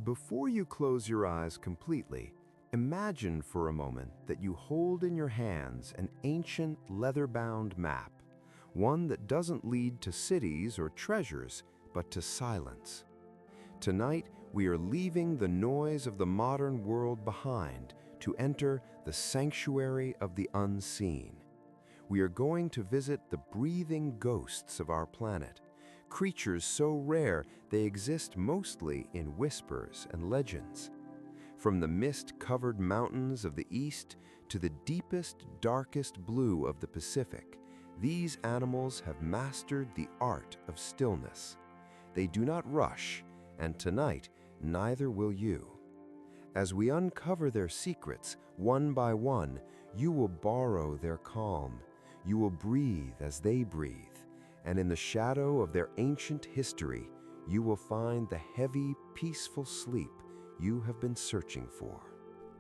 Before you close your eyes completely, imagine for a moment that you hold in your hands an ancient leather-bound map, one that doesn't lead to cities or treasures, but to silence. Tonight, we are leaving the noise of the modern world behind to enter the sanctuary of the unseen. We are going to visit the breathing ghosts of our planet, creatures so rare they exist mostly in whispers and legends. From the mist-covered mountains of the east to the deepest, darkest blue of the Pacific, these animals have mastered the art of stillness. They do not rush, and tonight, neither will you. As we uncover their secrets, one by one, you will borrow their calm. You will breathe as they breathe, and in the shadow of their ancient history, you will find the heavy, peaceful sleep you have been searching for.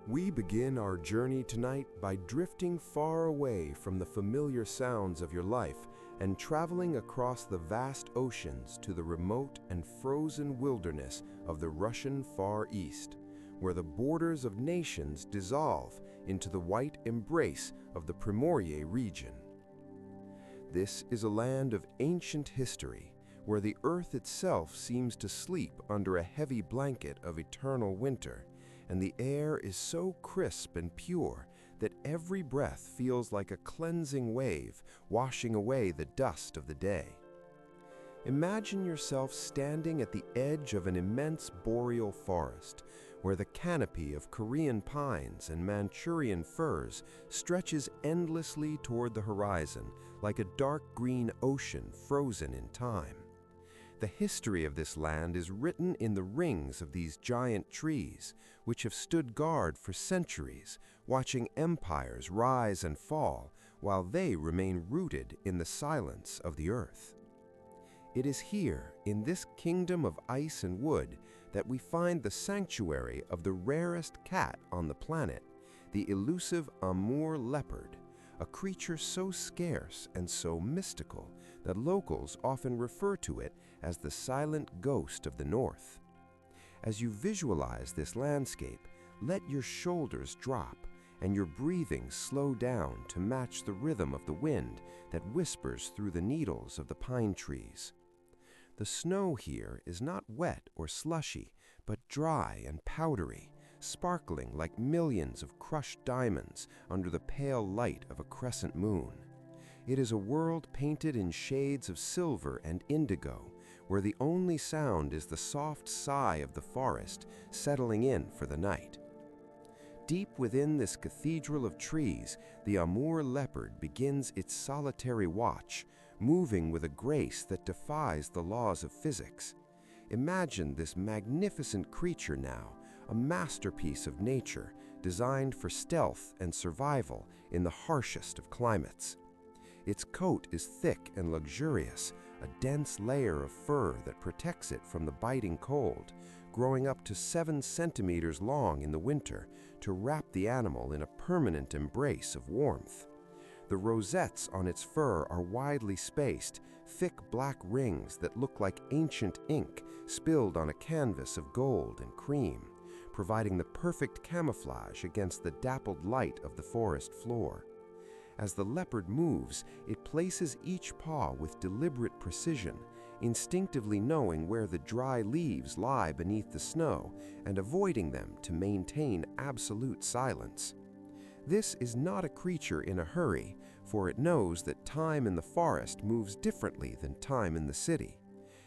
We begin our journey tonight by drifting far away from the familiar sounds of your life and traveling across the vast oceans to the remote and frozen wilderness of the Russian Far East, where the borders of nations dissolve into the white embrace of the Primorye region. This is a land of ancient history, where the earth itself seems to sleep under a heavy blanket of eternal winter, and the air is so crisp and pure that every breath feels like a cleansing wave washing away the dust of the day. Imagine yourself standing at the edge of an immense boreal forest, where the canopy of Korean pines and Manchurian firs stretches endlessly toward the horizon like a dark green ocean frozen in time. The history of this land is written in the rings of these giant trees, which have stood guard for centuries, watching empires rise and fall while they remain rooted in the silence of the earth. It is here, in this kingdom of ice and wood, that we find the sanctuary of the rarest cat on the planet, the elusive Amur Leopard, a creature so scarce and so mystical that locals often refer to it as the silent ghost of the north. As you visualize this landscape, let your shoulders drop and your breathing slow down to match the rhythm of the wind that whispers through the needles of the pine trees. The snow here is not wet or slushy, but dry and powdery, sparkling like millions of crushed diamonds under the pale light of a crescent moon. It is a world painted in shades of silver and indigo, where the only sound is the soft sigh of the forest settling in for the night. Deep within this cathedral of trees, the Amur Leopard begins its solitary watch, moving with a grace that defies the laws of physics. Imagine this magnificent creature now, a masterpiece of nature designed for stealth and survival in the harshest of climates. Its coat is thick and luxurious, a dense layer of fur that protects it from the biting cold, growing up to 7 centimeters long in the winter to wrap the animal in a permanent embrace of warmth. The rosettes on its fur are widely spaced, thick black rings that look like ancient ink spilled on a canvas of gold and cream, providing the perfect camouflage against the dappled light of the forest floor. As the leopard moves, it places each paw with deliberate precision, instinctively knowing where the dry leaves lie beneath the snow and avoiding them to maintain absolute silence. This is not a creature in a hurry, for it knows that time in the forest moves differently than time in the city.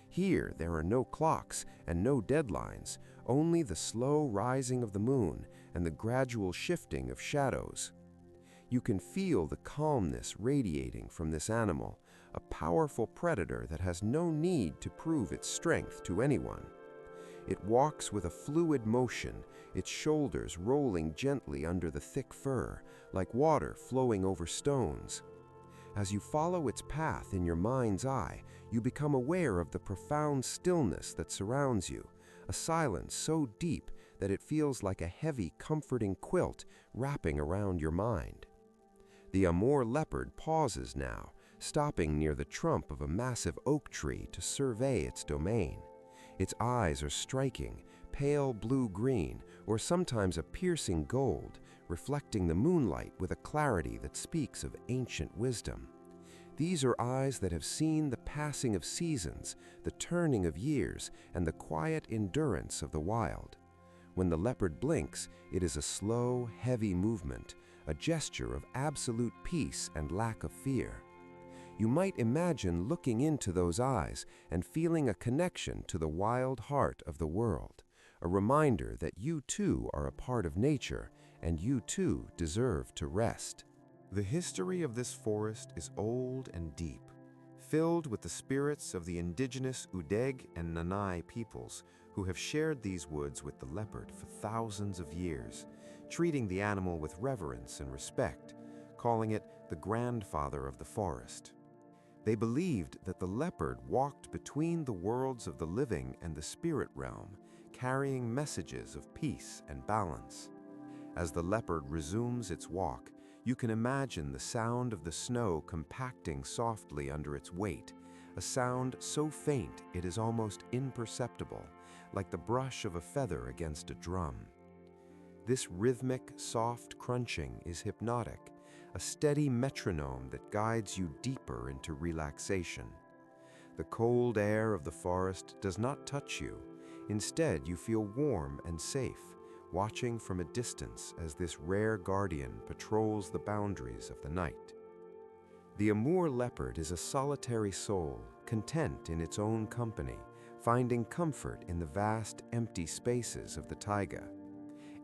Here there are no clocks and no deadlines, only the slow rising of the moon and the gradual shifting of shadows. You can feel the calmness radiating from this animal, a powerful predator that has no need to prove its strength to anyone. It walks with a fluid motion, its shoulders rolling gently under the thick fur, like water flowing over stones. As you follow its path in your mind's eye, you become aware of the profound stillness that surrounds you, a silence so deep that it feels like a heavy, comforting quilt wrapping around your mind. The Amur Leopard pauses now, stopping near the trunk of a massive oak tree to survey its domain. Its eyes are striking, pale blue-green or sometimes a piercing gold, reflecting the moonlight with a clarity that speaks of ancient wisdom. These are eyes that have seen the passing of seasons, the turning of years, and the quiet endurance of the wild. When the leopard blinks, it is a slow, heavy movement, a gesture of absolute peace and lack of fear. You might imagine looking into those eyes and feeling a connection to the wild heart of the world, a reminder that you too are a part of nature and you too deserve to rest. The history of this forest is old and deep, filled with the spirits of the indigenous Udeg and Nanai peoples who have shared these woods with the leopard for thousands of years, treating the animal with reverence and respect, calling it the grandfather of the forest. They believed that the leopard walked between the worlds of the living and the spirit realm, carrying messages of peace and balance. As the leopard resumes its walk, you can imagine the sound of the snow compacting softly under its weight, a sound so faint it is almost imperceptible, like the brush of a feather against a drum. This rhythmic, soft crunching is hypnotic, a steady metronome that guides you deeper into relaxation. The cold air of the forest does not touch you. Instead, you feel warm and safe, watching from a distance as this rare guardian patrols the boundaries of the night. The Amur leopard is a solitary soul, content in its own company, finding comfort in the vast, empty spaces of the taiga.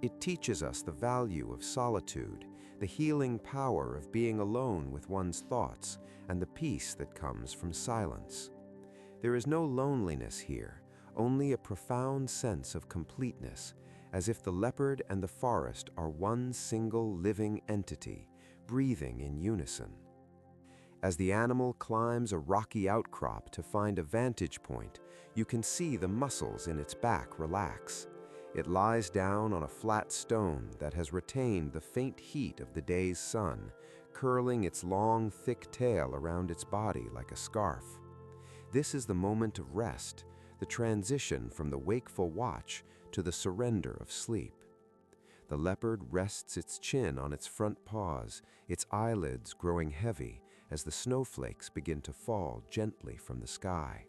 It teaches us the value of solitude, the healing power of being alone with one's thoughts, and the peace that comes from silence. There is no loneliness here, only a profound sense of completeness, as if the leopard and the forest are one single living entity, breathing in unison. As the animal climbs a rocky outcrop to find a vantage point, you can see the muscles in its back relax. It lies down on a flat stone that has retained the faint heat of the day's sun, curling its long, thick tail around its body like a scarf. This is the moment of rest, the transition from the wakeful watch to the surrender of sleep. The leopard rests its chin on its front paws, its eyelids growing heavy as the snowflakes begin to fall gently from the sky.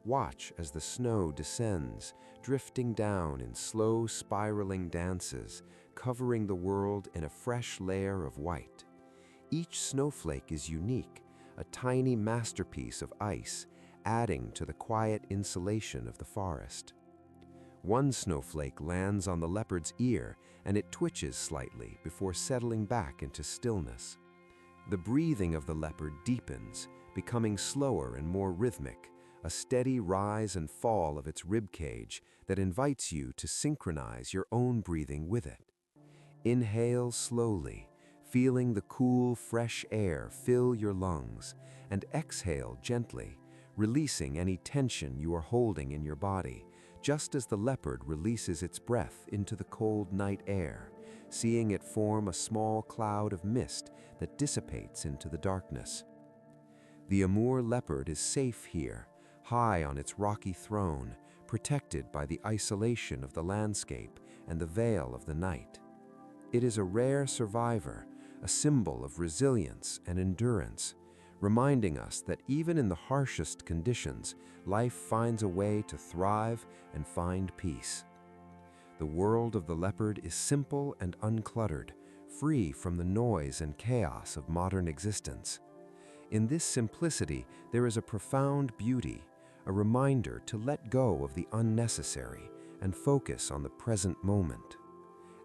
Watch as the snow descends, drifting down in slow spiraling dances, covering the world in a fresh layer of white. Each snowflake is unique, a tiny masterpiece of ice, adding to the quiet insulation of the forest. One snowflake lands on the leopard's ear and it twitches slightly before settling back into stillness. The breathing of the leopard deepens, becoming slower and more rhythmic, a steady rise and fall of its ribcage that invites you to synchronize your own breathing with it. Inhale slowly, feeling the cool, fresh air fill your lungs, and exhale gently, releasing any tension you are holding in your body, just as the leopard releases its breath into the cold night air, seeing it form a small cloud of mist that dissipates into the darkness. The Amur leopard is safe here, high on its rocky throne, protected by the isolation of the landscape and the veil of the night. It is a rare survivor, a symbol of resilience and endurance, reminding us that even in the harshest conditions, life finds a way to thrive and find peace. The world of the leopard is simple and uncluttered, free from the noise and chaos of modern existence. In this simplicity, there is a profound beauty, a reminder to let go of the unnecessary and focus on the present moment.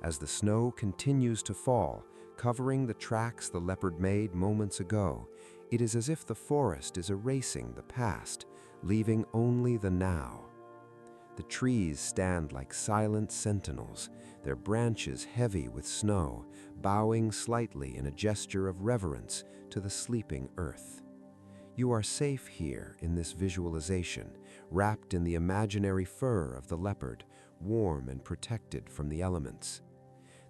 As the snow continues to fall, covering the tracks the leopard made moments ago, it is as if the forest is erasing the past, leaving only the now. The trees stand like silent sentinels, their branches heavy with snow, bowing slightly in a gesture of reverence to the sleeping earth. You are safe here in this visualization, wrapped in the imaginary fur of the leopard, warm and protected from the elements.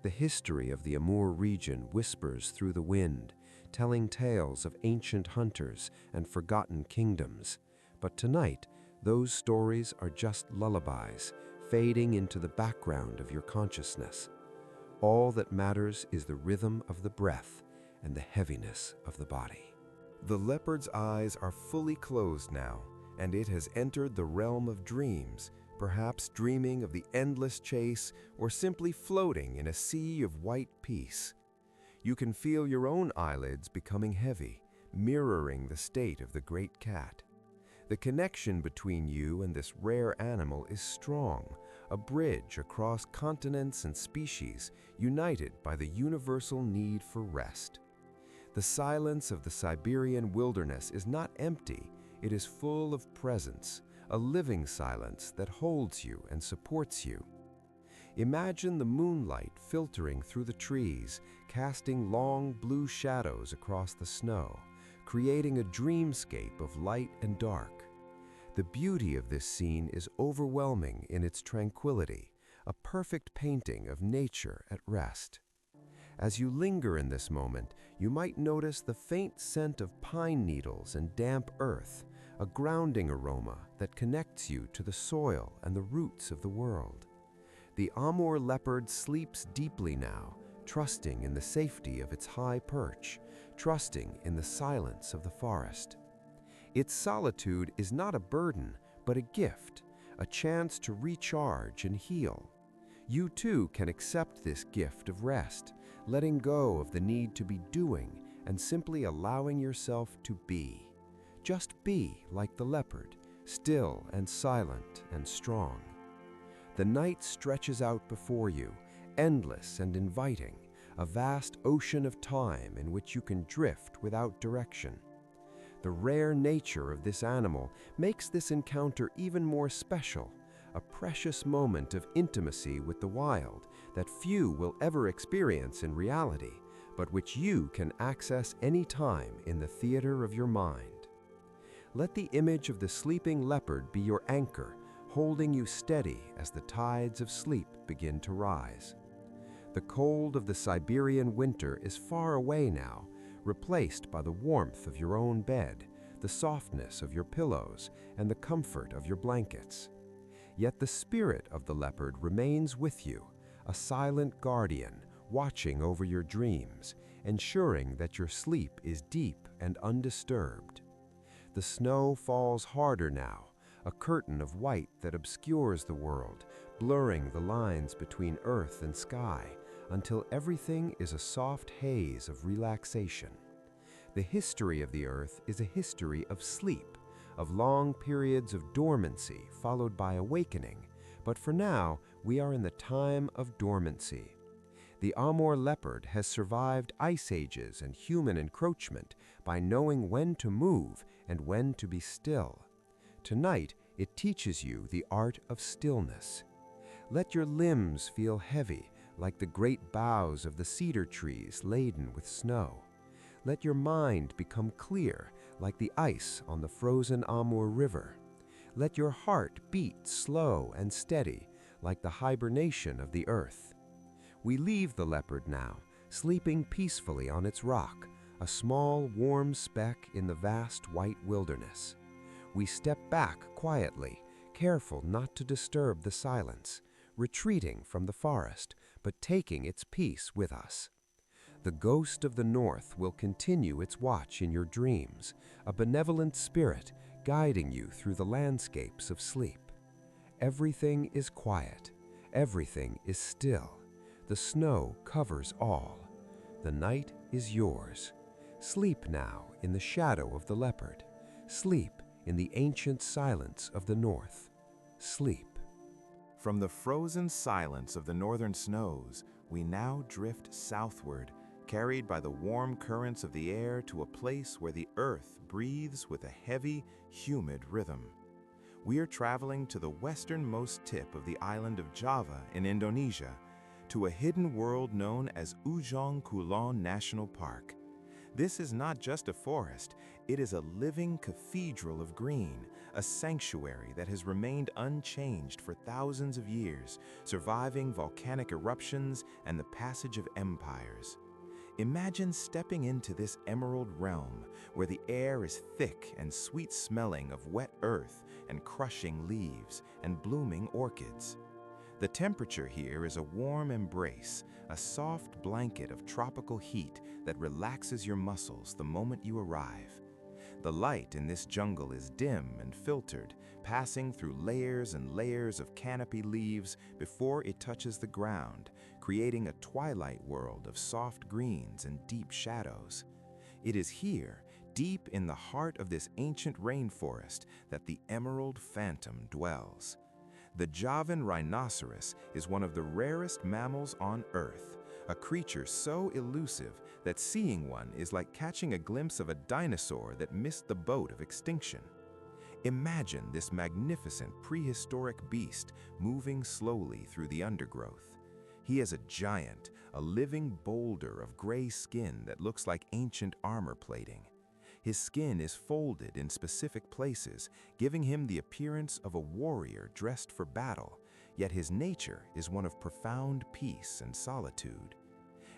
The history of the Amur region whispers through the wind, telling tales of ancient hunters and forgotten kingdoms. But tonight, those stories are just lullabies, fading into the background of your consciousness. All that matters is the rhythm of the breath and the heaviness of the body. The leopard's eyes are fully closed now, and it has entered the realm of dreams, perhaps dreaming of the endless chase or simply floating in a sea of white peace. You can feel your own eyelids becoming heavy, mirroring the state of the great cat. The connection between you and this rare animal is strong, a bridge across continents and species, united by the universal need for rest. The silence of the Siberian wilderness is not empty, it is full of presence, a living silence that holds you and supports you. Imagine the moonlight filtering through the trees, casting long blue shadows across the snow, creating a dreamscape of light and dark. The beauty of this scene is overwhelming in its tranquility, a perfect painting of nature at rest. As you linger in this moment, you might notice the faint scent of pine needles and damp earth, a grounding aroma that connects you to the soil and the roots of the world. The Amur leopard sleeps deeply now, trusting in the safety of its high perch, trusting in the silence of the forest. Its solitude is not a burden, but a gift, a chance to recharge and heal. You too can accept this gift of rest, letting go of the need to be doing and simply allowing yourself to be. Just be like the leopard, still and silent and strong. The night stretches out before you, endless and inviting, a vast ocean of time in which you can drift without direction. The rare nature of this animal makes this encounter even more special, a precious moment of intimacy with the wild that few will ever experience in reality, but which you can access any time in the theater of your mind. Let the image of the sleeping leopard be your anchor, holding you steady as the tides of sleep begin to rise. The cold of the Siberian winter is far away now, replaced by the warmth of your own bed, the softness of your pillows, and the comfort of your blankets. Yet the spirit of the leopard remains with you, a silent guardian, watching over your dreams, ensuring that your sleep is deep and undisturbed. The snow falls harder now, a curtain of white that obscures the world, blurring the lines between earth and sky, until everything is a soft haze of relaxation. The history of the earth is a history of sleep, of long periods of dormancy followed by awakening, but for now we are in the time of dormancy. The Amur leopard has survived ice ages and human encroachment by knowing when to move and when to be still. Tonight, it teaches you the art of stillness. Let your limbs feel heavy, like the great boughs of the cedar trees laden with snow. Let your mind become clear, like the ice on the frozen Amur River. Let your heart beat slow and steady, like the hibernation of the earth. We leave the leopard now, sleeping peacefully on its rock, a small, warm speck in the vast white wilderness. We step back quietly, careful not to disturb the silence, retreating from the forest, but taking its peace with us. The ghost of the north will continue its watch in your dreams, a benevolent spirit guiding you through the landscapes of sleep. Everything is quiet, everything is still. The snow covers all. The night is yours. Sleep now in the shadow of the leopard. Sleep in the ancient silence of the north. Sleep. From the frozen silence of the northern snows, we now drift southward, carried by the warm currents of the air to a place where the earth breathes with a heavy, humid rhythm. We are traveling to the westernmost tip of the island of Java in Indonesia, to a hidden world known as Ujung Kulon National Park. This is not just a forest, it is a living cathedral of green, a sanctuary that has remained unchanged for thousands of years, surviving volcanic eruptions and the passage of empires. Imagine stepping into this emerald realm, where the air is thick and sweet-smelling of wet earth and crushing leaves and blooming orchids. The temperature here is a warm embrace, a soft blanket of tropical heat that relaxes your muscles the moment you arrive. The light in this jungle is dim and filtered, passing through layers and layers of canopy leaves before it touches the ground, creating a twilight world of soft greens and deep shadows. It is here, deep in the heart of this ancient rainforest, that the emerald phantom dwells. The Javan rhinoceros is one of the rarest mammals on Earth, a creature so elusive that seeing one is like catching a glimpse of a dinosaur that missed the boat of extinction. Imagine this magnificent prehistoric beast moving slowly through the undergrowth. He is a giant, a living boulder of gray skin that looks like ancient armor plating. His skin is folded in specific places, giving him the appearance of a warrior dressed for battle, yet his nature is one of profound peace and solitude.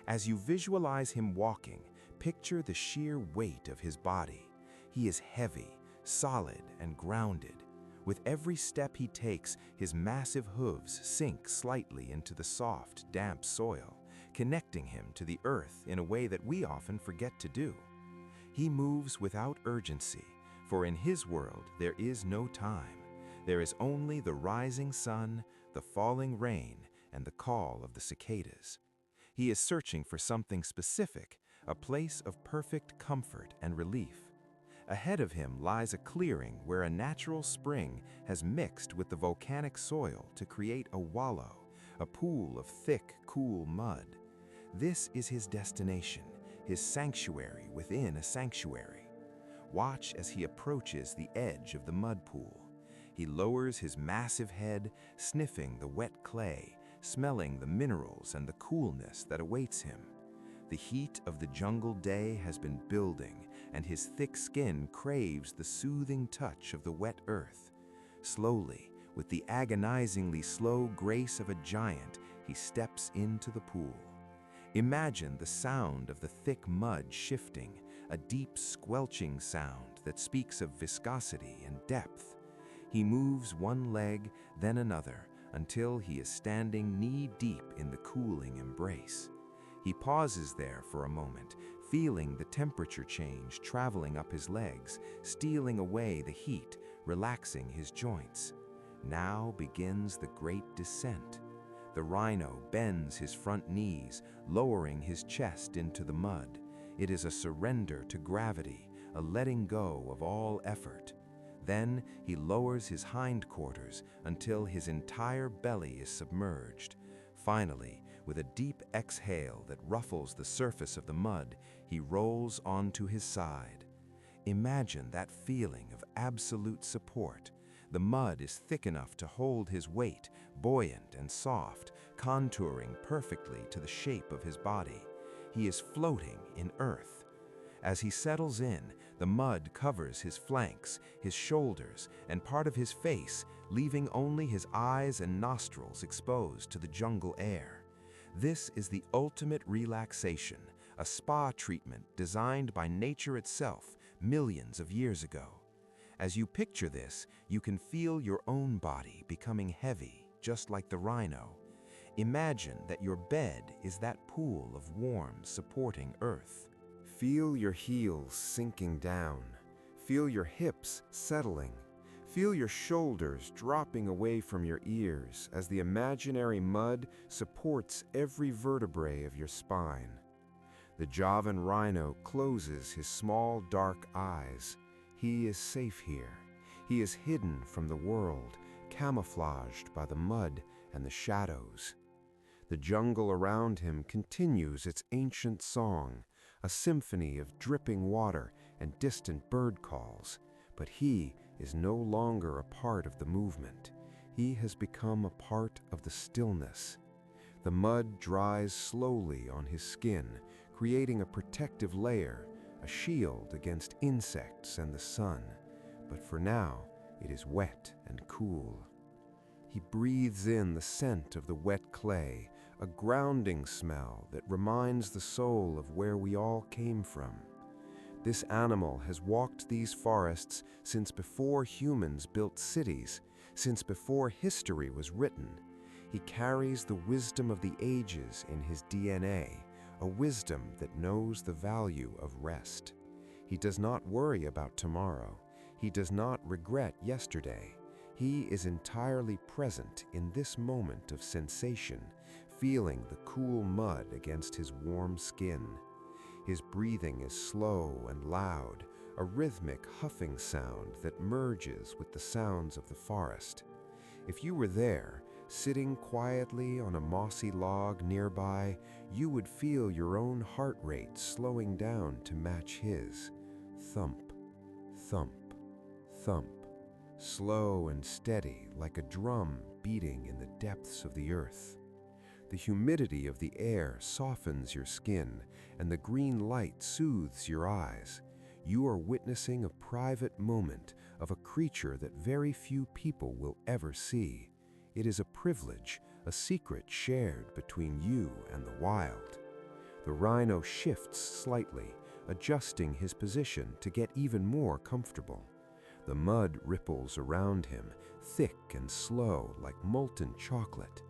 As you visualize him walking, picture the sheer weight of his body. He is heavy, solid, and grounded. With every step he takes, his massive hooves sink slightly into the soft, damp soil, connecting him to the earth in a way that we often forget to do. He moves without urgency, for in his world there is no time. There is only the rising sun, the falling rain, and the call of the cicadas. He is searching for something specific, a place of perfect comfort and relief. Ahead of him lies a clearing where a natural spring has mixed with the volcanic soil to create a wallow, a pool of thick, cool mud. This is his destination, his sanctuary within a sanctuary. Watch as he approaches the edge of the mud pool. He lowers his massive head, sniffing the wet clay, smelling the minerals and the coolness that awaits him. The heat of the jungle day has been building, and his thick skin craves the soothing touch of the wet earth. Slowly, with the agonizingly slow grace of a giant, he steps into the pool. Imagine the sound of the thick mud shifting, a deep squelching sound that speaks of viscosity and depth. He moves one leg, then another, until he is standing knee-deep in the cooling embrace. He pauses there for a moment, feeling the temperature change traveling up his legs, stealing away the heat, relaxing his joints. Now begins the great descent. The rhino bends his front knees, lowering his chest into the mud. It is a surrender to gravity, a letting go of all effort. Then he lowers his hindquarters until his entire belly is submerged. Finally, with a deep exhale that ruffles the surface of the mud, he rolls onto his side. Imagine that feeling of absolute support. The mud is thick enough to hold his weight, buoyant and soft, contouring perfectly to the shape of his body. He is floating in earth. As he settles in, the mud covers his flanks, his shoulders, and part of his face, leaving only his eyes and nostrils exposed to the jungle air. This is the ultimate relaxation, a spa treatment designed by nature itself millions of years ago. As you picture this, you can feel your own body becoming heavy, just like the rhino. Imagine that your bed is that pool of warm, supporting earth. Feel your heels sinking down. Feel your hips settling. Feel your shoulders dropping away from your ears as the imaginary mud supports every vertebrae of your spine. The Javan rhino closes his small, dark eyes. He is safe here. He is hidden from the world, camouflaged by the mud and the shadows. The jungle around him continues its ancient song, a symphony of dripping water and distant bird calls, but he is no longer a part of the movement. He has become a part of the stillness. The mud dries slowly on his skin, creating a protective layer, a shield against insects and the sun. But for now, it is wet and cool. He breathes in the scent of the wet clay, a grounding smell that reminds the soul of where we all came from. This animal has walked these forests since before humans built cities, since before history was written. He carries the wisdom of the ages in his DNA, a wisdom that knows the value of rest. He does not worry about tomorrow. He does not regret yesterday. He is entirely present in this moment of sensation, feeling the cool mud against his warm skin. His breathing is slow and loud, a rhythmic huffing sound that merges with the sounds of the forest. If you were there, sitting quietly on a mossy log nearby, you would feel your own heart rate slowing down to match his. Thump, thump, thump, slow and steady like a drum beating in the depths of the earth. The humidity of the air softens your skin, and the green light soothes your eyes. You are witnessing a private moment of a creature that very few people will ever see. It is a privilege, a secret shared between you and the wild. The rhino shifts slightly, adjusting his position to get even more comfortable. The mud ripples around him, thick and slow like molten chocolate.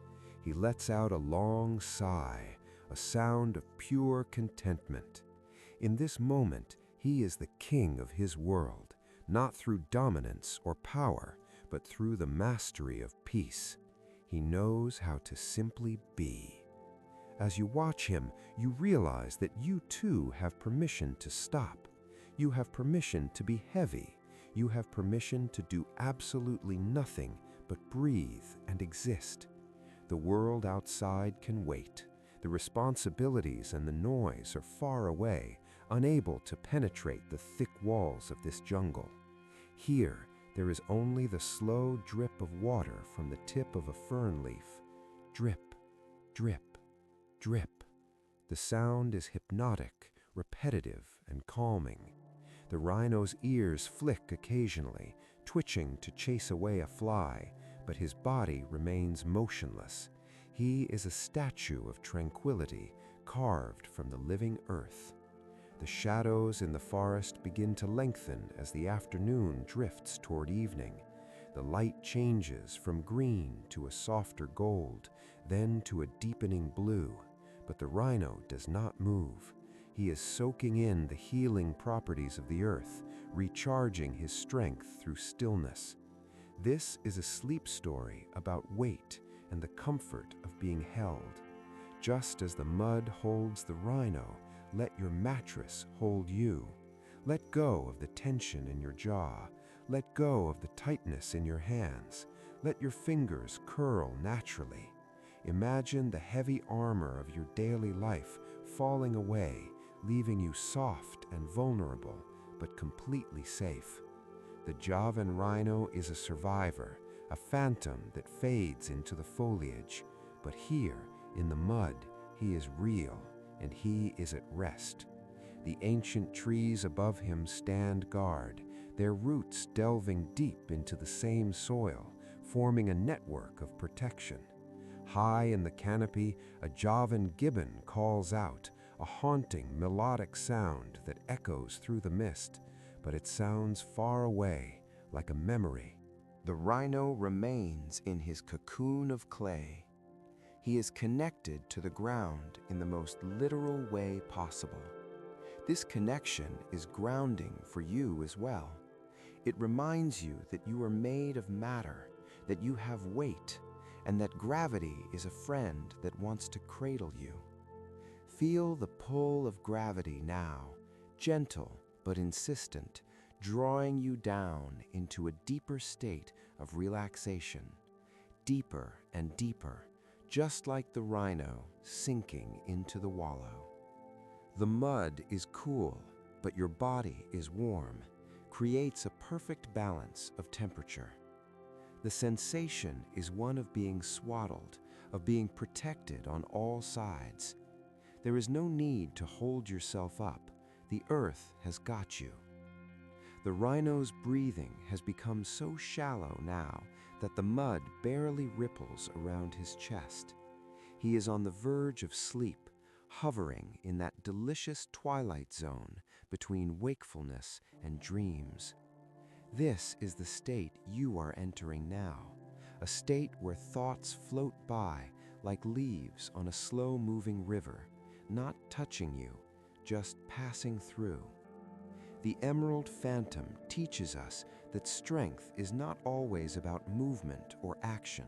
He lets out a long sigh, a sound of pure contentment. In this moment, he is the king of his world, not through dominance or power, but through the mastery of peace. He knows how to simply be. As you watch him, you realize that you too have permission to stop. You have permission to be heavy. You have permission to do absolutely nothing but breathe and exist. The world outside can wait. The responsibilities and the noise are far away, unable to penetrate the thick walls of this jungle. Here, there is only the slow drip of water from the tip of a fern leaf. Drip, drip, drip. The sound is hypnotic, repetitive, and calming. The rhino's ears flick occasionally, twitching to chase away a fly, but his body remains motionless. He is a statue of tranquility, carved from the living earth. The shadows in the forest begin to lengthen as the afternoon drifts toward evening. The light changes from green to a softer gold, then to a deepening blue. But the rhino does not move. He is soaking in the healing properties of the earth, recharging his strength through stillness. This is a sleep story about weight and the comfort of being held. Just as the mud holds the rhino, let your mattress hold you. Let go of the tension in your jaw. Let go of the tightness in your hands. Let your fingers curl naturally. Imagine the heavy armor of your daily life falling away, leaving you soft and vulnerable, but completely safe. The Javan Rhino is a survivor, a phantom that fades into the foliage. But here, in the mud, he is real, and he is at rest. The ancient trees above him stand guard, their roots delving deep into the same soil, forming a network of protection. High in the canopy, a Javan gibbon calls out, a haunting, melodic sound that echoes through the mist, but it sounds far away, like a memory. The rhino remains in his cocoon of clay. He is connected to the ground in the most literal way possible. This connection is grounding for you as well. It reminds you that you are made of matter, that you have weight, and that gravity is a friend that wants to cradle you. Feel the pull of gravity now, gentle but insistent, drawing you down into a deeper state of relaxation. Deeper and deeper, just like the rhino sinking into the wallow. The mud is cool, but your body is warm, creates a perfect balance of temperature. The sensation is one of being swaddled, of being protected on all sides. There is no need to hold yourself up. The earth has got you. The rhino's breathing has become so shallow now that the mud barely ripples around his chest. He is on the verge of sleep, hovering in that delicious twilight zone between wakefulness and dreams. This is the state you are entering now, a state where thoughts float by like leaves on a slow-moving river, not touching you, just passing through. The Emerald Phantom teaches us that strength is not always about movement or action.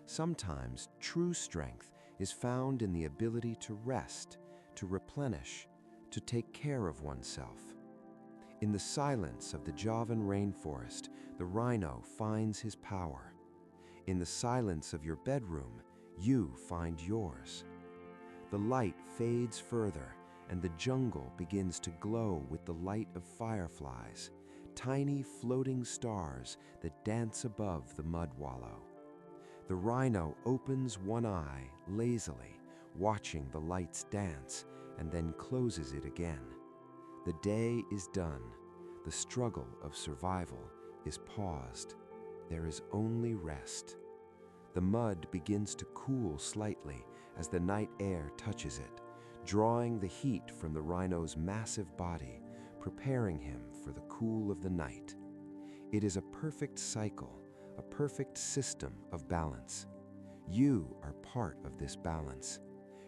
Sometimes true strength is found in the ability to rest, to replenish, to take care of oneself. In the silence of the Javan rainforest, the rhino finds his power. In the silence of your bedroom, you find yours. The light fades further, and the jungle begins to glow with the light of fireflies, tiny floating stars that dance above the mud wallow. The rhino opens one eye lazily, watching the lights dance, and then closes it again. The day is done. The struggle of survival is paused. There is only rest. The mud begins to cool slightly as the night air touches it, drawing the heat from the rhino's massive body, preparing him for the cool of the night. It is a perfect cycle, a perfect system of balance. You are part of this balance.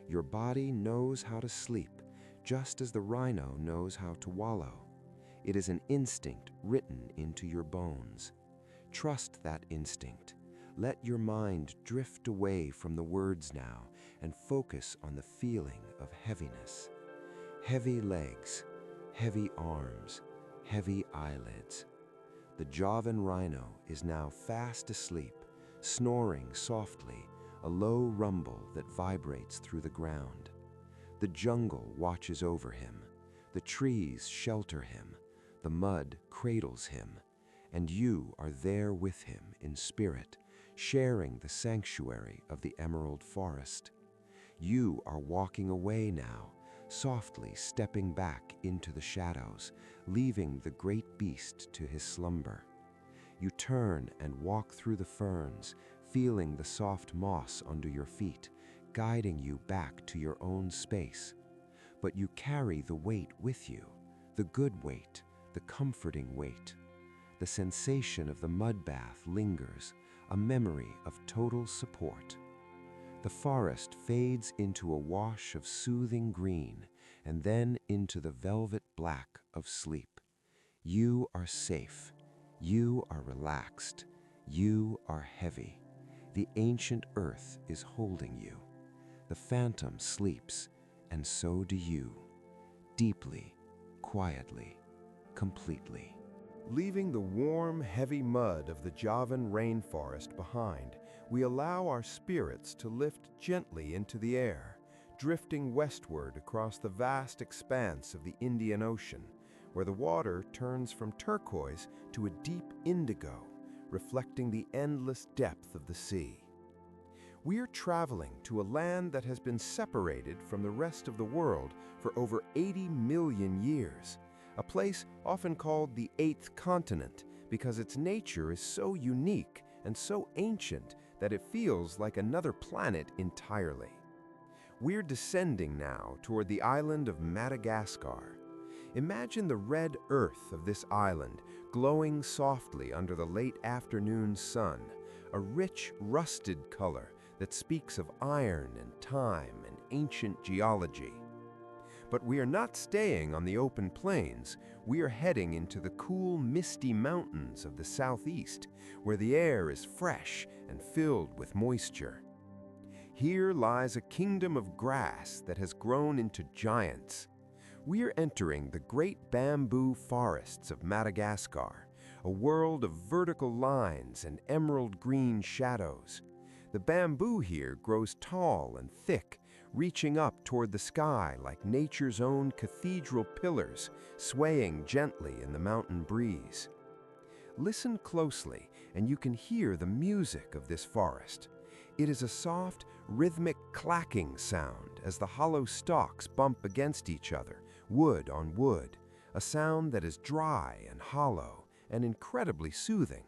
Your body knows how to sleep, just as the rhino knows how to wallow. It is an instinct written into your bones. Trust that instinct. Let your mind drift away from the words now and focus on the feeling of heaviness. Heavy legs, heavy arms, heavy eyelids. The Javan rhino is now fast asleep, snoring softly, a low rumble that vibrates through the ground. The jungle watches over him. The trees shelter him. The mud cradles him. And you are there with him in spirit, sharing the sanctuary of the emerald forest. You are walking away now, softly stepping back into the shadows, leaving the great beast to his slumber. You turn and walk through the ferns, feeling the soft moss under your feet, guiding you back to your own space. But you carry the weight with you, the good weight, the comforting weight. The sensation of the mud bath lingers, a memory of total support. The forest fades into a wash of soothing green, and then into the velvet black of sleep. You are safe. You are relaxed. You are heavy. The ancient earth is holding you. The phantom sleeps, and so do you. Deeply, quietly, completely. Leaving the warm, heavy mud of the Javan rainforest behind, we allow our spirits to lift gently into the air, drifting westward across the vast expanse of the Indian Ocean, where the water turns from turquoise to a deep indigo, reflecting the endless depth of the sea. We are traveling to a land that has been separated from the rest of the world for over 80 million years, a place often called the Eighth Continent because its nature is so unique and so ancient that it feels like another planet entirely. We're descending now toward the island of Madagascar. Imagine the red earth of this island glowing softly under the late afternoon sun, a rich, rusted color that speaks of iron and time and ancient geology. But we are not staying on the open plains. We are heading into the cool, misty mountains of the southeast, where the air is fresh and filled with moisture. Here lies a kingdom of grass that has grown into giants. We are entering the great bamboo forests of Madagascar, a world of vertical lines and emerald green shadows. The bamboo here grows tall and thick, reaching up toward the sky like nature's own cathedral pillars, swaying gently in the mountain breeze. Listen closely, and you can hear the music of this forest. It is a soft, rhythmic clacking sound as the hollow stalks bump against each other, wood on wood, a sound that is dry and hollow and incredibly soothing.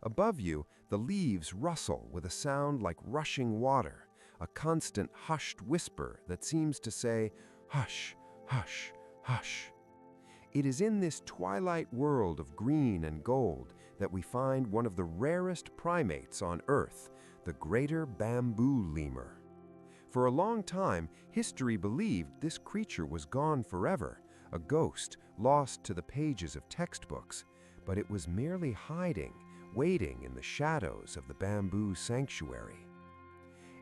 Above you, the leaves rustle with a sound like rushing water, a constant hushed whisper that seems to say, "Hush, hush, hush." It is in this twilight world of green and gold that we find one of the rarest primates on Earth, the greater bamboo lemur. For a long time, history believed this creature was gone forever, a ghost lost to the pages of textbooks, but it was merely hiding, waiting in the shadows of the bamboo sanctuary.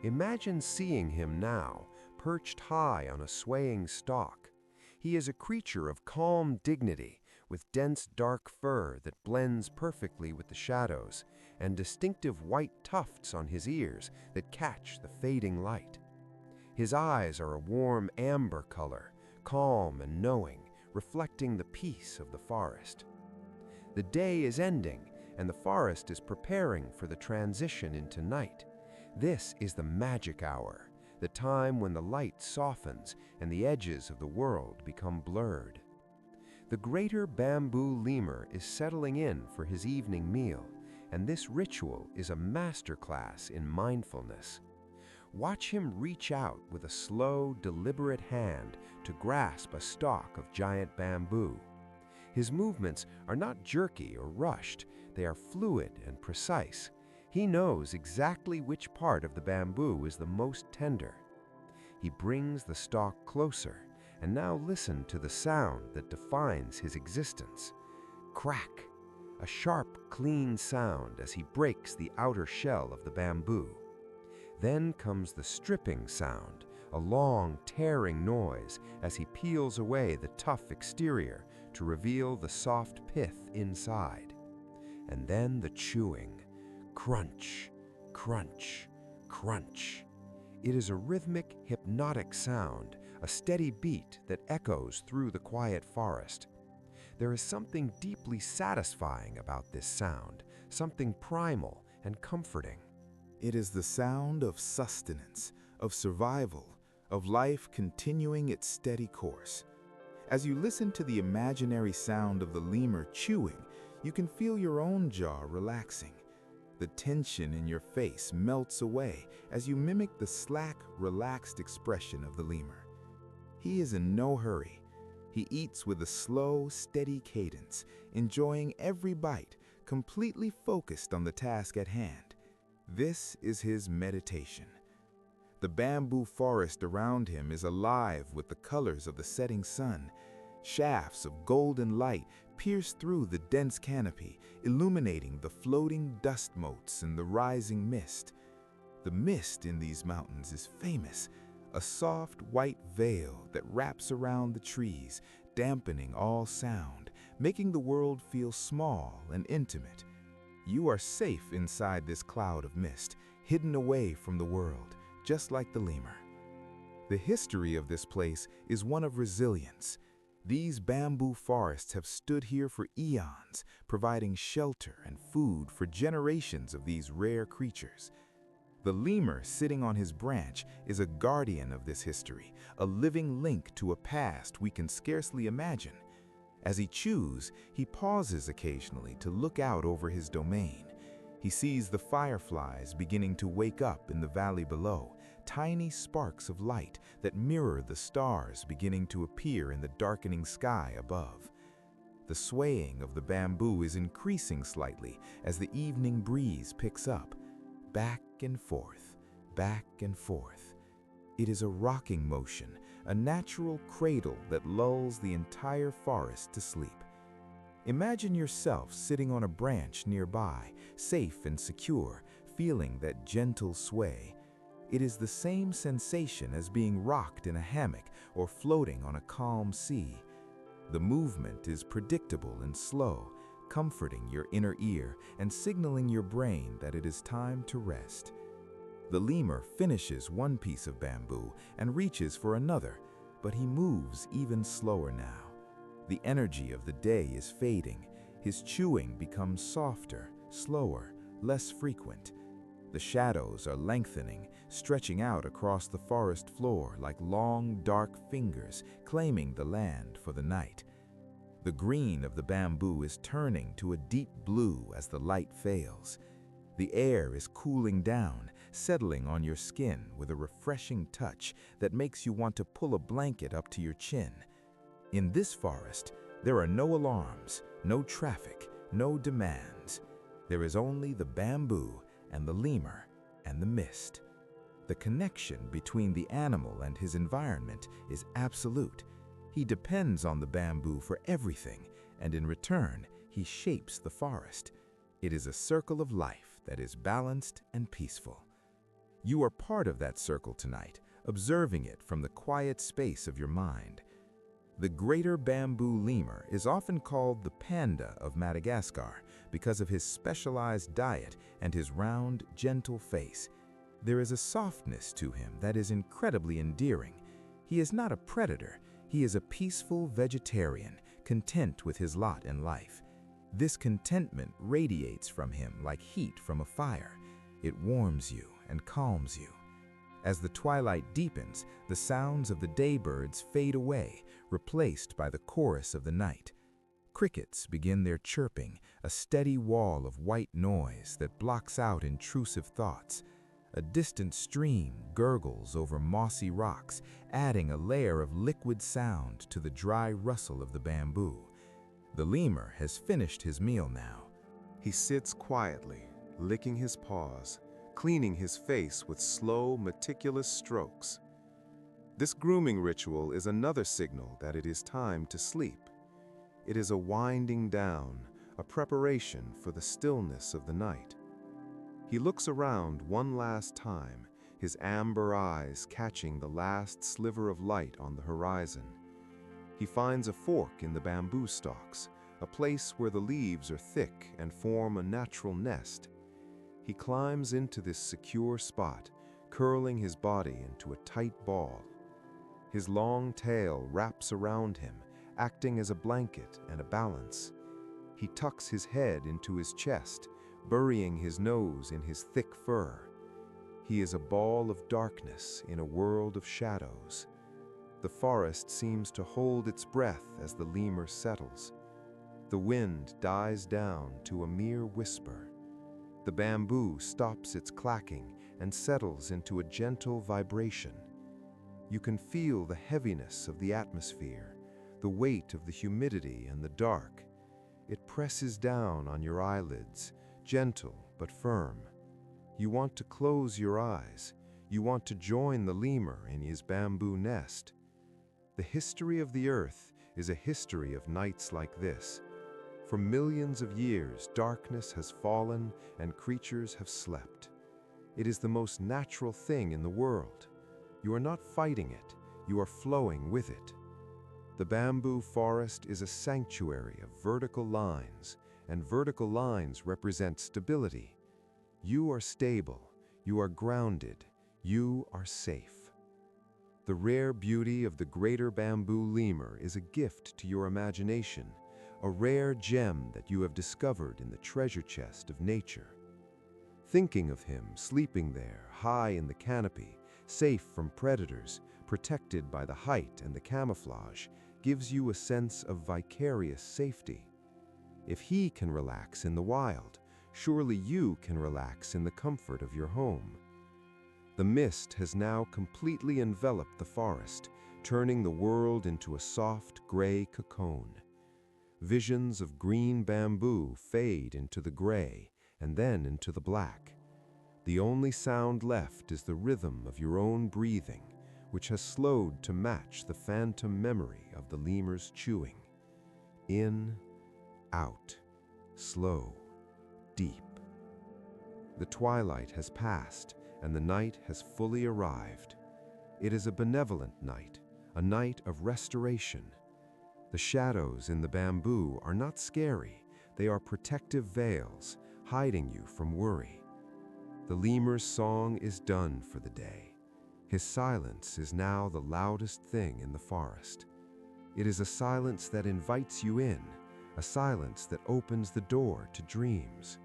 Imagine seeing him now, perched high on a swaying stalk. He is a creature of calm dignity, with dense dark fur that blends perfectly with the shadows, and distinctive white tufts on his ears that catch the fading light. His eyes are a warm amber color, calm and knowing, reflecting the peace of the forest. The day is ending, and the forest is preparing for the transition into night. This is the magic hour, the time when the light softens and the edges of the world become blurred. The greater bamboo lemur is settling in for his evening meal, and this ritual is a masterclass in mindfulness. Watch him reach out with a slow, deliberate hand to grasp a stalk of giant bamboo. His movements are not jerky or rushed, they are fluid and precise. He knows exactly which part of the bamboo is the most tender. He brings the stalk closer, and now listen to the sound that defines his existence. Crack! A sharp, clean sound as he breaks the outer shell of the bamboo. Then comes the stripping sound, a long, tearing noise as he peels away the tough exterior to reveal the soft pith inside. And then the chewing. Crunch, crunch, crunch. It is a rhythmic, hypnotic sound, a steady beat that echoes through the quiet forest. There is something deeply satisfying about this sound, something primal and comforting. It is the sound of sustenance, of survival, of life continuing its steady course. As you listen to the imaginary sound of the lemur chewing, you can feel your own jaw relaxing. The tension in your face melts away as you mimic the slack, relaxed expression of the lemur. He is in no hurry. He eats with a slow, steady cadence, enjoying every bite, completely focused on the task at hand. This is his meditation. The bamboo forest around him is alive with the colors of the setting sun. Shafts of golden light pierce through the dense canopy, illuminating the floating dust motes in the rising mist. The mist in these mountains is famous, a soft white veil that wraps around the trees, dampening all sound, making the world feel small and intimate. You are safe inside this cloud of mist, hidden away from the world, just like the lemur. The history of this place is one of resilience. These bamboo forests have stood here for eons, providing shelter and food for generations of these rare creatures. The lemur sitting on his branch is a guardian of this history, a living link to a past we can scarcely imagine. As he chews, he pauses occasionally to look out over his domain. He sees the fireflies beginning to wake up in the valley below, tiny sparks of light that mirror the stars beginning to appear in the darkening sky above. The swaying of the bamboo is increasing slightly as the evening breeze picks up. Back and forth, back and forth. It is a rocking motion, a natural cradle that lulls the entire forest to sleep. Imagine yourself sitting on a branch nearby, safe and secure, feeling that gentle sway. It is the same sensation as being rocked in a hammock or floating on a calm sea. The movement is predictable and slow, comforting your inner ear and signaling your brain that it is time to rest. The lemur finishes one piece of bamboo and reaches for another, but he moves even slower now. The energy of the day is fading. His chewing becomes softer, slower, less frequent. The shadows are lengthening, stretching out across the forest floor like long, dark fingers claiming the land for the night. The green of the bamboo is turning to a deep blue as the light fails. The air is cooling down, settling on your skin with a refreshing touch that makes you want to pull a blanket up to your chin. In this forest, There are no alarms, no traffic, no demands. There is only the bamboo and the lemur and the mist. The connection between the animal and his environment is absolute. He depends on the bamboo for everything, and in return, he shapes the forest. It is a circle of life that is balanced and peaceful. You are part of that circle tonight, observing it from the quiet space of your mind. The greater bamboo lemur is often called the panda of Madagascar because of his specialized diet and his round, gentle face. There is a softness to him that is incredibly endearing. He is not a predator. He is a peaceful vegetarian, content with his lot in life. This contentment radiates from him like heat from a fire. It warms you and calms you. As the twilight deepens, the sounds of the daybirds fade away, replaced by the chorus of the night. Crickets begin their chirping, a steady wall of white noise that blocks out intrusive thoughts. A distant stream gurgles over mossy rocks, adding a layer of liquid sound to the dry rustle of the bamboo. The lemur has finished his meal now. He sits quietly, licking his paws, cleaning his face with slow, meticulous strokes. This grooming ritual is another signal that it is time to sleep. It is a winding down, a preparation for the stillness of the night. He looks around one last time, his amber eyes catching the last sliver of light on the horizon. He finds a fork in the bamboo stalks, a place where the leaves are thick and form a natural nest. He climbs into this secure spot, curling his body into a tight ball. His long tail wraps around him, acting as a blanket and a balance. He tucks his head into his chest, burying his nose in his thick fur. He is a ball of darkness in a world of shadows. The forest seems to hold its breath as the lemur settles. The wind dies down to a mere whisper. The bamboo stops its clacking and settles into a gentle vibration. You can feel the heaviness of the atmosphere, the weight of the humidity and the dark. It presses down on your eyelids, gentle but firm. You want to close your eyes. You want to join the lemur in his bamboo nest. The history of the earth is a history of nights like this. For millions of years, darkness has fallen and creatures have slept. It is the most natural thing in the world. You are not fighting it, you are flowing with it. The bamboo forest is a sanctuary of vertical lines, and vertical lines represent stability. You are stable, you are grounded, you are safe. The rare beauty of the greater bamboo lemur is a gift to your imagination, a rare gem that you have discovered in the treasure chest of nature. Thinking of him sleeping there, high in the canopy, safe from predators, protected by the height and the camouflage, gives you a sense of vicarious safety. If he can relax in the wild, surely you can relax in the comfort of your home. The mist has now completely enveloped the forest, turning the world into a soft gray cocoon. Visions of green bamboo fade into the gray and then into the black. The only sound left is the rhythm of your own breathing, which has slowed to match the phantom memory of the lemur's chewing. In, out, slow, deep. The twilight has passed, and the night has fully arrived. It is a benevolent night, a night of restoration. The shadows in the bamboo are not scary, they are protective veils, hiding you from worry. The lemur's song is done for the day. His silence is now the loudest thing in the forest. It is a silence that invites you in, a silence that opens the door to dreams.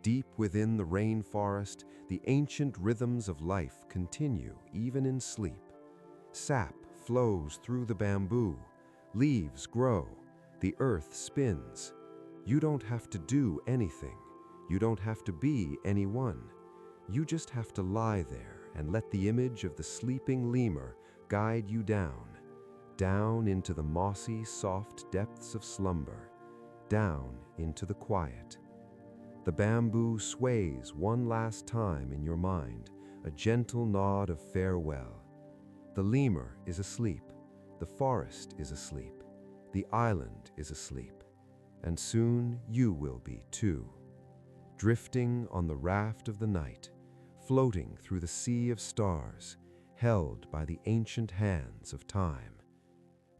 Deep within the rainforest, the ancient rhythms of life continue even in sleep. Sap flows through the bamboo, leaves grow, the earth spins. You don't have to do anything. You don't have to be anyone. You just have to lie there and let the image of the sleeping lemur guide you down down into the mossy, soft depths of slumber, down into the quiet. The bamboo sways one last time in your mind, a gentle nod of farewell. The lemur is asleep, the forest is asleep, the island is asleep, and soon you will be too. Drifting on the raft of the night, floating through the sea of stars, held by the ancient hands of time.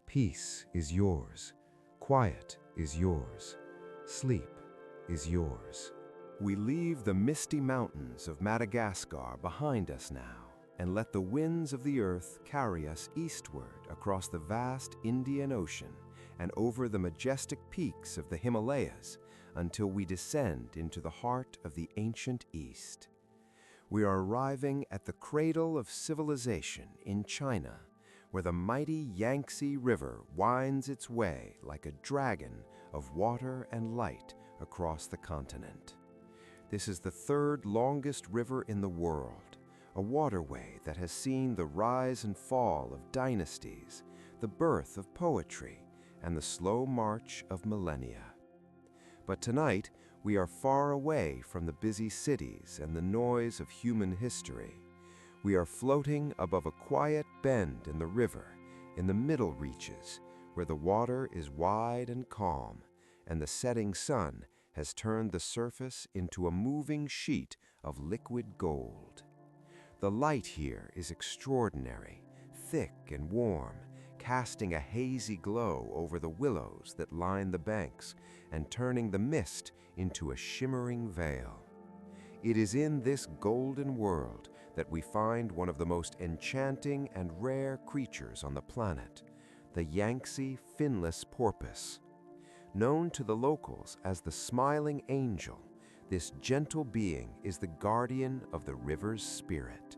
Peace is yours, quiet is yours, sleep is yours. We leave the misty mountains of Madagascar behind us now, and let the winds of the earth carry us eastward across the vast Indian Ocean and over the majestic peaks of the Himalayas until we descend into the heart of the ancient East. We are arriving at the cradle of civilization in China, where the mighty Yangtze River winds its way like a dragon of water and light across the continent. This is the third longest river in the world, a waterway that has seen the rise and fall of dynasties, the birth of poetry, and the slow march of millennia. But tonight, we are far away from the busy cities and the noise of human history. We are floating above a quiet bend in the river, in the middle reaches, where the water is wide and calm, and the setting sun has turned the surface into a moving sheet of liquid gold. The light here is extraordinary, thick and warm, casting a hazy glow over the willows that line the banks and turning the mist into a shimmering veil. It is in this golden world that we find one of the most enchanting and rare creatures on the planet, the Yangtze Finless porpoise. Known to the locals as the Smiling Angel, this gentle being is the guardian of the river's spirit.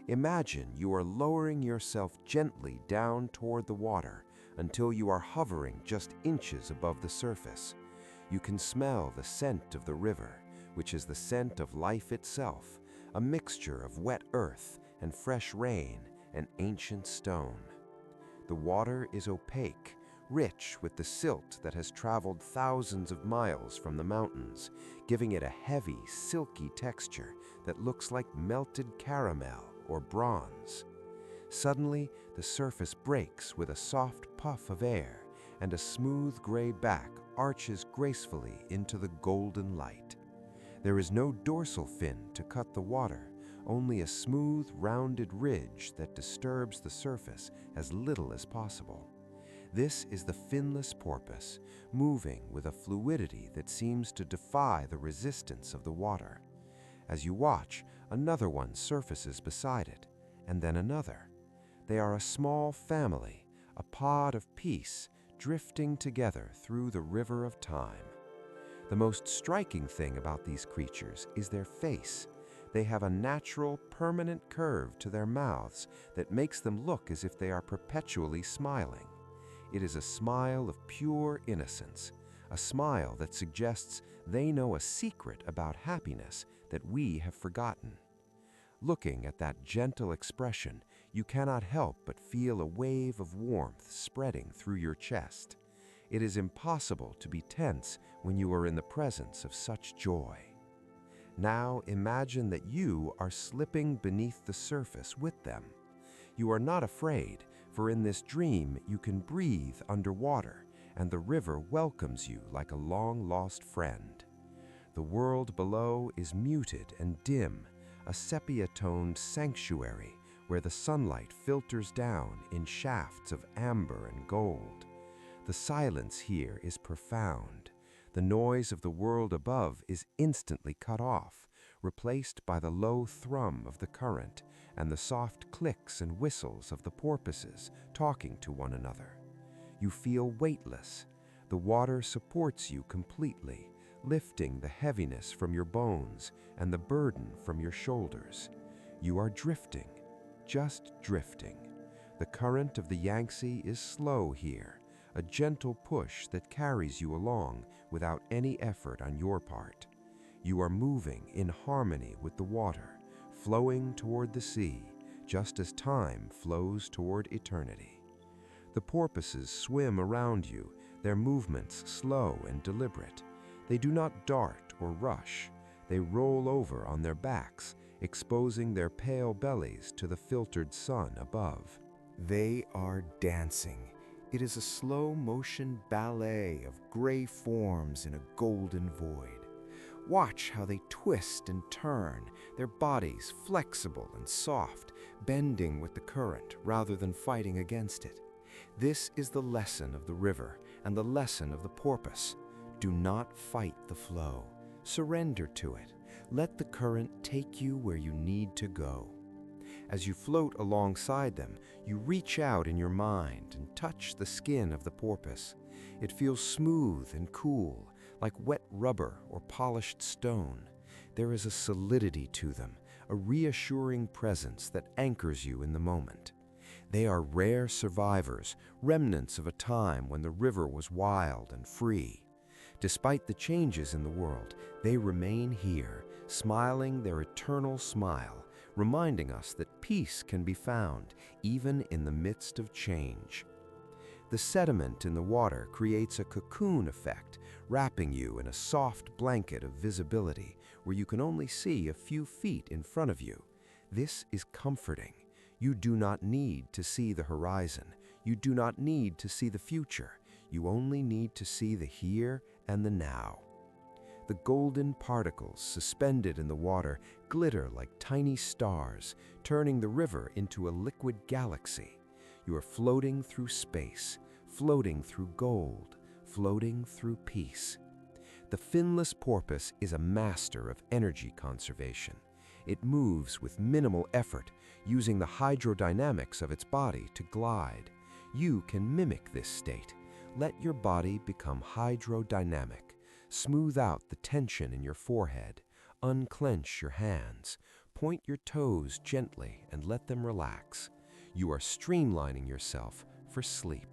Imagine you are lowering yourself gently down toward the water until you are hovering just inches above the surface. You can smell the scent of the river, which is the scent of life itself, a mixture of wet earth and fresh rain and ancient stone. The water is opaque, rich with the silt that has traveled thousands of miles from the mountains, giving it a heavy, silky texture that looks like melted caramel or bronze. Suddenly, the surface breaks with a soft puff of air, and a smooth gray back arches gracefully into the golden light. There is no dorsal fin to cut the water, only a smooth, rounded ridge that disturbs the surface as little as possible. This is the finless porpoise, moving with a fluidity that seems to defy the resistance of the water. As you watch, another one surfaces beside it, and then another. They are a small family, a pod of peace, drifting together through the river of time. The most striking thing about these creatures is their face. They have a natural, permanent curve to their mouths that makes them look as if they are perpetually smiling. It is a smile of pure innocence, a smile that suggests they know a secret about happiness that we have forgotten. Looking at that gentle expression, you cannot help but feel a wave of warmth spreading through your chest. It is impossible to be tense when you are in the presence of such joy. Now imagine that you are slipping beneath the surface with them. You are not afraid, for in this dream you can breathe underwater, and the river welcomes you like a long-lost friend. The world below is muted and dim, a sepia-toned sanctuary where the sunlight filters down in shafts of amber and gold. The silence here is profound. The noise of the world above is instantly cut off, replaced by the low thrum of the current and the soft clicks and whistles of the porpoises talking to one another. You feel weightless. The water supports you completely, lifting the heaviness from your bones and the burden from your shoulders. You are drifting, just drifting. The current of the Yangtze is slow here, a gentle push that carries you along without any effort on your part. You are moving in harmony with the water, flowing toward the sea, just as time flows toward eternity. The porpoises swim around you, their movements slow and deliberate. They do not dart or rush. They roll over on their backs, exposing their pale bellies to the filtered sun above. They are dancing. It is a slow-motion ballet of gray forms in a golden void. Watch how they twist and turn, their bodies flexible and soft, bending with the current rather than fighting against it. This is the lesson of the river and the lesson of the porpoise. Do not fight the flow. Surrender to it. Let the current take you where you need to go. As you float alongside them, you reach out in your mind and touch the skin of the porpoise. It feels smooth and cool, like wet rubber or polished stone. There is a solidity to them, a reassuring presence that anchors you in the moment. They are rare survivors, remnants of a time when the river was wild and free. Despite the changes in the world, they remain here, smiling their eternal smile, reminding us that peace can be found even in the midst of change. The sediment in the water creates a cocoon effect, wrapping you in a soft blanket of visibility where you can only see a few feet in front of you. This is comforting. You do not need to see the horizon. You do not need to see the future. You only need to see the here and the now. The golden particles suspended in the water glitter like tiny stars, turning the river into a liquid galaxy. You are floating through space, floating through gold, floating through peace. The finless porpoise is a master of energy conservation. It moves with minimal effort, using the hydrodynamics of its body to glide. You can mimic this state. Let your body become hydrodynamic. Smooth out the tension in your forehead. Unclench your hands. Point your toes gently and let them relax. You are streamlining yourself for sleep.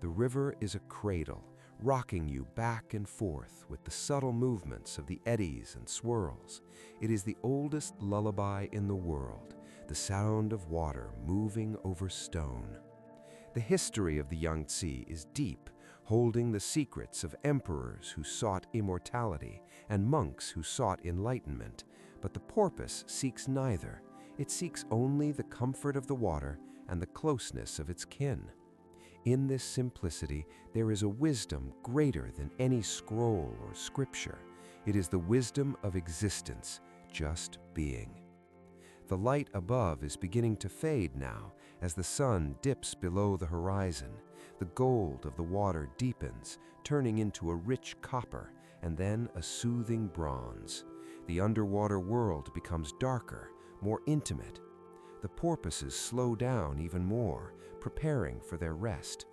The river is a cradle, rocking you back and forth with the subtle movements of the eddies and swirls. It is the oldest lullaby in the world, the sound of water moving over stone. The history of the Yangtze is deep, holding the secrets of emperors who sought immortality and monks who sought enlightenment. But the porpoise seeks neither. It seeks only the comfort of the water and the closeness of its kin. In this simplicity, there is a wisdom greater than any scroll or scripture. It is the wisdom of existence, just being. The light above is beginning to fade now as the sun dips below the horizon. The gold of the water deepens, turning into a rich copper and then a soothing bronze. The underwater world becomes darker, more intimate. The porpoises slow down even more, preparing for their rest.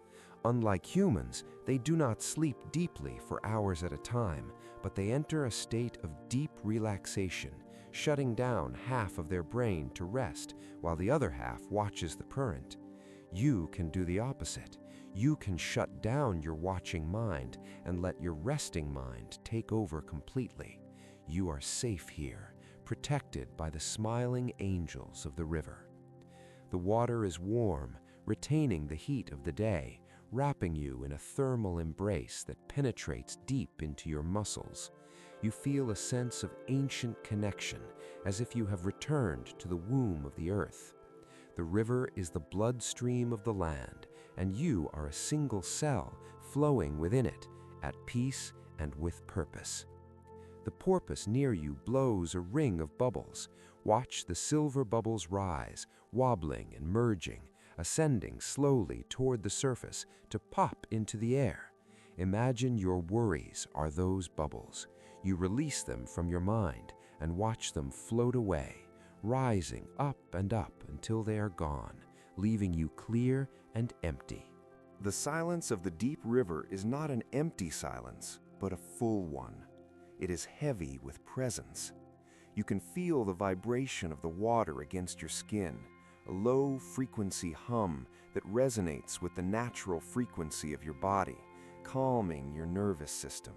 Unlike humans, they do not sleep deeply for hours at a time, but they enter a state of deep relaxation, shutting down half of their brain to rest while the other half watches the current. You can do the opposite. You can shut down your watching mind and let your resting mind take over completely. You are safe here, protected by the smiling angels of the river. The water is warm, retaining the heat of the day, wrapping you in a thermal embrace that penetrates deep into your muscles. You feel a sense of ancient connection, as if you have returned to the womb of the earth. The river is the bloodstream of the land, and you are a single cell flowing within it, at peace and with purpose. The porpoise near you blows a ring of bubbles. Watch the silver bubbles rise, wobbling and merging, ascending slowly toward the surface to pop into the air. Imagine your worries are those bubbles. You release them from your mind and watch them float away, rising up and up until they are gone, leaving you clear and empty. The silence of the deep river is not an empty silence, but a full one. It is heavy with presence. You can feel the vibration of the water against your skin, a low-frequency hum that resonates with the natural frequency of your body, calming your nervous system.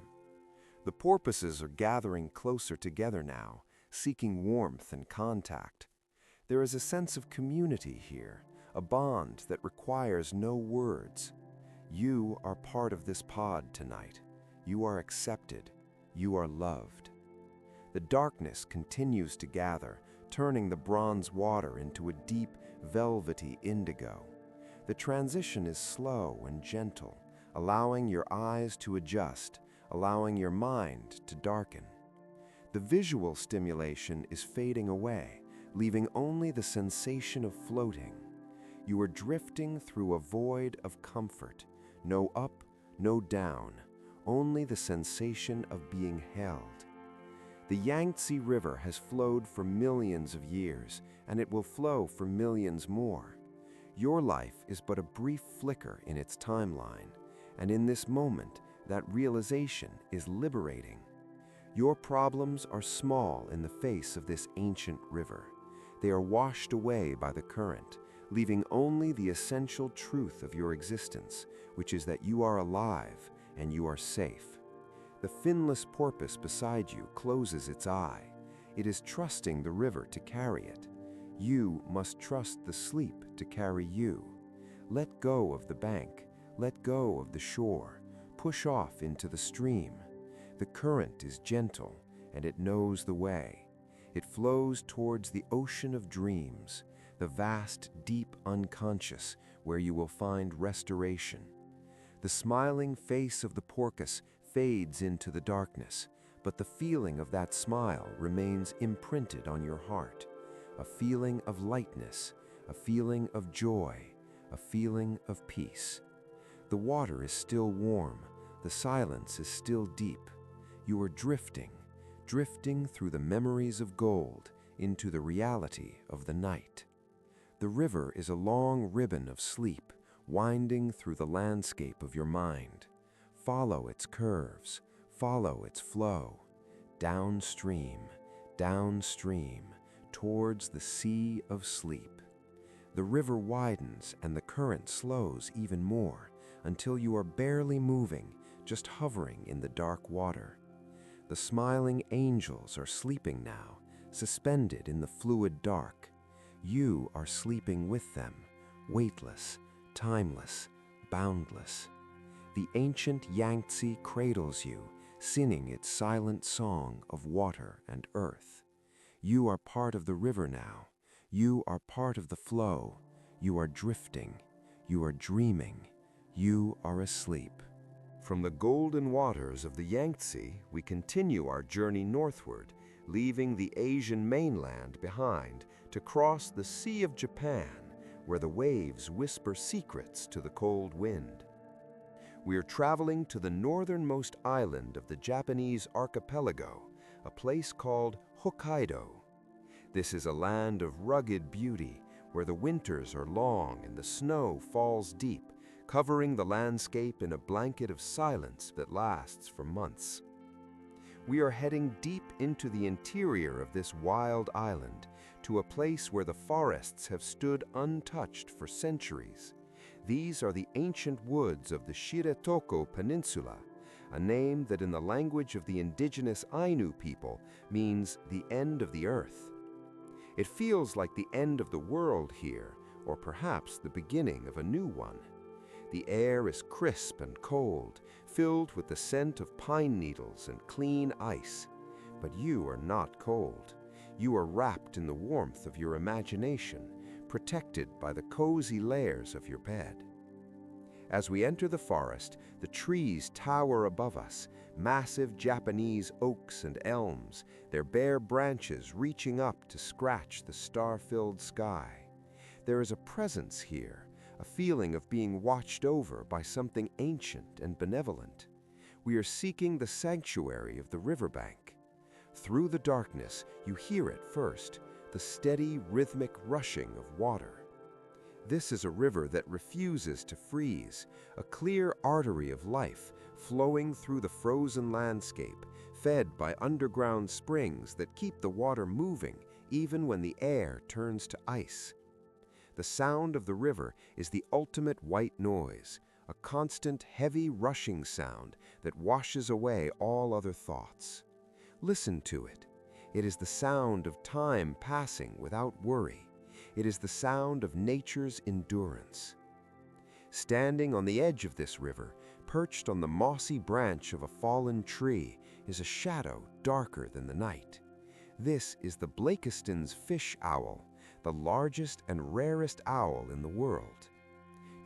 The porpoises are gathering closer together now, seeking warmth and contact. There is a sense of community here, a bond that requires no words. You are part of this pod tonight. You are accepted. You are loved. The darkness continues to gather, turning the bronze water into a deep, velvety indigo. The transition is slow and gentle, allowing your eyes to adjust, allowing your mind to darken. The visual stimulation is fading away, leaving only the sensation of floating. You are drifting through a void of comfort, no up, no down, only the sensation of being held. The Yangtze River has flowed for millions of years, and it will flow for millions more. Your life is but a brief flicker in its timeline, and in this moment, that realization is liberating. Your problems are small in the face of this ancient river. They are washed away by the current, leaving only the essential truth of your existence, which is that you are alive and you are safe. The finless porpoise beside you closes its eye. It is trusting the river to carry it. You must trust the sleep to carry you. Let go of the bank. Let go of the shore. Push off into the stream. The current is gentle, and it knows the way. It flows towards the ocean of dreams, the vast, deep unconscious, where you will find restoration. The smiling face of the porpoise fades into the darkness, but the feeling of that smile remains imprinted on your heart. A feeling of lightness, a feeling of joy, a feeling of peace. The water is still warm, the silence is still deep. You are drifting, drifting through the memories of gold into the reality of the night. The river is a long ribbon of sleep, winding through the landscape of your mind. Follow its curves, follow its flow, downstream, downstream, towards the sea of sleep. The river widens and the current slows even more until you are barely moving, just hovering in the dark water. The smiling angels are sleeping now, suspended in the fluid dark. You are sleeping with them, weightless, timeless, boundless. The ancient Yangtze cradles you, singing its silent song of water and earth. You are part of the river now. You are part of the flow. You are drifting. You are dreaming. You are asleep. From the golden waters of the Yangtze, we continue our journey northward, leaving the Asian mainland behind to cross the Sea of Japan, where the waves whisper secrets to the cold wind. We are traveling to the northernmost island of the Japanese archipelago, a place called Hokkaido. This is a land of rugged beauty, where the winters are long and the snow falls deep, covering the landscape in a blanket of silence that lasts for months. We are heading deep into the interior of this wild island, to a place where the forests have stood untouched for centuries. These are the ancient woods of the Shiretoko Peninsula, a name that in the language of the indigenous Ainu people means the end of the earth. It feels like the end of the world here, or perhaps the beginning of a new one. The air is crisp and cold, filled with the scent of pine needles and clean ice. But you are not cold. You are wrapped in the warmth of your imagination, protected by the cozy layers of your bed. As we enter the forest, the trees tower above us, massive Japanese oaks and elms, their bare branches reaching up to scratch the star-filled sky. There is a presence here, a feeling of being watched over by something ancient and benevolent. We are seeking the sanctuary of the riverbank. Through the darkness, you hear it first, the steady, rhythmic rushing of water. This is a river that refuses to freeze, a clear artery of life flowing through the frozen landscape, fed by underground springs that keep the water moving even when the air turns to ice. The sound of the river is the ultimate white noise, a constant, heavy rushing sound that washes away all other thoughts. Listen to it. It is the sound of time passing without worry. It is the sound of nature's endurance. Standing on the edge of this river, perched on the mossy branch of a fallen tree, is a shadow darker than the night. This is the Blakiston's fish owl, the largest and rarest owl in the world.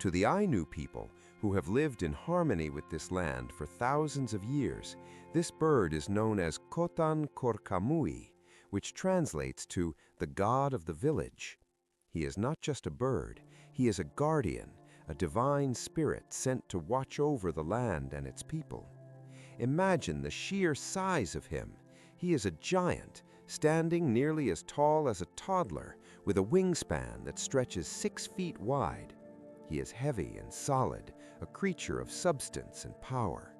To the Ainu people, who have lived in harmony with this land for thousands of years, this bird is known as Kotan Korkamui, which translates to the god of the village. He is not just a bird, he is a guardian, a divine spirit sent to watch over the land and its people. Imagine the sheer size of him. He is a giant, standing nearly as tall as a toddler, with a wingspan that stretches 6 feet wide. He is heavy and solid, a creature of substance and power.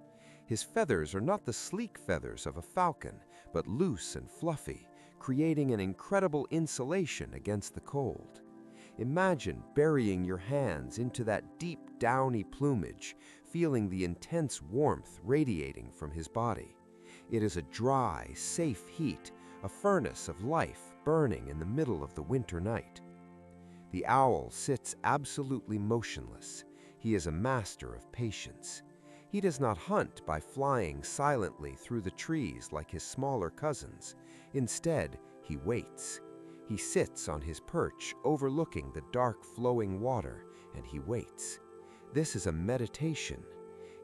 His feathers are not the sleek feathers of a falcon, but loose and fluffy, creating an incredible insulation against the cold. Imagine burying your hands into that deep, downy plumage, feeling the intense warmth radiating from his body. It is a dry, safe heat, a furnace of life burning in the middle of the winter night. The owl sits absolutely motionless. He is a master of patience. He does not hunt by flying silently through the trees like his smaller cousins. Instead, he waits. He sits on his perch overlooking the dark flowing water, and he waits. This is a meditation.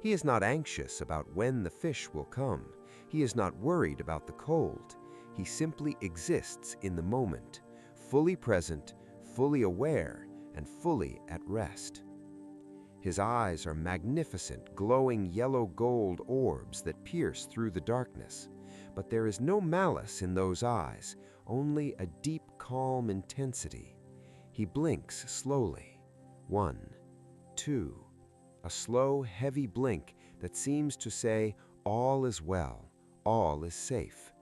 He is not anxious about when the fish will come. He is not worried about the cold. He simply exists in the moment, fully present, fully aware, and fully at rest. His eyes are magnificent, glowing yellow-gold orbs that pierce through the darkness. But there is no malice in those eyes, only a deep, calm intensity. He blinks slowly. 1, 2, a slow, heavy blink that seems to say, all is well, all is safe.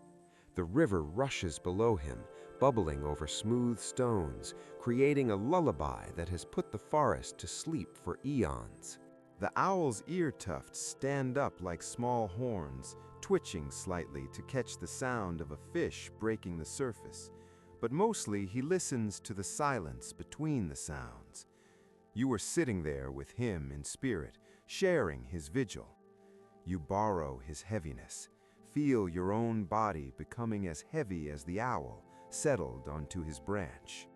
The river rushes below him, bubbling over smooth stones, creating a lullaby that has put the forest to sleep for eons. The owl's ear tufts stand up like small horns, twitching slightly to catch the sound of a fish breaking the surface, but mostly he listens to the silence between the sounds. You were sitting there with him in spirit, sharing his vigil. You borrow his heaviness, feel your own body becoming as heavy as the owl, settled onto his branch.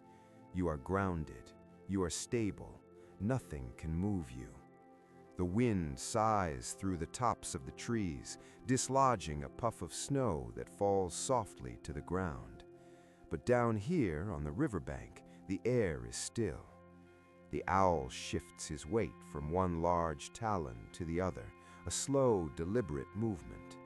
You are grounded, you are stable, nothing can move you. The wind sighs through the tops of the trees, dislodging a puff of snow that falls softly to the ground. But down here on the riverbank, the air is still. The owl shifts his weight from one large talon to the other, a slow, deliberate movement.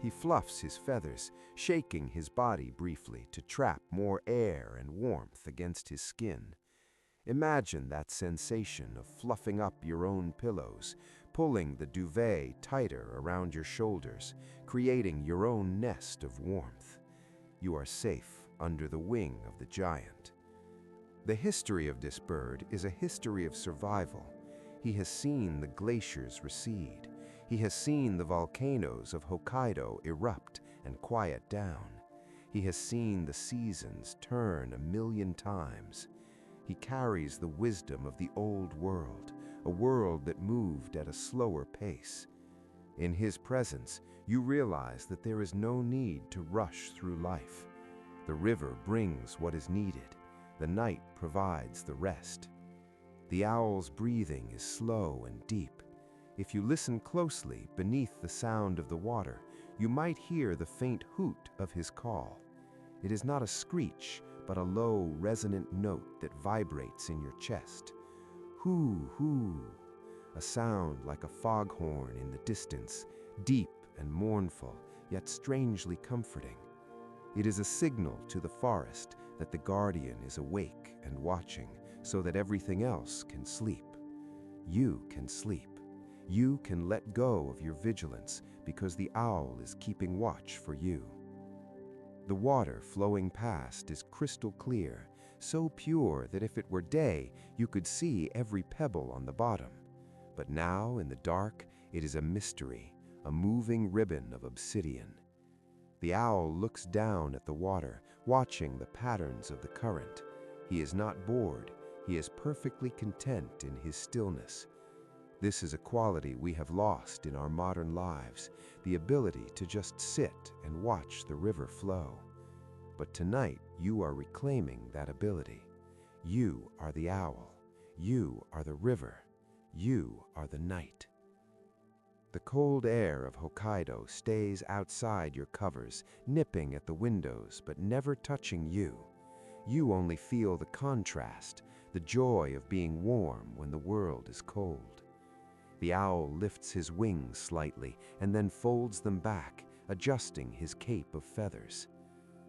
He fluffs his feathers, shaking his body briefly to trap more air and warmth against his skin. Imagine that sensation of fluffing up your own pillows, pulling the duvet tighter around your shoulders, creating your own nest of warmth. You are safe under the wing of the giant. The history of this bird is a history of survival. He has seen the glaciers recede. He has seen the volcanoes of Hokkaido erupt and quiet down. He has seen the seasons turn 1,000,000 times. He carries the wisdom of the old world, a world that moved at a slower pace. In his presence, you realize that there is no need to rush through life. The river brings what is needed. The night provides the rest. The owl's breathing is slow and deep. If you listen closely beneath the sound of the water, you might hear the faint hoot of his call. It is not a screech, but a low, resonant note that vibrates in your chest. Hoo, hoo, a sound like a foghorn in the distance, deep and mournful, yet strangely comforting. It is a signal to the forest that the guardian is awake and watching, so that everything else can sleep. You can sleep. You can let go of your vigilance because the owl is keeping watch for you. The water flowing past is crystal clear, so pure that if it were day, you could see every pebble on the bottom. But now, in the dark, it is a mystery, a moving ribbon of obsidian. The owl looks down at the water, watching the patterns of the current. He is not bored. He is perfectly content in his stillness. This is a quality we have lost in our modern lives, the ability to just sit and watch the river flow. But tonight, you are reclaiming that ability. You are the owl. You are the river. You are the night. The cold air of Hokkaido stays outside your covers, nipping at the windows but never touching you. You only feel the contrast, the joy of being warm when the world is cold. The owl lifts his wings slightly and then folds them back, adjusting his cape of feathers.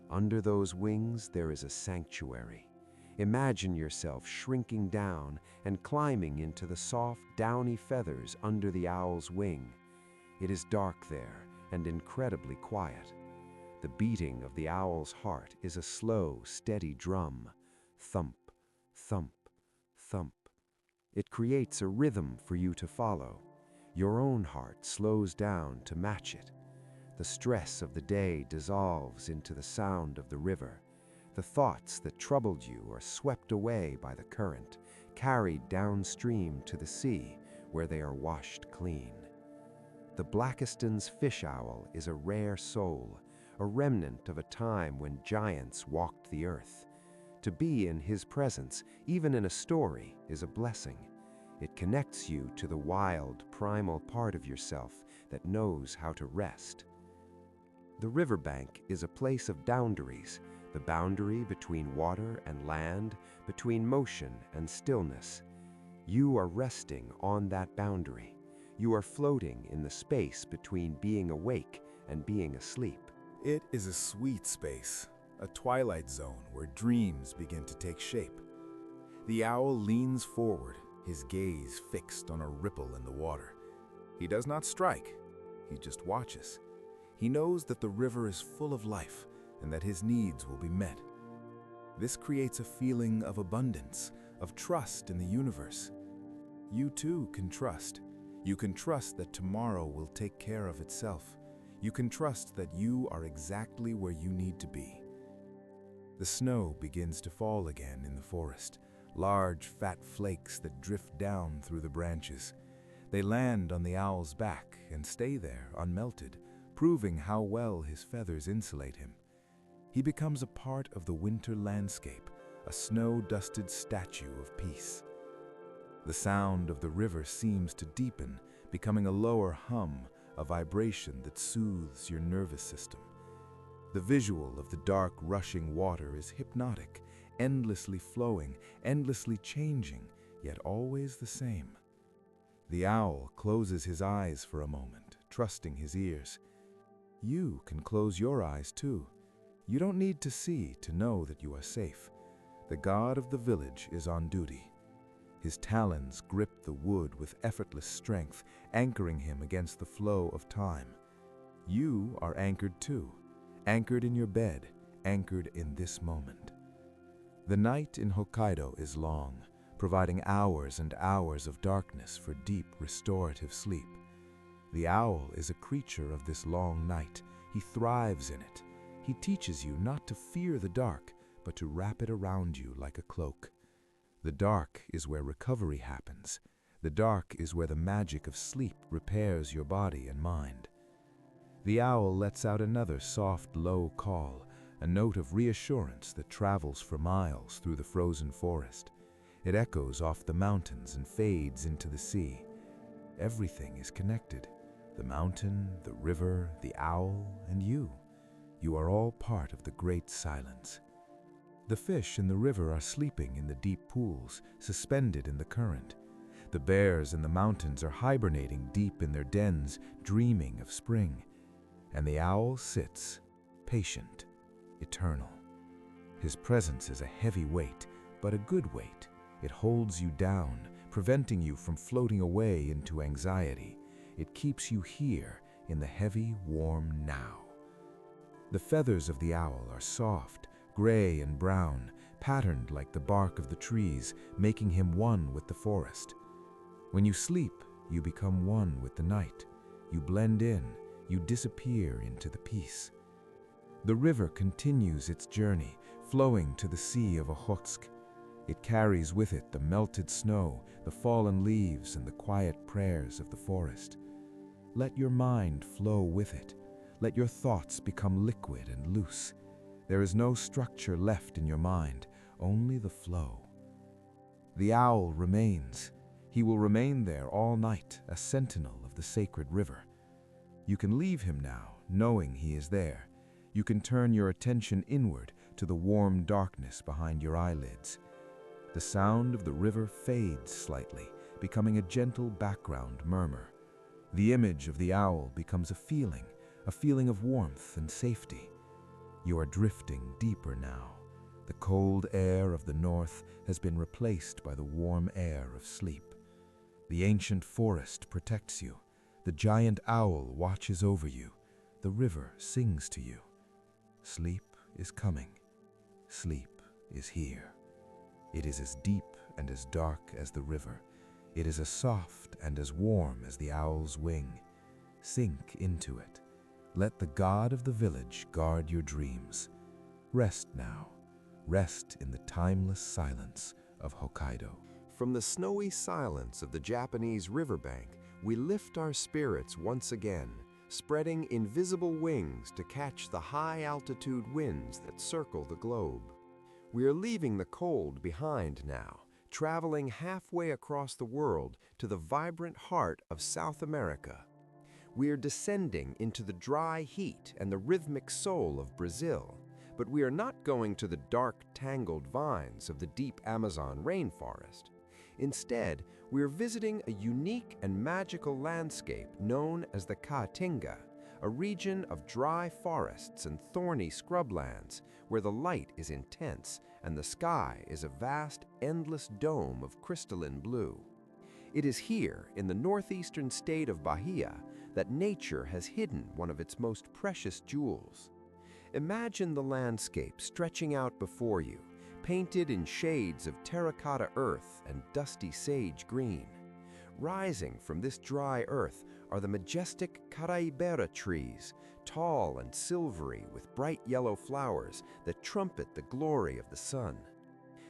Under those wings there is a sanctuary. Imagine yourself shrinking down and climbing into the soft, downy feathers under the owl's wing. It is dark there and incredibly quiet. The beating of the owl's heart is a slow, steady drum. Thump, thump, thump. It creates a rhythm for you to follow. Your own heart slows down to match it. The stress of the day dissolves into the sound of the river. The thoughts that troubled you are swept away by the current, carried downstream to the sea, where they are washed clean. The Blakiston's fish owl is a rare soul, a remnant of a time when giants walked the earth. To be in his presence, even in a story, is a blessing. It connects you to the wild, primal part of yourself that knows how to rest. The riverbank is a place of boundaries, the boundary between water and land, between motion and stillness. You are resting on that boundary. You are floating in the space between being awake and being asleep. It is a sweet space, a twilight zone where dreams begin to take shape. The owl leans forward, his gaze fixed on a ripple in the water. He does not strike, he just watches. He knows that the river is full of life and that his needs will be met. This creates a feeling of abundance, of trust in the universe. You too can trust. You can trust that tomorrow will take care of itself. You can trust that you are exactly where you need to be. The snow begins to fall again in the forest, large, fat flakes that drift down through the branches. They land on the owl's back and stay there unmelted, proving how well his feathers insulate him. He becomes a part of the winter landscape, a snow-dusted statue of peace. The sound of the river seems to deepen, becoming a lower hum, a vibration that soothes your nervous system. The visual of the dark, rushing water is hypnotic, endlessly flowing, endlessly changing, yet always the same. The owl closes his eyes for a moment, trusting his ears. You can close your eyes too. You don't need to see to know that you are safe. The god of the village is on duty. His talons grip the wood with effortless strength, anchoring him against the flow of time. You are anchored too, anchored in your bed, anchored in this moment. The night in Hokkaido is long, providing hours and hours of darkness for deep, restorative sleep. The owl is a creature of this long night. He thrives in it. He teaches you not to fear the dark, but to wrap it around you like a cloak. The dark is where recovery happens. The dark is where the magic of sleep repairs your body and mind. The owl lets out another soft, low call, a note of reassurance that travels for miles through the frozen forest. It echoes off the mountains and fades into the sea. Everything is connected. The mountain, the river, the owl, and you. You are all part of the great silence. The fish in the river are sleeping in the deep pools, suspended in the current. The bears in the mountains are hibernating deep in their dens, dreaming of spring. And the owl sits, patient, eternal. His presence is a heavy weight, but a good weight. It holds you down, preventing you from floating away into anxiety. It keeps you here in the heavy, warm now. The feathers of the owl are soft, gray and brown, patterned like the bark of the trees, making him one with the forest. When you sleep, you become one with the night. You blend in, you disappear into the peace. The river continues its journey, flowing to the sea of Okhotsk. It carries with it the melted snow, the fallen leaves, and the quiet prayers of the forest. Let your mind flow with it. Let your thoughts become liquid and loose. There is no structure left in your mind, only the flow. The owl remains. He will remain there all night, a sentinel of the sacred river. You can leave him now, knowing he is there. You can turn your attention inward to the warm darkness behind your eyelids. The sound of the river fades slightly, becoming a gentle background murmur. The image of the owl becomes a feeling of warmth and safety. You are drifting deeper now. The cold air of the north has been replaced by the warm air of sleep. The ancient forest protects you. The giant owl watches over you. The river sings to you. Sleep is coming. Sleep is here. It is as deep and as dark as the river. It is as soft and as warm as the owl's wing. Sink into it. Let the god of the village guard your dreams. Rest now. Rest in the timeless silence of Hokkaido. From the snowy silence of the Japanese riverbank, we lift our spirits once again, spreading invisible wings to catch the high-altitude winds that circle the globe. We are leaving the cold behind now, traveling halfway across the world to the vibrant heart of South America. We are descending into the dry heat and the rhythmic soul of Brazil, but we are not going to the dark, tangled vines of the deep Amazon rainforest. Instead, we are visiting a unique and magical landscape known as the Caatinga, a region of dry forests and thorny scrublands where the light is intense and the sky is a vast, endless dome of crystalline blue. It is here, in the northeastern state of Bahia, that nature has hidden one of its most precious jewels. Imagine the landscape stretching out before you, painted in shades of terracotta earth and dusty sage green. Rising from this dry earth are the majestic caraibera trees, tall and silvery with bright yellow flowers that trumpet the glory of the sun.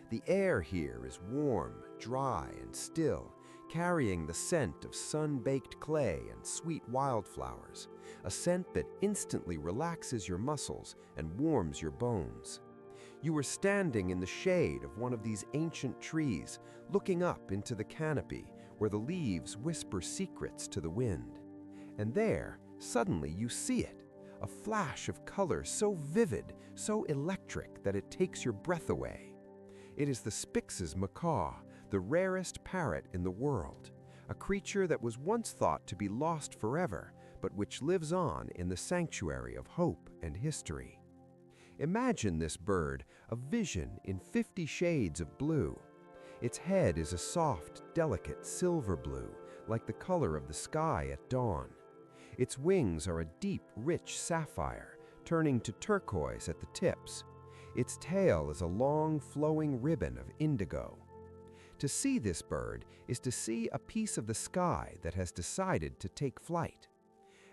The air here is warm, dry, and still, carrying the scent of sun-baked clay and sweet wildflowers, a scent that instantly relaxes your muscles and warms your bones. You are standing in the shade of one of these ancient trees, looking up into the canopy where the leaves whisper secrets to the wind. And there, suddenly you see it, a flash of color so vivid, so electric that it takes your breath away. It is the Spix's macaw, the rarest parrot in the world, a creature that was once thought to be lost forever, but which lives on in the sanctuary of hope and history. Imagine this bird, a vision in 50 shades of blue. Its head is a soft, delicate silver blue, like the color of the sky at dawn. Its wings are a deep, rich sapphire, turning to turquoise at the tips. Its tail is a long, flowing ribbon of indigo. To see this bird is to see a piece of the sky that has decided to take flight.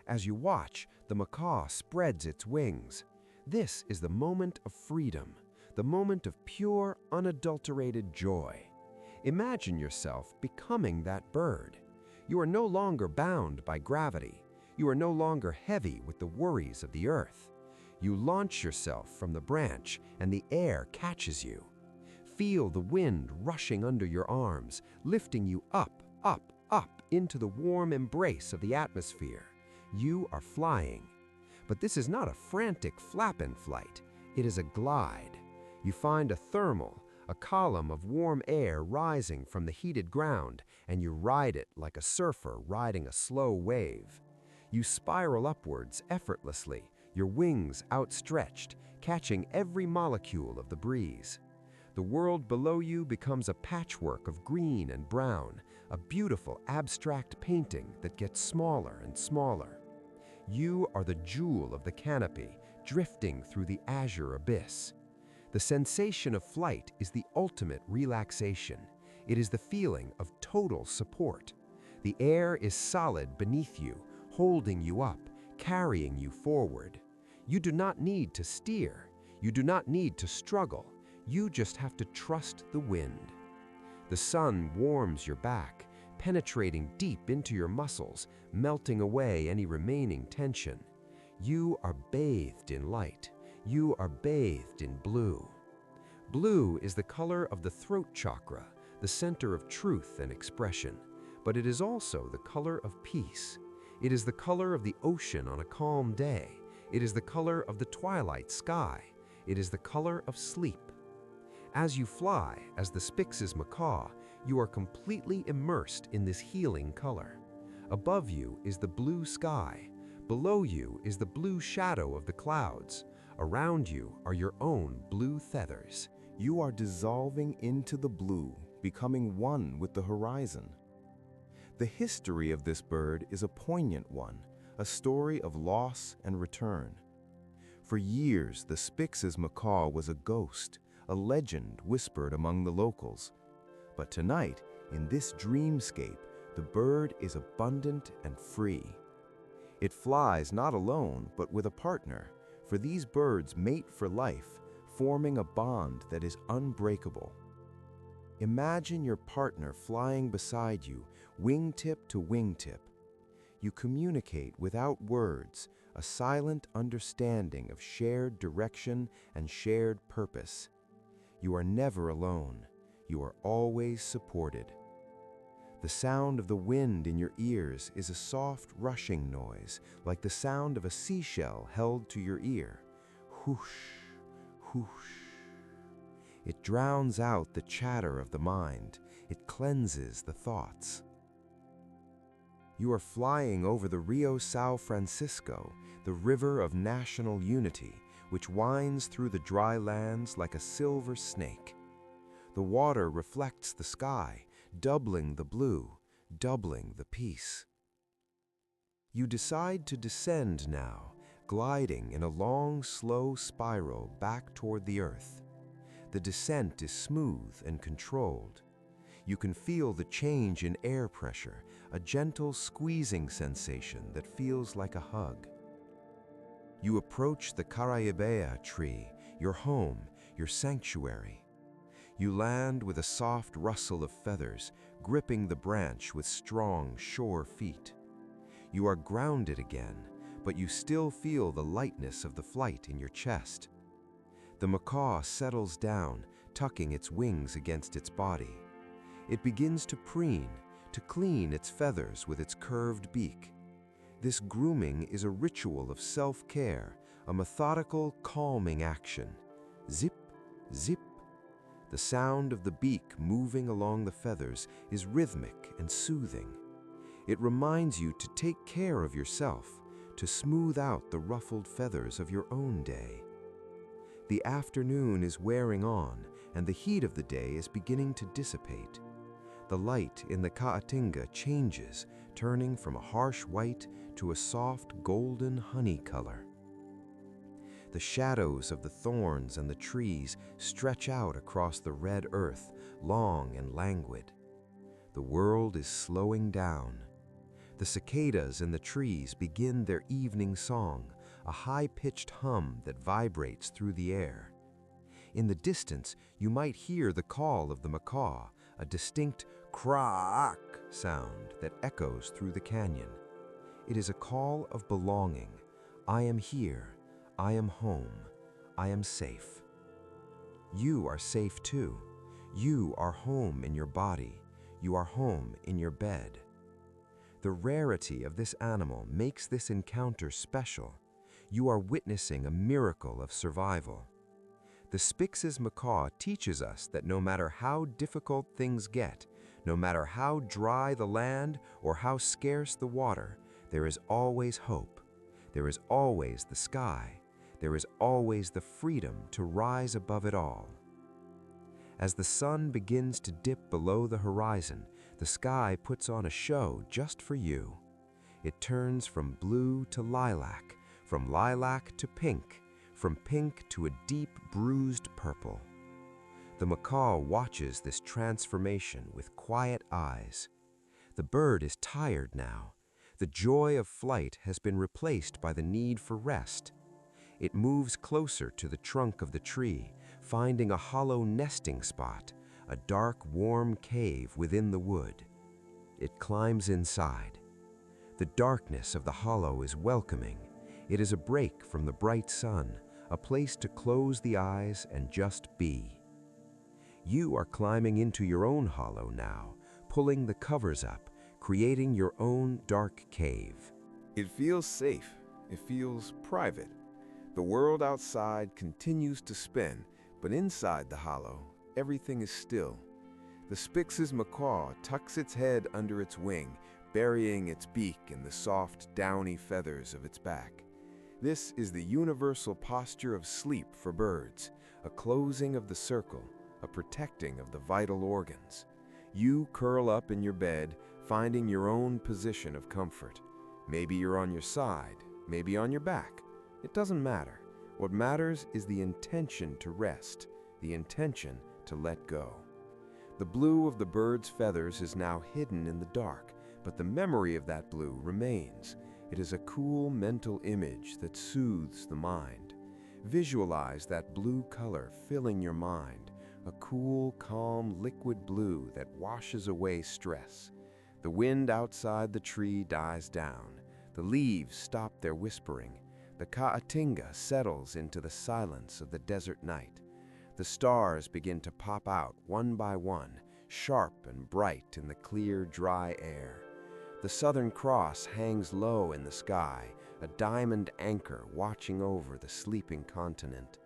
As you watch, the macaw spreads its wings. This is the moment of freedom, the moment of pure, unadulterated joy. Imagine yourself becoming that bird. You are no longer bound by gravity. You are no longer heavy with the worries of the earth. You launch yourself from the branch and the air catches you. Feel the wind rushing under your arms, lifting you up, up, up into the warm embrace of the atmosphere. You are flying. But this is not a frantic flap-in flight. It is a glide. You find a thermal, a column of warm air rising from the heated ground, and you ride it like a surfer riding a slow wave. You spiral upwards effortlessly, your wings outstretched, catching every molecule of the breeze. The world below you becomes a patchwork of green and brown, a beautiful abstract painting that gets smaller and smaller. You are the jewel of the canopy, drifting through the azure abyss. The sensation of flight is the ultimate relaxation. It is the feeling of total support. The air is solid beneath you, holding you up, carrying you forward. You do not need to steer. You do not need to struggle. You just have to trust the wind. The sun warms your back, penetrating deep into your muscles, melting away any remaining tension. You are bathed in light. You are bathed in blue. Blue is the color of the throat chakra, the center of truth and expression, but it is also the color of peace. It is the color of the ocean on a calm day. It is the color of the twilight sky. It is the color of sleep. As you fly, as the Spix's macaw, you are completely immersed in this healing color. Above you is the blue sky. Below you is the blue shadow of the clouds. Around you are your own blue feathers. You are dissolving into the blue, becoming one with the horizon. The history of this bird is a poignant one, a story of loss and return. For years, the Spix's macaw was a ghost, a legend whispered among the locals. But tonight, in this dreamscape, the bird is abundant and free. It flies not alone, but with a partner, for these birds mate for life, forming a bond that is unbreakable. Imagine your partner flying beside you, wingtip to wingtip. You communicate without words, a silent understanding of shared direction and shared purpose. You are never alone. You are always supported. The sound of the wind in your ears is a soft rushing noise, like the sound of a seashell held to your ear. Whoosh, whoosh. It drowns out the chatter of the mind. It cleanses the thoughts. You are flying over the Rio São Francisco, the river of national unity, which winds through the dry lands like a silver snake. The water reflects the sky, doubling the blue, doubling the peace. You decide to descend now, gliding in a long, slow spiral back toward the earth. The descent is smooth and controlled. You can feel the change in air pressure, a gentle squeezing sensation that feels like a hug. You approach the Caraibea tree, your home, your sanctuary. You land with a soft rustle of feathers, gripping the branch with strong, sure feet. You are grounded again, but you still feel the lightness of the flight in your chest. The macaw settles down, tucking its wings against its body. It begins to preen, to clean its feathers with its curved beak. This grooming is a ritual of self-care, a methodical, calming action. Zip, zip. The sound of the beak moving along the feathers is rhythmic and soothing. It reminds you to take care of yourself, to smooth out the ruffled feathers of your own day. The afternoon is wearing on, and the heat of the day is beginning to dissipate. The light in the Caatinga changes, turning from a harsh white to a soft golden honey color. The shadows of the thorns and the trees stretch out across the red earth, long and languid. The world is slowing down. The cicadas in the trees begin their evening song, a high-pitched hum that vibrates through the air. In the distance, you might hear the call of the macaw, a distinct crack sound that echoes through the canyon. It is a call of belonging. I am here. I am home. I am safe. You are safe too. You are home in your body. You are home in your bed. The rarity of this animal makes this encounter special. You are witnessing a miracle of survival. The Spix's macaw teaches us that no matter how difficult things get, no matter how dry the land or how scarce the water, there is always hope. There is always the sky. There is always the freedom to rise above it all. As the sun begins to dip below the horizon, the sky puts on a show just for you. It turns from blue to lilac, from lilac to pink, from pink to a deep bruised purple. The macaw watches this transformation with quiet eyes. The bird is tired now. The joy of flight has been replaced by the need for rest. It moves closer to the trunk of the tree, finding a hollow nesting spot, a dark, warm cave within the wood. It climbs inside. The darkness of the hollow is welcoming. It is a break from the bright sun, a place to close the eyes and just be. You are climbing into your own hollow now, pulling the covers up, creating your own dark cave. It feels safe. It feels private. The world outside continues to spin, but inside the hollow, everything is still. The Spix's macaw tucks its head under its wing, burying its beak in the soft, downy feathers of its back. This is the universal posture of sleep for birds, a closing of the circle, a protecting of the vital organs. You curl up in your bed, finding your own position of comfort. Maybe you're on your side, maybe on your back. It doesn't matter. What matters is the intention to rest, the intention to let go. The blue of the bird's feathers is now hidden in the dark, but the memory of that blue remains. It is a cool mental image that soothes the mind. Visualize that blue color filling your mind, a cool, calm, liquid blue that washes away stress. The wind outside the tree dies down. The leaves stop their whispering. The caatinga settles into the silence of the desert night. The stars begin to pop out one by one, sharp and bright in the clear, dry air. The Southern Cross hangs low in the sky, a diamond anchor watching over the sleeping continent.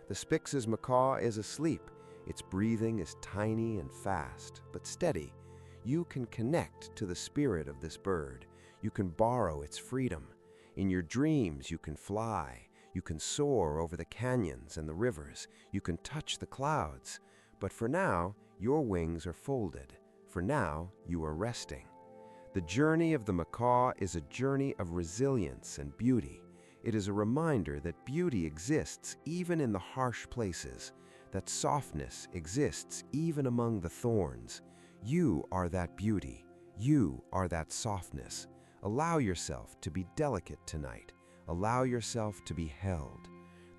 The Spix's macaw is asleep. Its breathing is tiny and fast, but steady. You can connect to the spirit of this bird. You can borrow its freedom. In your dreams, you can fly. You can soar over the canyons and the rivers. You can touch the clouds. But for now, your wings are folded. For now, you are resting. The journey of the macaw is a journey of resilience and beauty. It is a reminder that beauty exists even in the harsh places, that softness exists even among the thorns. You are that beauty. You are that softness. Allow yourself to be delicate tonight. Allow yourself to be held.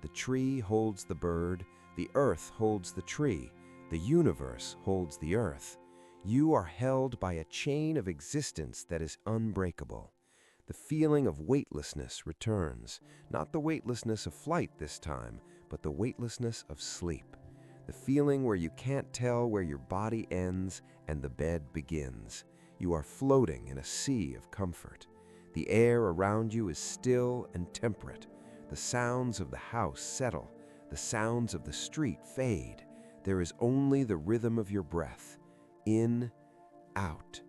The tree holds the bird. The earth holds the tree. The universe holds the earth. You are held by a chain of existence that is unbreakable. The feeling of weightlessness returns, not the weightlessness of flight this time, but the weightlessness of sleep. The feeling where you can't tell where your body ends and the bed begins. You are floating in a sea of comfort. The air around you is still and temperate. The sounds of the house settle. The sounds of the street fade. There is only the rhythm of your breath. In, out,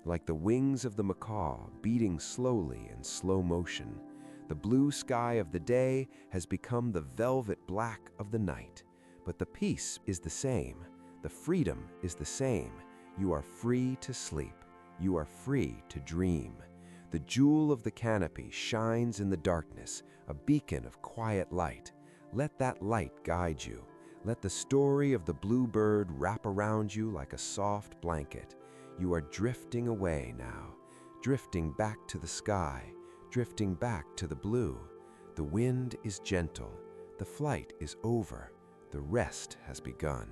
like the wings of the macaw beating slowly in slow motion. The blue sky of the day has become the velvet black of the night. But the peace is the same. The freedom is the same. You are free to sleep. You are free to dream. The jewel of the canopy shines in the darkness, a beacon of quiet light. Let that light guide you. Let the story of the blue bird wrap around you like a soft blanket. You are drifting away now, drifting back to the sky, drifting back to the blue. The wind is gentle. The flight is over. The rest has begun.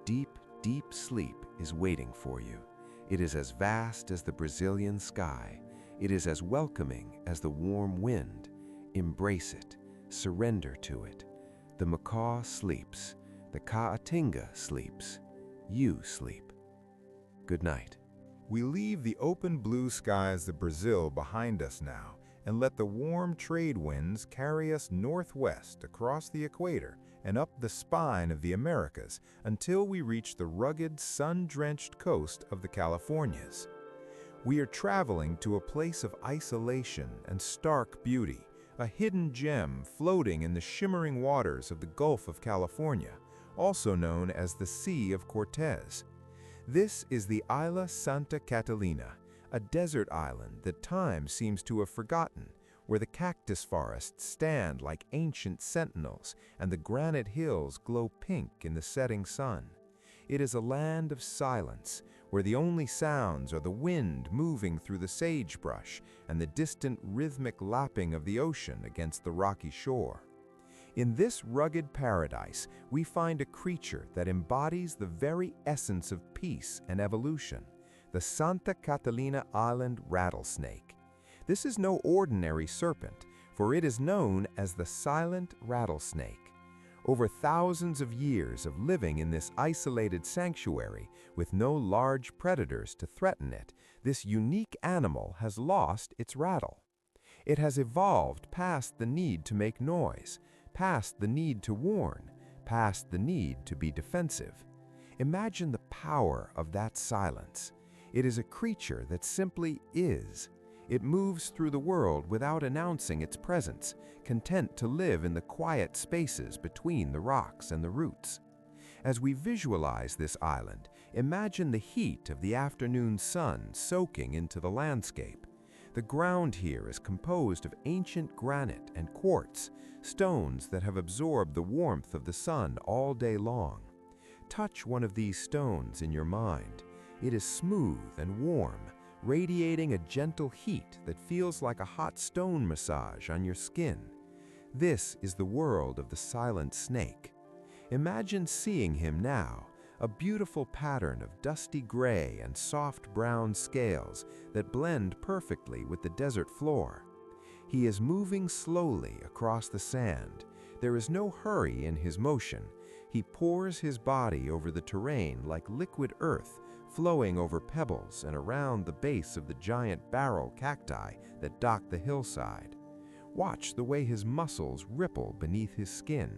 Deep, deep sleep is waiting for you. It is as vast as the Brazilian sky. It is as welcoming as the warm wind. Embrace it. Surrender to it. The macaw sleeps. The caatinga sleeps. You sleep. Good night. We leave the open blue skies of Brazil behind us now and let the warm trade winds carry us northwest across the equator and up the spine of the Americas until we reach the rugged, sun-drenched coast of the Californias. We are traveling to a place of isolation and stark beauty, a hidden gem floating in the shimmering waters of the Gulf of California, also known as the Sea of Cortez. This is the Isla Santa Catalina, a desert island that time seems to have forgotten, where the cactus forests stand like ancient sentinels and the granite hills glow pink in the setting sun. It is a land of silence, where the only sounds are the wind moving through the sagebrush and the distant rhythmic lapping of the ocean against the rocky shore. In this rugged paradise, we find a creature that embodies the very essence of peace and evolution, the Santa Catalina Island rattlesnake. This is no ordinary serpent, for it is known as the silent rattlesnake. Over thousands of years of living in this isolated sanctuary with no large predators to threaten it, this unique animal has lost its rattle. It has evolved past the need to make noise, past the need to warn, past the need to be defensive. Imagine the power of that silence. It is a creature that simply is. It moves through the world without announcing its presence, content to live in the quiet spaces between the rocks and the roots. As we visualize this island, imagine the heat of the afternoon sun soaking into the landscape. The ground here is composed of ancient granite and quartz, stones that have absorbed the warmth of the sun all day long. Touch one of these stones in your mind. It is smooth and warm, radiating a gentle heat that feels like a hot stone massage on your skin. This is the world of the silent snake. Imagine seeing him now, a beautiful pattern of dusty gray and soft brown scales that blend perfectly with the desert floor. He is moving slowly across the sand. There is no hurry in his motion. He pours his body over the terrain like liquid earth, flowing over pebbles and around the base of the giant barrel cacti that dot the hillside. Watch the way his muscles ripple beneath his skin.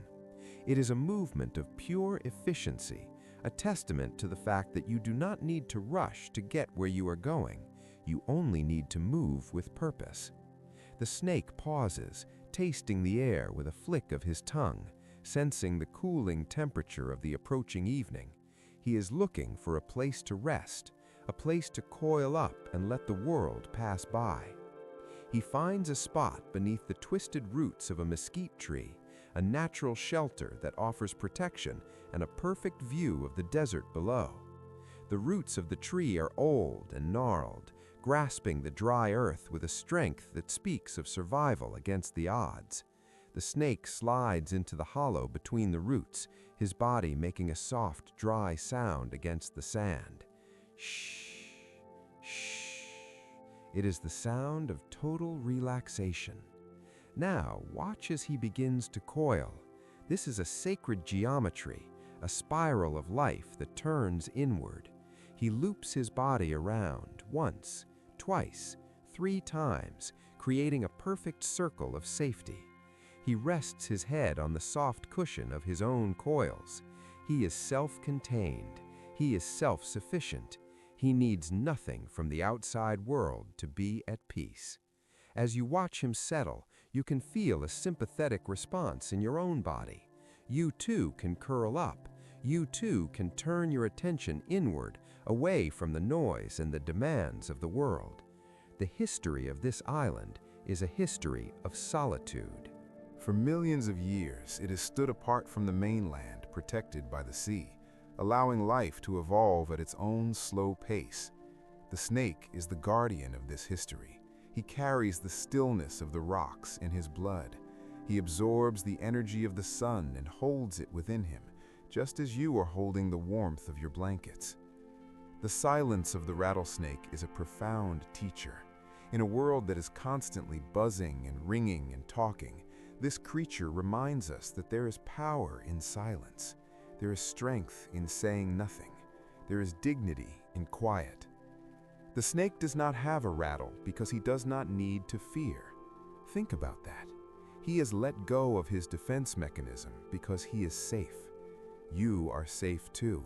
It is a movement of pure efficiency, a testament to the fact that you do not need to rush to get where you are going. You only need to move with purpose. The snake pauses, tasting the air with a flick of his tongue, sensing the cooling temperature of the approaching evening. He is looking for a place to rest, a place to coil up and let the world pass by. He finds a spot beneath the twisted roots of a mesquite tree, a natural shelter that offers protection and a perfect view of the desert below. The roots of the tree are old and gnarled, grasping the dry earth with a strength that speaks of survival against the odds. The snake slides into the hollow between the roots, his body making a soft, dry sound against the sand. Shh, shh. It is the sound of total relaxation. Now, watch as he begins to coil. This is a sacred geometry, a spiral of life that turns inward. He loops his body around once, twice, 3 times, creating a perfect circle of safety. He rests his head on the soft cushion of his own coils. He is self-contained. He is self-sufficient. He needs nothing from the outside world to be at peace. As you watch him settle, you can feel a sympathetic response in your own body. You too can curl up. You too can turn your attention inward, away from the noise and the demands of the world. The history of this island is a history of solitude. For millions of years, it has stood apart from the mainland, protected by the sea, allowing life to evolve at its own slow pace. The snake is the guardian of this history. He carries the stillness of the rocks in his blood. He absorbs the energy of the sun and holds it within him, just as you are holding the warmth of your blankets. The silence of the rattlesnake is a profound teacher. In a world that is constantly buzzing and ringing and talking, this creature reminds us that there is power in silence. There is strength in saying nothing. There is dignity in quiet. The snake does not have a rattle because he does not need to fear. Think about that. He has let go of his defense mechanism because he is safe. You are safe too.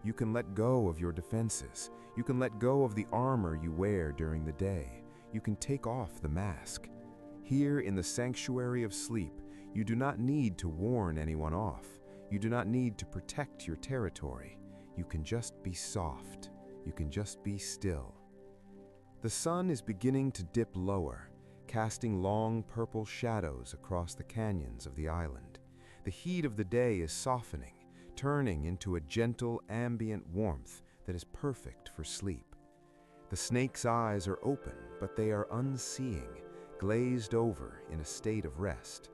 You can let go of your defenses. You can let go of the armor you wear during the day. You can take off the mask. Here in the sanctuary of sleep, you do not need to warn anyone off. You do not need to protect your territory. You can just be soft. You can just be still. The sun is beginning to dip lower, casting long purple shadows across the canyons of the island. The heat of the day is softening, turning into a gentle ambient warmth that is perfect for sleep. The snake's eyes are open, but they are unseeing, glazed over in a state of rest.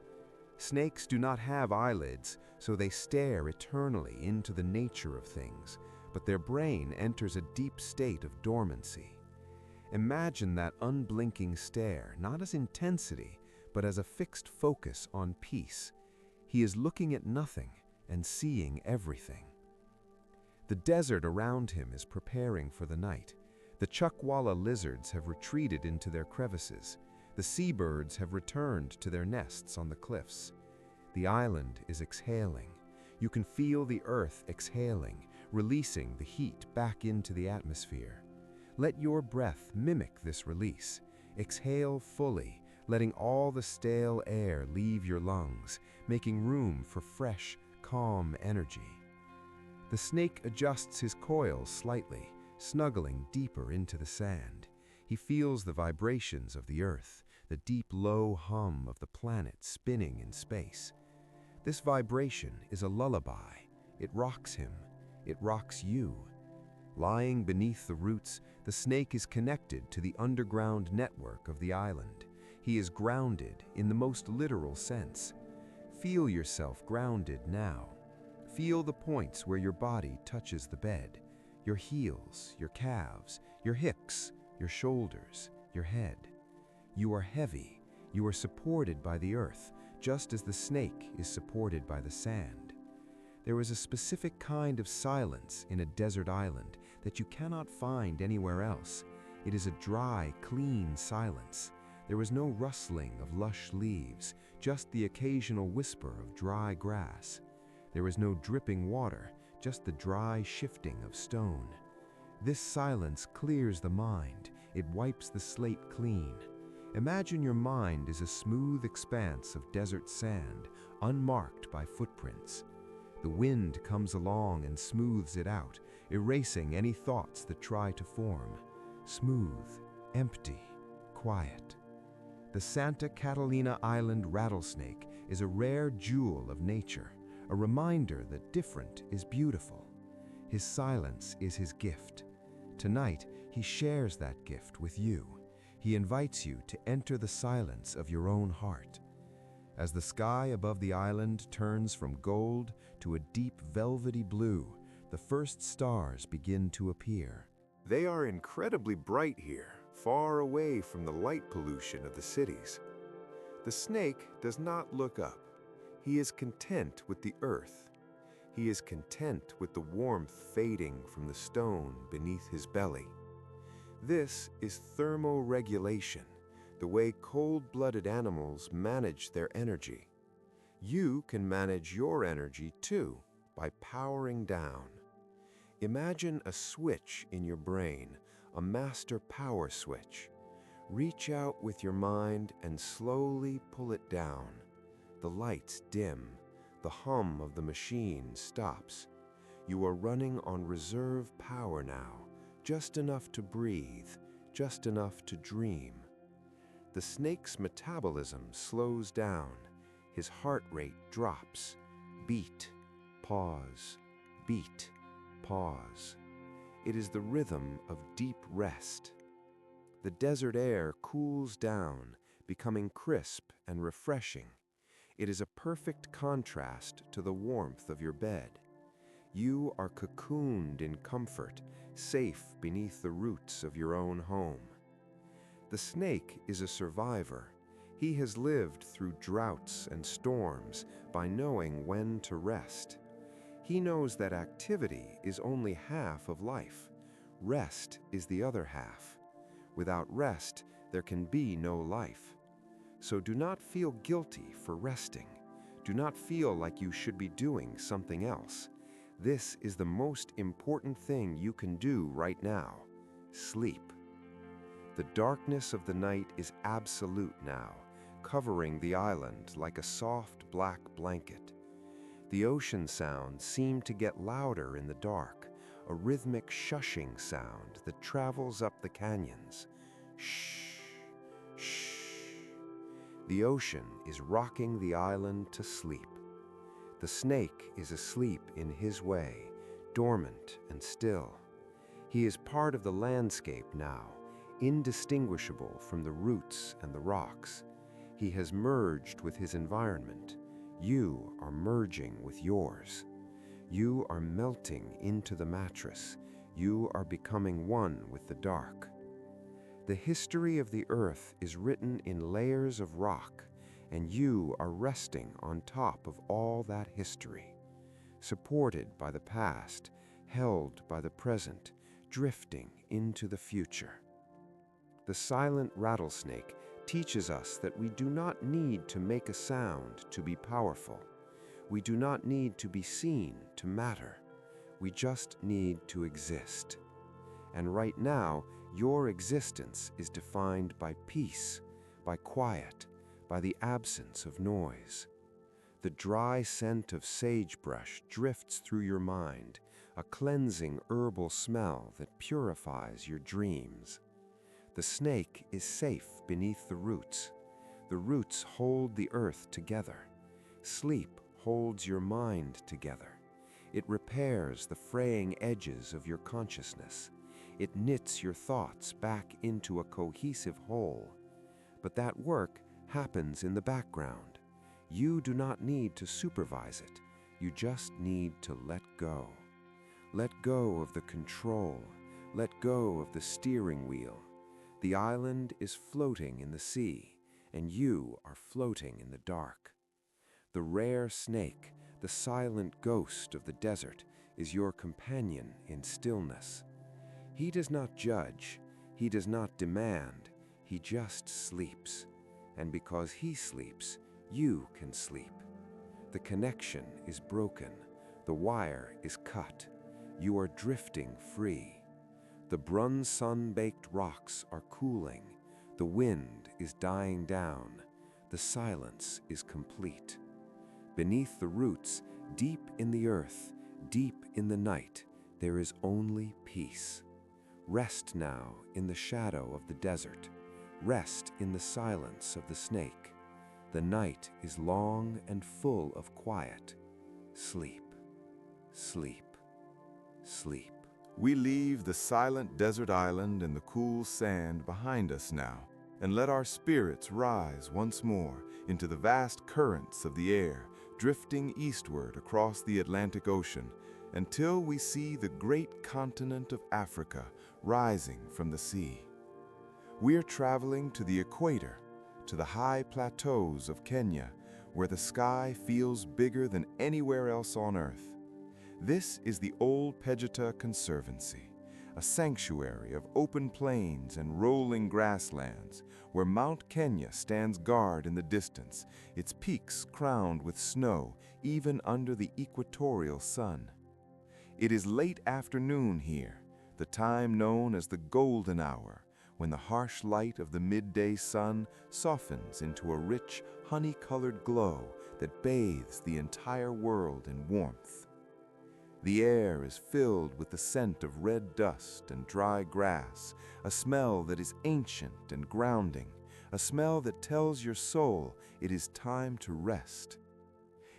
Snakes do not have eyelids, so they stare eternally into the nature of things, but their brain enters a deep state of dormancy. Imagine that unblinking stare, not as intensity, but as a fixed focus on peace. He is looking at nothing and seeing everything. The desert around him is preparing for the night. The chuckwalla lizards have retreated into their crevices. The seabirds have returned to their nests on the cliffs. The island is exhaling. You can feel the earth exhaling, releasing the heat back into the atmosphere. Let your breath mimic this release. Exhale fully, letting all the stale air leave your lungs, making room for fresh, calm energy. The snake adjusts his coils slightly, snuggling deeper into the sand. He feels the vibrations of the earth, the deep, low hum of the planet spinning in space. This vibration is a lullaby. It rocks him. It rocks you. Lying beneath the roots, the snake is connected to the underground network of the island. He is grounded in the most literal sense. Feel yourself grounded now. Feel the points where your body touches the bed. Your heels, your calves, your hips, your shoulders, your head. You are heavy. You are supported by the earth, just as the snake is supported by the sand. There is a specific kind of silence in a desert island that you cannot find anywhere else. It is a dry, clean silence. There is no rustling of lush leaves, just the occasional whisper of dry grass. There is no dripping water, just the dry shifting of stone. This silence clears the mind. It wipes the slate clean. Imagine your mind is a smooth expanse of desert sand, unmarked by footprints. The wind comes along and smooths it out, erasing any thoughts that try to form. Smooth, empty, quiet. The Santa Catalina Island rattlesnake is a rare jewel of nature, a reminder that different is beautiful. His silence is his gift. Tonight, he shares that gift with you. He invites you to enter the silence of your own heart. As the sky above the island turns from gold to a deep velvety blue, the first stars begin to appear. They are incredibly bright here, far away from the light pollution of the cities. The snake does not look up. He is content with the earth. He is content with the warmth fading from the stone beneath his belly. This is thermoregulation, the way cold-blooded animals manage their energy. You can manage your energy too by powering down. Imagine a switch in your brain, a master power switch. Reach out with your mind and slowly pull it down. The lights dim. The hum of the machine stops. You are running on reserve power now, just enough to breathe, just enough to dream. The snake's metabolism slows down. His heart rate drops. Beat, pause, beat, pause. It is the rhythm of deep rest. The desert air cools down, becoming crisp and refreshing. It is a perfect contrast to the warmth of your bed. You are cocooned in comfort, safe beneath the roots of your own home. The snake is a survivor. He has lived through droughts and storms by knowing when to rest. He knows that activity is only half of life. Rest is the other half. Without rest, there can be no life. So do not feel guilty for resting. Do not feel like you should be doing something else. This is the most important thing you can do right now. Sleep. The darkness of the night is absolute now, covering the island like a soft black blanket. The ocean sounds seem to get louder in the dark, a rhythmic shushing sound that travels up the canyons. Shh, shh. The ocean is rocking the island to sleep. The snake is asleep in his way, dormant and still. He is part of the landscape now, indistinguishable from the roots and the rocks. He has merged with his environment, You are merging with yours. You are melting into the mattress. You are becoming one with the dark. The history of the earth is written in layers of rock, and you are resting on top of all that history, supported by the past, held by the present, drifting into the future. The silent rattlesnake teaches us that we do not need to make a sound to be powerful. We do not need to be seen to matter. We just need to exist. And right now, your existence is defined by peace, by quiet, by the absence of noise. The dry scent of sagebrush drifts through your mind, a cleansing herbal smell that purifies your dreams. The snake is safe beneath the roots. The roots hold the earth together. Sleep holds your mind together. It repairs the fraying edges of your consciousness. It knits your thoughts back into a cohesive whole. But that work happens in the background. You do not need to supervise it. You just need to let go. Let go of the control. Let go of the steering wheel. The island is floating in the sea, and you are floating in the dark. The rare snake, the silent ghost of the desert, is your companion in stillness. He does not judge, he does not demand, he just sleeps. And because he sleeps, you can sleep. The connection is broken, the wire is cut. You are drifting free. The brun sun-baked rocks are cooling. The wind is dying down. The silence is complete. Beneath the roots, deep in the earth, deep in the night, there is only peace. Rest now in the shadow of the desert. Rest in the silence of the snake. The night is long and full of quiet. Sleep, sleep, sleep. We leave the silent desert island and the cool sand behind us now, and let our spirits rise once more into the vast currents of the air, drifting eastward across the Atlantic Ocean, until we see the great continent of Africa rising from the sea. We're traveling to the equator, to the high plateaus of Kenya, where the sky feels bigger than anywhere else on Earth. This is the Old Pejeta Conservancy, a sanctuary of open plains and rolling grasslands, where Mount Kenya stands guard in the distance, its peaks crowned with snow even under the equatorial sun. It is late afternoon here, the time known as the golden hour, when the harsh light of the midday sun softens into a rich, honey-colored glow that bathes the entire world in warmth. The air is filled with the scent of red dust and dry grass, a smell that is ancient and grounding, a smell that tells your soul it is time to rest.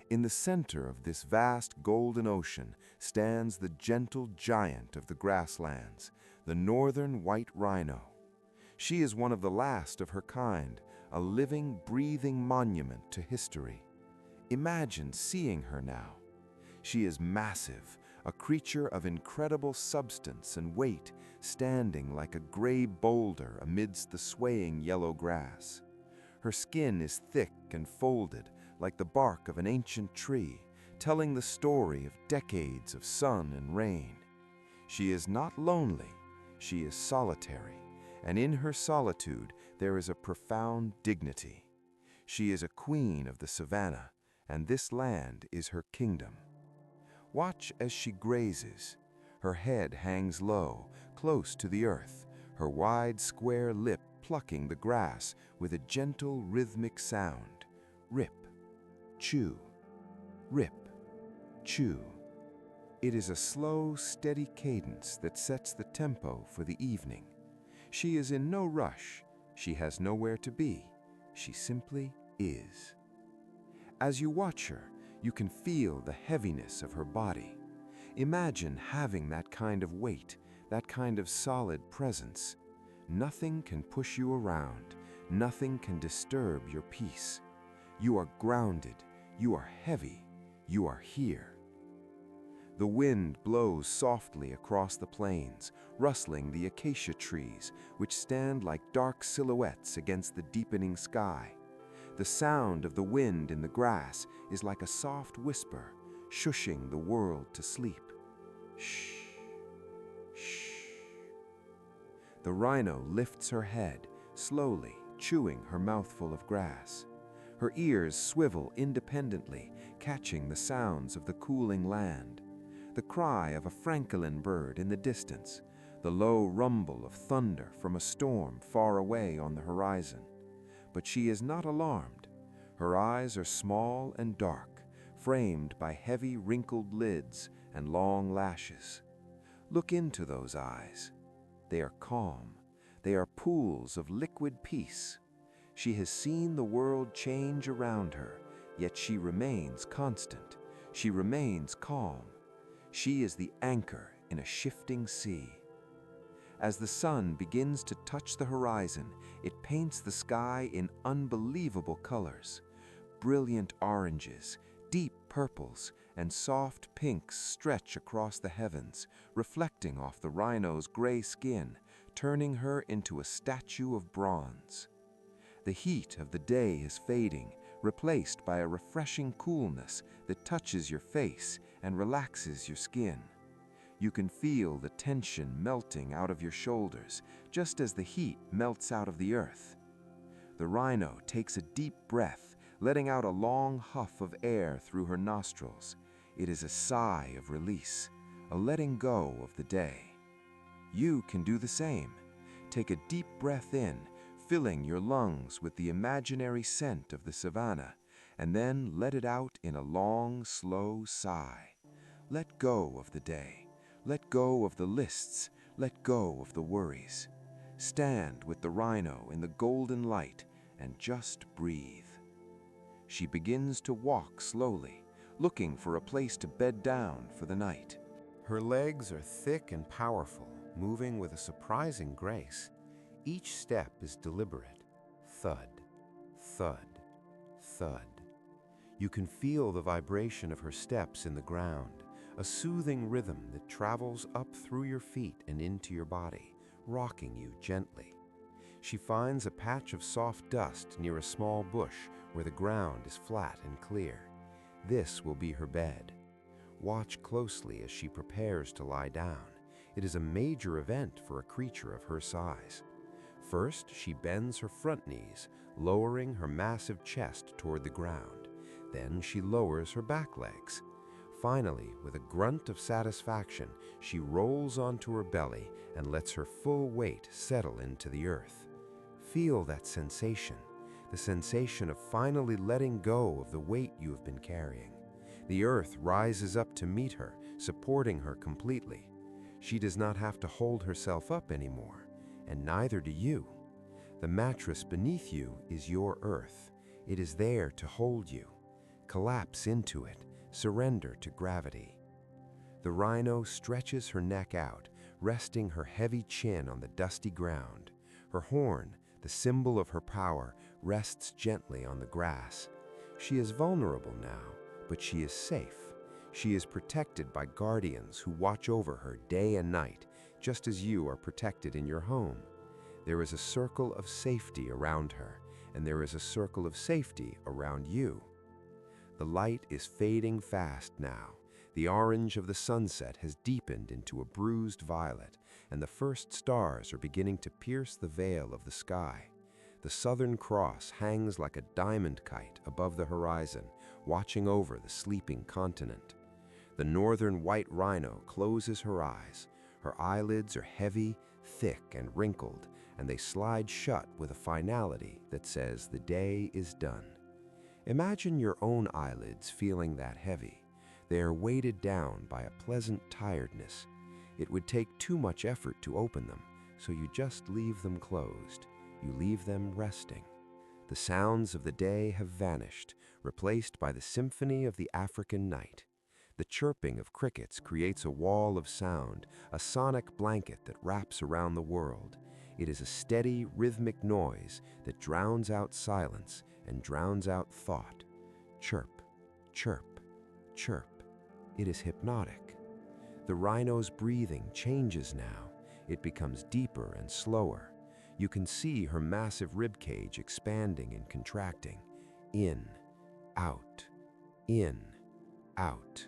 In the center of this vast golden ocean stands the gentle giant of the grasslands, the northern white rhino. She is one of the last of her kind, a living, breathing monument to history. Imagine seeing her now. She is massive, a creature of incredible substance and weight, standing like a gray boulder amidst the swaying yellow grass. Her skin is thick and folded, like the bark of an ancient tree, telling the story of decades of sun and rain. She is not lonely, she is solitary, and in her solitude there is a profound dignity. She is a queen of the savannah, and this land is her kingdom. Watch as she grazes. Her head hangs low, close to the earth, her wide square lip plucking the grass with a gentle rhythmic sound. Rip, chew, rip, chew. It is a slow, steady cadence that sets the tempo for the evening. She is in no rush. She has nowhere to be. She simply is. As you watch her, you can feel the heaviness of her body. Imagine having that kind of weight, that kind of solid presence. Nothing can push you around. Nothing can disturb your peace. You are grounded. You are heavy. You are here. The wind blows softly across the plains, rustling the acacia trees, which stand like dark silhouettes against the deepening sky. The sound of the wind in the grass is like a soft whisper, shushing the world to sleep. Shh, shh. The rhino lifts her head, slowly chewing her mouthful of grass. Her ears swivel independently, catching the sounds of the cooling land. The cry of a francolin bird in the distance, the low rumble of thunder from a storm far away on the horizon. But she is not alarmed. Her eyes are small and dark, framed by heavy wrinkled lids and long lashes. Look into those eyes. They are calm. They are pools of liquid peace. She has seen the world change around her, yet she remains constant. She remains calm. She is the anchor in a shifting sea. As the sun begins to touch the horizon, it paints the sky in unbelievable colors. Brilliant oranges, deep purples, and soft pinks stretch across the heavens, reflecting off the rhino's gray skin, turning her into a statue of bronze. The heat of the day is fading, replaced by a refreshing coolness that touches your face and relaxes your skin. You can feel the tension melting out of your shoulders, just as the heat melts out of the earth. The rhino takes a deep breath, letting out a long huff of air through her nostrils. It is a sigh of release, a letting go of the day. You can do the same. Take a deep breath in, filling your lungs with the imaginary scent of the savanna, and then let it out in a long, slow sigh. Let go of the day. Let go of the lists. Let go of the worries. Stand with the rhino in the golden light and just breathe. She begins to walk slowly, looking for a place to bed down for the night. Her legs are thick and powerful, moving with a surprising grace. Each step is deliberate. Thud, thud, thud. You can feel the vibration of her steps in the ground, a soothing rhythm that travels up through your feet and into your body, rocking you gently. She finds a patch of soft dust near a small bush where the ground is flat and clear. This will be her bed. Watch closely as she prepares to lie down. It is a major event for a creature of her size. First, she bends her front knees, lowering her massive chest toward the ground. Then she lowers her back legs. Finally, with a grunt of satisfaction, she rolls onto her belly and lets her full weight settle into the earth. Feel that sensation, the sensation of finally letting go of the weight you have been carrying. The earth rises up to meet her, supporting her completely. She does not have to hold herself up anymore, and neither do you. The mattress beneath you is your earth. It is there to hold you. Collapse into it. Surrender to gravity. The rhino stretches her neck out, resting her heavy chin on the dusty ground. Her horn, the symbol of her power, rests gently on the grass. She is vulnerable now, but she is safe. She is protected by guardians who watch over her day and night, just as you are protected in your home. There is a circle of safety around her, and there is a circle of safety around you. The light is fading fast now. The orange of the sunset has deepened into a bruised violet, and the first stars are beginning to pierce the veil of the sky. The Southern Cross hangs like a diamond kite above the horizon, watching over the sleeping continent. The northern white rhino closes her eyes. Her eyelids are heavy, thick, and wrinkled, and they slide shut with a finality that says the day is done. Imagine your own eyelids feeling that heavy. They are weighted down by a pleasant tiredness. It would take too much effort to open them, so you just leave them closed. You leave them resting. The sounds of the day have vanished, replaced by the symphony of the African night. The chirping of crickets creates a wall of sound, a sonic blanket that wraps around the world. It is a steady, rhythmic noise that drowns out silence and drowns out thought. Chirp, chirp, chirp. It is hypnotic. The rhino's breathing changes now. It becomes deeper and slower. You can see her massive ribcage expanding and contracting. In, out, in, out.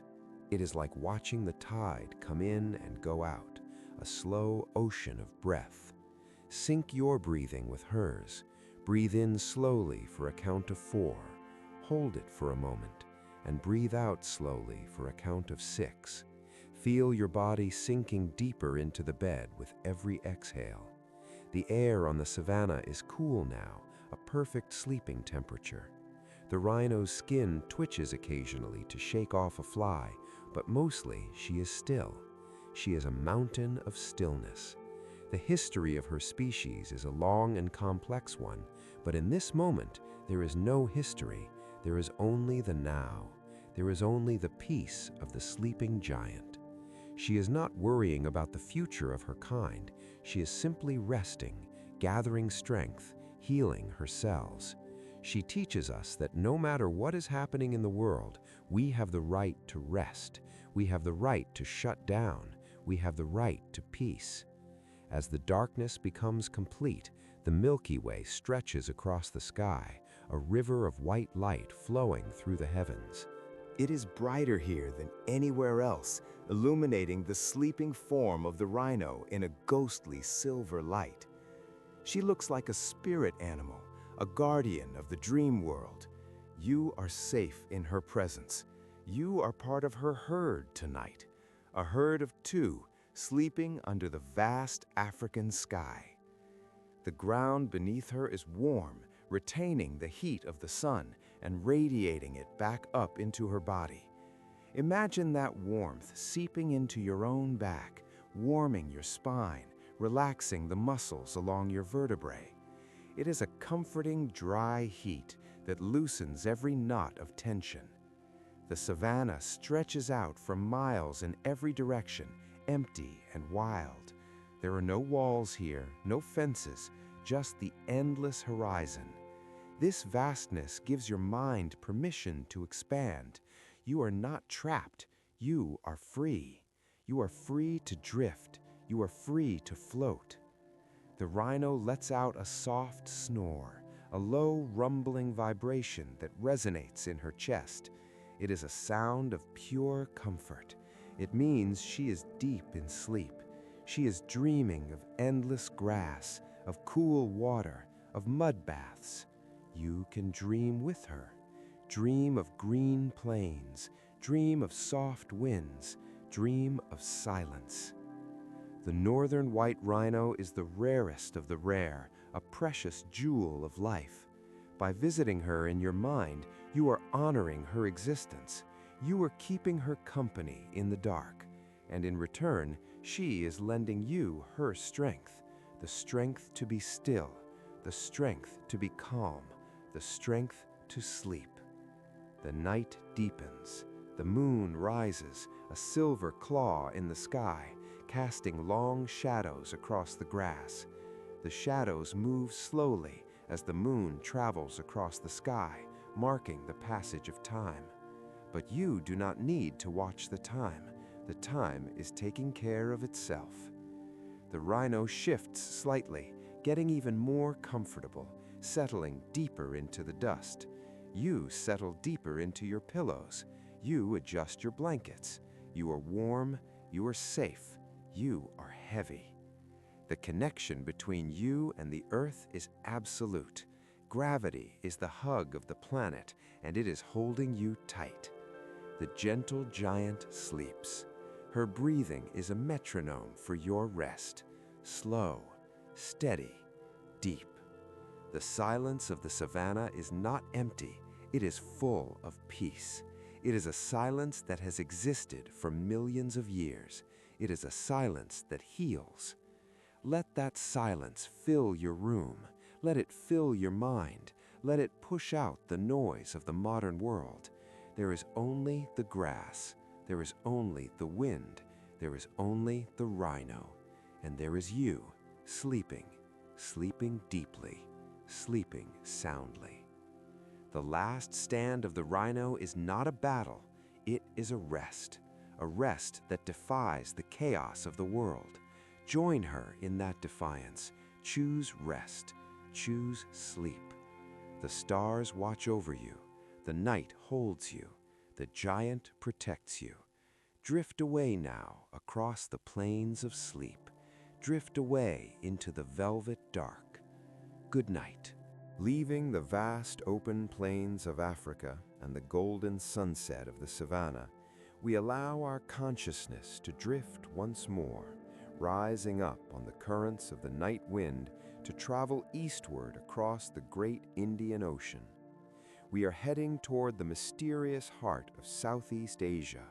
It is like watching the tide come in and go out, a slow ocean of breath. Sync your breathing with hers. Breathe in slowly for a count of 4. Hold it for a moment, and breathe out slowly for a count of 6. Feel your body sinking deeper into the bed with every exhale. The air on the savanna is cool now, a perfect sleeping temperature. The rhino's skin twitches occasionally to shake off a fly, but mostly she is still. She is a mountain of stillness. The history of her species is a long and complex one, but in this moment there is no history. There is only the now. There is only the peace of the sleeping giant. She is not worrying about the future of her kind. She is simply resting, gathering strength, healing her cells. She teaches us that no matter what is happening in the world, we have the right to rest. We have the right to shut down. We have the right to peace. As the darkness becomes complete, the Milky Way stretches across the sky, a river of white light flowing through the heavens. It is brighter here than anywhere else, illuminating the sleeping form of the rhino in a ghostly silver light. She looks like a spirit animal, a guardian of the dream world. You are safe in her presence. You are part of her herd tonight, a herd of 2 sleeping under the vast African sky. The ground beneath her is warm, retaining the heat of the sun and radiating it back up into her body. Imagine that warmth seeping into your own back, warming your spine, relaxing the muscles along your vertebrae. It is a comforting, dry heat that loosens every knot of tension. The savanna stretches out for miles in every direction, empty and wild. There are no walls here, no fences, just the endless horizon. This vastness gives your mind permission to expand. You are not trapped. You are free. You are free to drift. You are free to float. The rhino lets out a soft snore, a low rumbling vibration that resonates in her chest. It is a sound of pure comfort. It means she is deep in sleep. She is dreaming of endless grass, of cool water, of mud baths. You can dream with her. Dream of green plains. Dream of soft winds. Dream of silence. The northern white rhino is the rarest of the rare, a precious jewel of life. By visiting her in your mind, you are honoring her existence. You are keeping her company in the dark, and in return, she is lending you her strength, the strength to be still, the strength to be calm, the strength to sleep. The night deepens. The moon rises, a silver claw in the sky, casting long shadows across the grass. The shadows move slowly as the moon travels across the sky, marking the passage of time. But you do not need to watch the time. The time is taking care of itself. The rhino shifts slightly, getting even more comfortable, settling deeper into the dust. You settle deeper into your pillows. You adjust your blankets. You are warm. You are safe. You are heavy. The connection between you and the earth is absolute. Gravity is the hug of the planet, and it is holding you tight. The gentle giant sleeps. Her breathing is a metronome for your rest. Slow, steady, deep. The silence of the savanna is not empty. It is full of peace. It is a silence that has existed for millions of years. It is a silence that heals. Let that silence fill your room. Let it fill your mind. Let it push out the noise of the modern world. There is only the grass. There is only the wind. There is only the rhino. And there is you, sleeping, sleeping deeply, sleeping soundly. The last stand of the rhino is not a battle, it is a rest that defies the chaos of the world. Join her in that defiance. Choose rest, choose sleep. The stars watch over you, the night holds you, the giant protects you. Drift away now across the plains of sleep. Drift away into the velvet dark. Good night. Leaving the vast open plains of Africa and the golden sunset of the savannah, we allow our consciousness to drift once more, rising up on the currents of the night wind to travel eastward across the great Indian Ocean. We are heading toward the mysterious heart of Southeast Asia,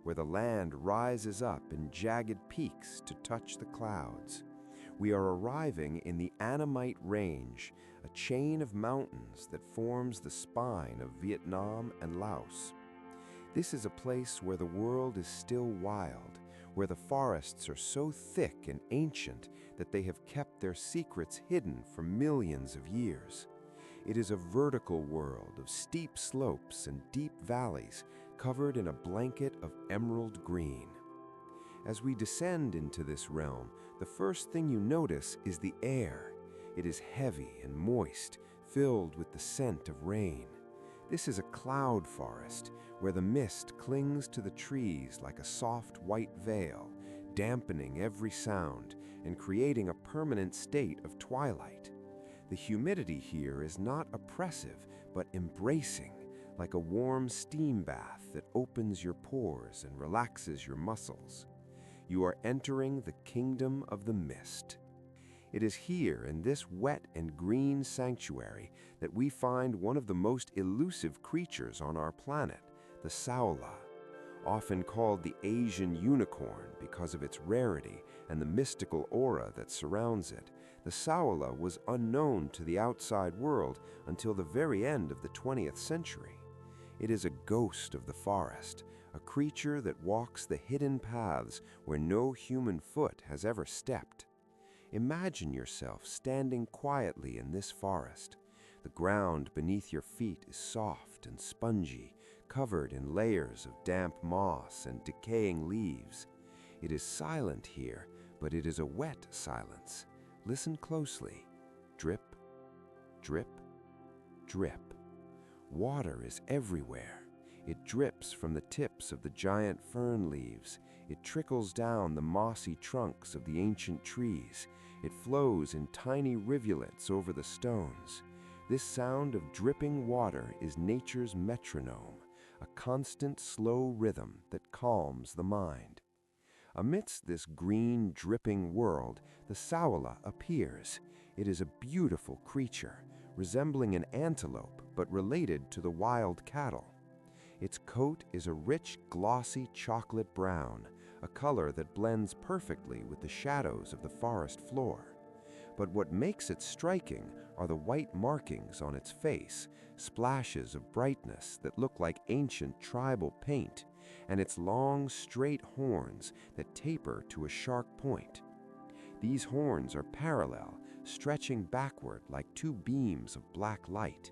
where the land rises up in jagged peaks to touch the clouds. We are arriving in the Annamite Range, a chain of mountains that forms the spine of Vietnam and Laos. This is a place where the world is still wild, where the forests are so thick and ancient that they have kept their secrets hidden for millions of years. It is a vertical world of steep slopes and deep valleys covered in a blanket of emerald green. As we descend into this realm, the first thing you notice is the air. It is heavy and moist, filled with the scent of rain. This is a cloud forest, where the mist clings to the trees like a soft white veil, dampening every sound and creating a permanent state of twilight. The humidity here is not oppressive, but embracing, like a warm steam bath that opens your pores and relaxes your muscles. You are entering the kingdom of the mist. It is here in this wet and green sanctuary that we find one of the most elusive creatures on our planet, the Saola. Often called the Asian unicorn because of its rarity and the mystical aura that surrounds it, the Saola was unknown to the outside world until the very end of the 20th century. It is a ghost of the forest, a creature that walks the hidden paths where no human foot has ever stepped. Imagine yourself standing quietly in this forest. The ground beneath your feet is soft and spongy, covered in layers of damp moss and decaying leaves. It is silent here, but it is a wet silence. Listen closely. Drip, drip, drip. Water is everywhere. It drips from the tips of the giant fern leaves. It trickles down the mossy trunks of the ancient trees. It flows in tiny rivulets over the stones. This sound of dripping water is nature's metronome, a constant slow rhythm that calms the mind. Amidst this green, dripping world, the Saola appears. It is a beautiful creature, resembling an antelope but related to the wild cattle. Its coat is a rich, glossy chocolate brown, a color that blends perfectly with the shadows of the forest floor. But what makes it striking are the white markings on its face, splashes of brightness that look like ancient tribal paint, and its long, straight horns that taper to a sharp point. These horns are parallel, stretching backward like two beams of black light.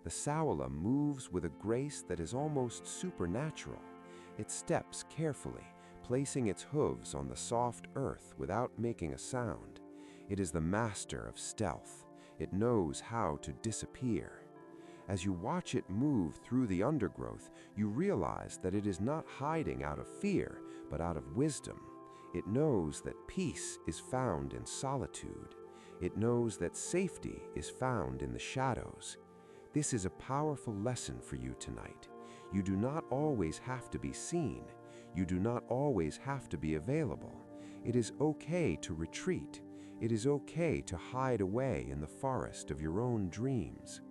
The Saola moves with a grace that is almost supernatural. It steps carefully, placing its hooves on the soft earth without making a sound. It is the master of stealth. It knows how to disappear. As you watch it move through the undergrowth, you realize that it is not hiding out of fear, but out of wisdom. It knows that peace is found in solitude. It knows that safety is found in the shadows. This is a powerful lesson for you tonight. You do not always have to be seen. You do not always have to be available. It is okay to retreat. It is okay to hide away in the forest of your own dreams.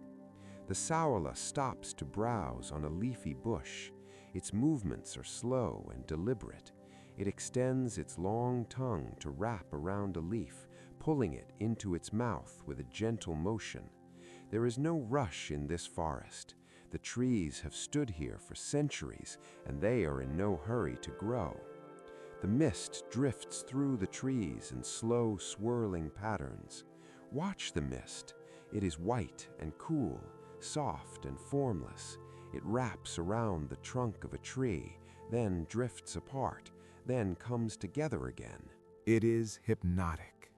The Saola stops to browse on a leafy bush. Its movements are slow and deliberate. It extends its long tongue to wrap around a leaf, pulling it into its mouth with a gentle motion. There is no rush in this forest. The trees have stood here for centuries, and they are in no hurry to grow. The mist drifts through the trees in slow, swirling patterns. Watch the mist. It is white and cool, Soft and formless, it wraps around the trunk of a tree, then drifts apart, then comes together again. It is hypnotic.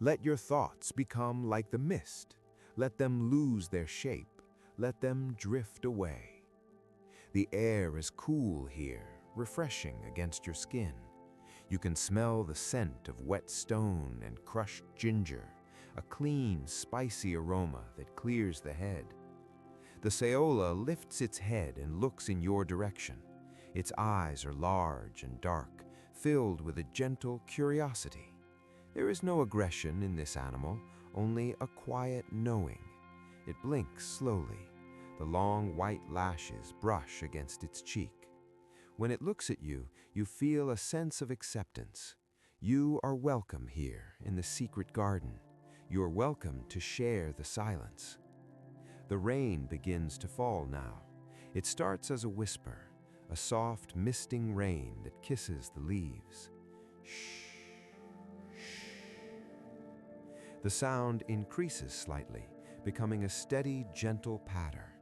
Let your thoughts become like the mist. Let them lose their shape. Let them drift away. The air is cool here, refreshing against your skin. You can smell the scent of wet stone and crushed ginger, a clean, spicy aroma that clears the head. The Saola lifts its head and looks in your direction. Its eyes are large and dark, filled with a gentle curiosity. There is no aggression in this animal, only a quiet knowing. It blinks slowly. The long white lashes brush against its cheek. When it looks at you, you feel a sense of acceptance. You are welcome here in the secret garden. You are welcome to share the silence. The rain begins to fall now. It starts as a whisper, a soft, misting rain that kisses the leaves. Shh, shh. The sound increases slightly, becoming a steady, gentle patter.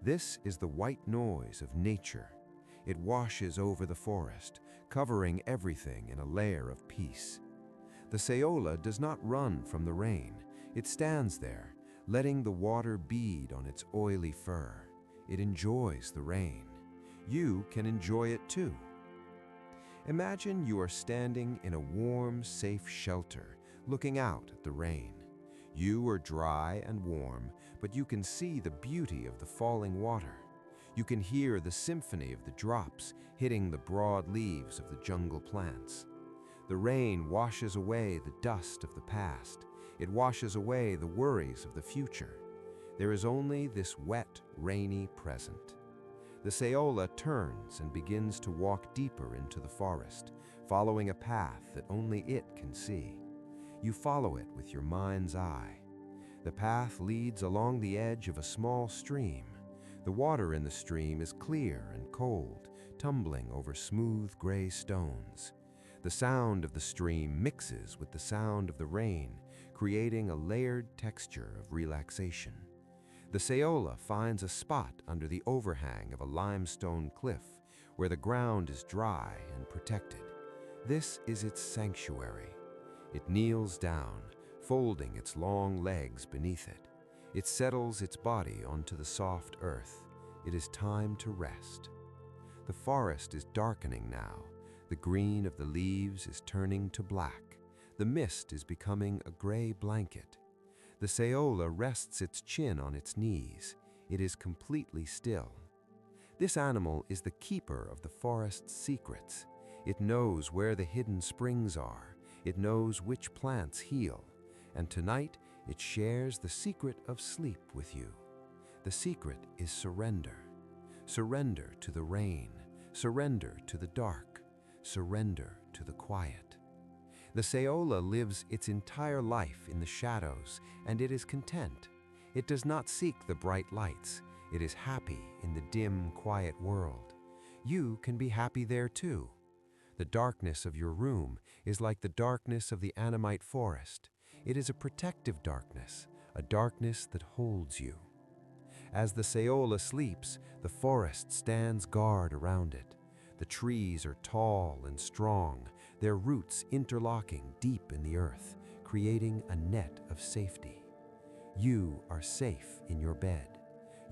This is the white noise of nature. It washes over the forest, covering everything in a layer of peace. The Saola does not run from the rain. It stands there, letting the water bead on its oily fur. It enjoys the rain. You can enjoy it too. Imagine you are standing in a warm, safe shelter, looking out at the rain. You are dry and warm, but you can see the beauty of the falling water. You can hear the symphony of the drops hitting the broad leaves of the jungle plants. The rain washes away the dust of the past. It washes away the worries of the future. There is only this wet, rainy present. The Saola turns and begins to walk deeper into the forest, following a path that only it can see. You follow it with your mind's eye. The path leads along the edge of a small stream. The water in the stream is clear and cold, tumbling over smooth gray stones. The sound of the stream mixes with the sound of the rain, creating a layered texture of relaxation. The Saola finds a spot under the overhang of a limestone cliff, where the ground is dry and protected. This is its sanctuary. It kneels down, folding its long legs beneath it. It settles its body onto the soft earth. It is time to rest. The forest is darkening now. The green of the leaves is turning to black. The mist is becoming a gray blanket. The Saola rests its chin on its knees. It is completely still. This animal is the keeper of the forest's secrets. It knows where the hidden springs are. It knows which plants heal. And tonight, it shares the secret of sleep with you. The secret is surrender. Surrender to the rain. Surrender to the dark. Surrender to the quiet. The Saola lives its entire life in the shadows, and it is content. It does not seek the bright lights. It is happy in the dim, quiet world. You can be happy there too. The darkness of your room is like the darkness of the Annamite forest. It is a protective darkness, a darkness that holds you. As the Saola sleeps, the forest stands guard around it. The trees are tall and strong, their roots interlocking deep in the earth, creating a net of safety. You are safe in your bed.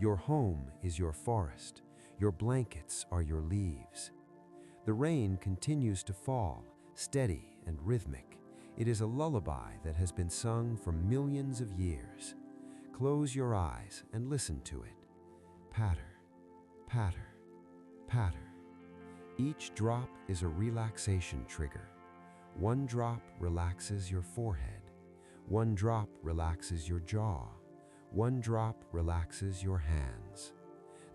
Your home is your forest. Your blankets are your leaves. The rain continues to fall, steady and rhythmic. It is a lullaby that has been sung for millions of years. Close your eyes and listen to it. Patter, patter, patter. Each drop is a relaxation trigger. One drop relaxes your forehead. One drop relaxes your jaw. One drop relaxes your hands.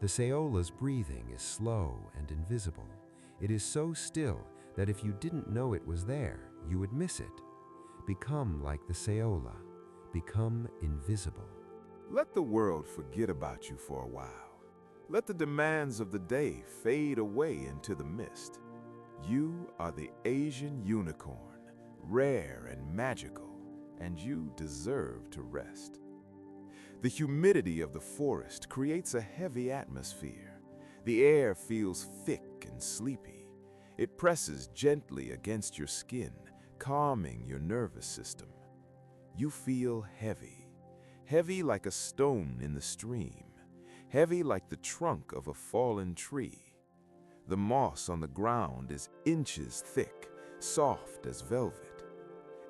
The Saola's breathing is slow and invisible. It is so still that if you didn't know it was there, you would miss it. Become like the Saola. Become invisible. Let the world forget about you for a while. Let the demands of the day fade away into the mist. You are the Asian unicorn, rare and magical, and you deserve to rest. The humidity of the forest creates a heavy atmosphere. The air feels thick and sleepy. It presses gently against your skin, calming your nervous system. You feel heavy, heavy like a stone in the stream, heavy like the trunk of a fallen tree. The moss on the ground is inches thick, soft as velvet.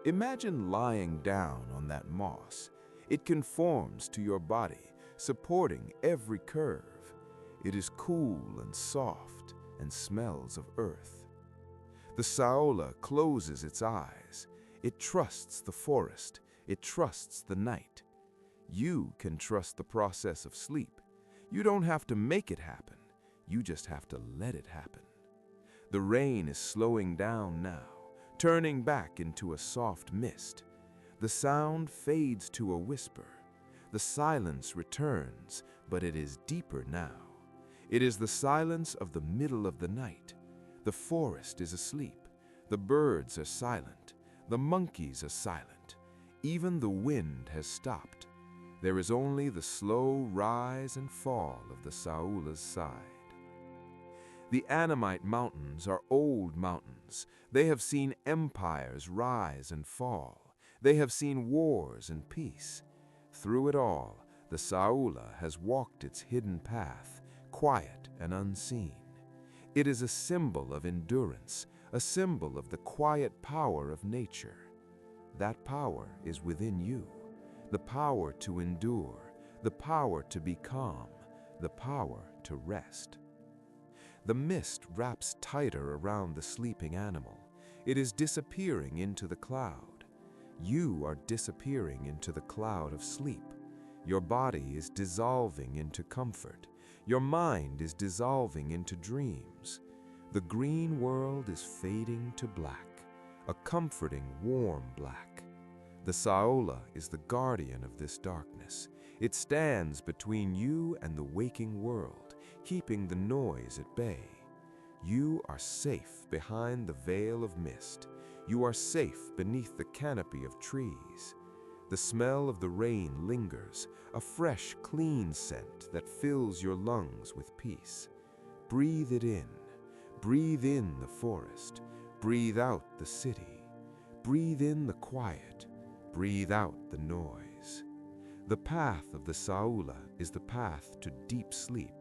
Imagine lying down on that moss. It conforms to your body, supporting every curve. It is cool and soft and smells of earth. The Saola closes its eyes. It trusts the forest. It trusts the night. You can trust the process of sleep. You don't have to make it happen. You just have to let it happen. The rain is slowing down now, turning back into a soft mist. The sound fades to a whisper. The silence returns, but it is deeper now. It is the silence of the middle of the night. The forest is asleep. The birds are silent. The monkeys are silent. Even the wind has stopped. There is only the slow rise and fall of the Saola's side. The Annamite Mountains are old mountains. They have seen empires rise and fall. They have seen wars and peace. Through it all, the Saola has walked its hidden path, quiet and unseen. It is a symbol of endurance, a symbol of the quiet power of nature. That power is within you, the power to endure, the power to be calm, the power to rest. The mist wraps tighter around the sleeping animal. It is disappearing into the cloud. You are disappearing into the cloud of sleep. Your body is dissolving into comfort. Your mind is dissolving into dreams. The green world is fading to black, a comforting, warm black. The Saola is the guardian of this darkness. It stands between you and the waking world, keeping the noise at bay. You are safe behind the veil of mist. You are safe beneath the canopy of trees. The smell of the rain lingers, a fresh, clean scent that fills your lungs with peace. Breathe it in. Breathe in the forest. Breathe out the city. Breathe in the quiet. Breathe out the noise. The path of the Saola is the path to deep sleep.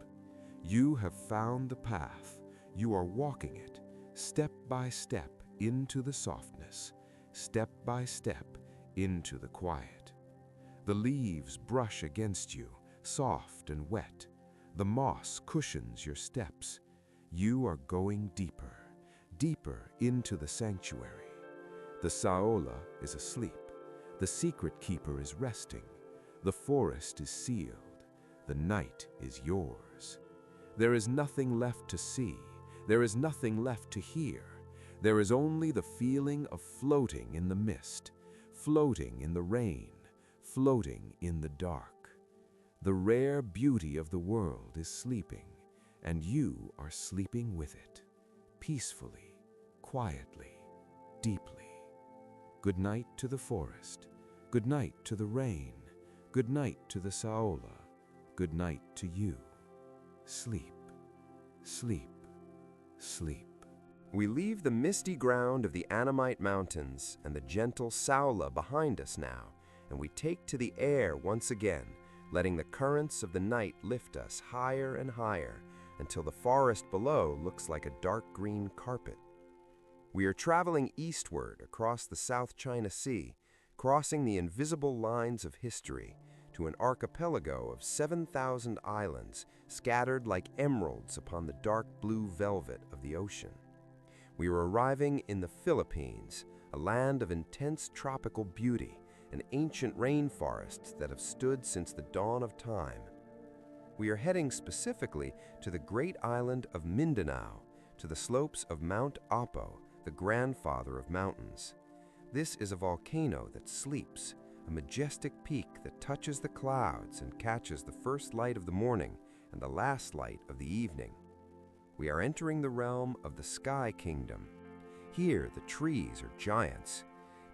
You have found the path. You are walking it, step by step, into the softness, step by step, into the quiet. The leaves brush against you, soft and wet. The moss cushions your steps. You are going deeper, deeper into the sanctuary. The Saola is asleep. The secret keeper is resting. The forest is sealed. The night is yours. There is nothing left to see. There is nothing left to hear. There is only the feeling of floating in the mist, floating in the rain, floating in the dark. The rare beauty of the world is sleeping, and you are sleeping with it, peacefully, quietly, deeply. Good night to the forest. Good night to the rain. Good night to the Saola. Good night to you. Sleep, sleep, sleep. We leave the misty ground of the Annamite Mountains and the gentle Saola behind us now, and we take to the air once again, letting the currents of the night lift us higher and higher until the forest below looks like a dark green carpet. We are traveling eastward across the South China Sea, crossing the invisible lines of history to an archipelago of 7,000 islands scattered like emeralds upon the dark blue velvet of the ocean. We are arriving in the Philippines, a land of intense tropical beauty and ancient rainforests that have stood since the dawn of time. We are heading specifically to the great island of Mindanao, to the slopes of Mount Apo, the grandfather of mountains. This is a volcano that sleeps, a majestic peak that touches the clouds and catches the first light of the morning and the last light of the evening. We are entering the realm of the Sky Kingdom. Here the trees are giants.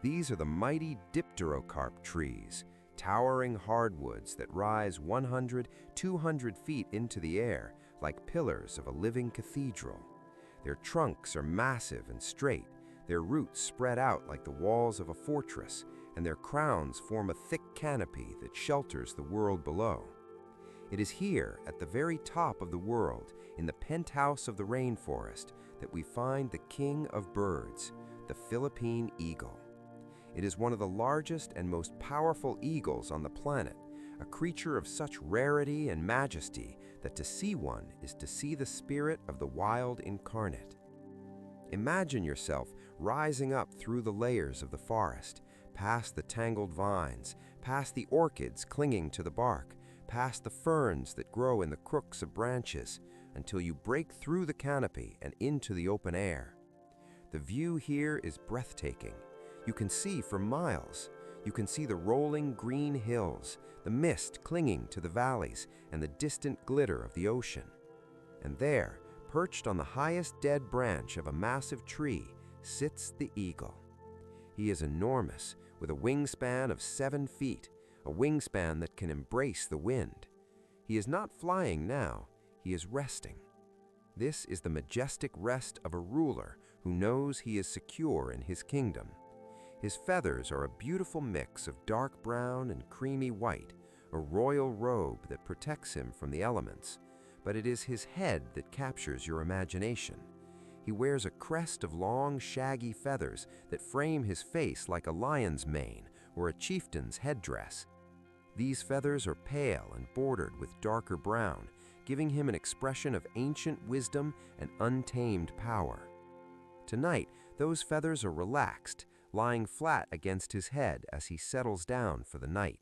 These are the mighty dipterocarp trees, towering hardwoods that rise 100, 200 feet into the air like pillars of a living cathedral. Their trunks are massive and straight, their roots spread out like the walls of a fortress, and their crowns form a thick canopy that shelters the world below. It is here, at the very top of the world, in the penthouse of the rainforest, that we find the king of birds, the Philippine eagle. It is one of the largest and most powerful eagles on the planet, a creature of such rarity and majesty that to see one is to see the spirit of the wild incarnate. Imagine yourself rising up through the layers of the forest, past the tangled vines, past the orchids clinging to the bark, past the ferns that grow in the crooks of branches, until you break through the canopy and into the open air. The view here is breathtaking. You can see for miles. You can see the rolling green hills, the mist clinging to the valleys, and the distant glitter of the ocean. And there, perched on the highest dead branch of a massive tree, sits the eagle. He is enormous, with a wingspan of 7 feet, a wingspan that can embrace the wind. He is not flying now, he is resting. This is the majestic rest of a ruler who knows he is secure in his kingdom. His feathers are a beautiful mix of dark brown and creamy white, a royal robe that protects him from the elements, but it is his head that captures your imagination. He wears a crest of long, shaggy feathers that frame his face like a lion's mane or a chieftain's headdress. These feathers are pale and bordered with darker brown, giving him an expression of ancient wisdom and untamed power. Tonight, those feathers are relaxed, lying flat against his head as he settles down for the night.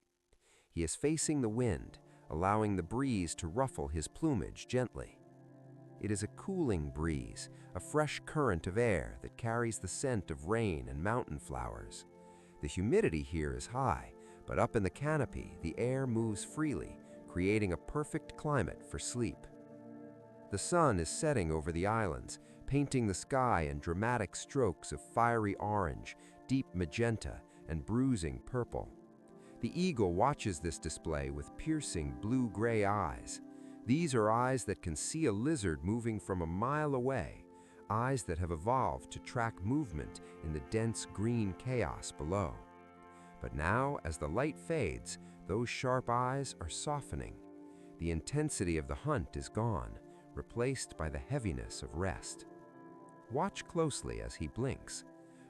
He is facing the wind, allowing the breeze to ruffle his plumage gently. It is a cooling breeze, a fresh current of air that carries the scent of rain and mountain flowers. The humidity here is high, but up in the canopy, the air moves freely, creating a perfect climate for sleep. The sun is setting over the islands, painting the sky in dramatic strokes of fiery orange, deep magenta, and bruising purple. The eagle watches this display with piercing blue-gray eyes. These are eyes that can see a lizard moving from a mile away, eyes that have evolved to track movement in the dense green chaos below. But now, as the light fades, those sharp eyes are softening. The intensity of the hunt is gone, replaced by the heaviness of rest. Watch closely as he blinks.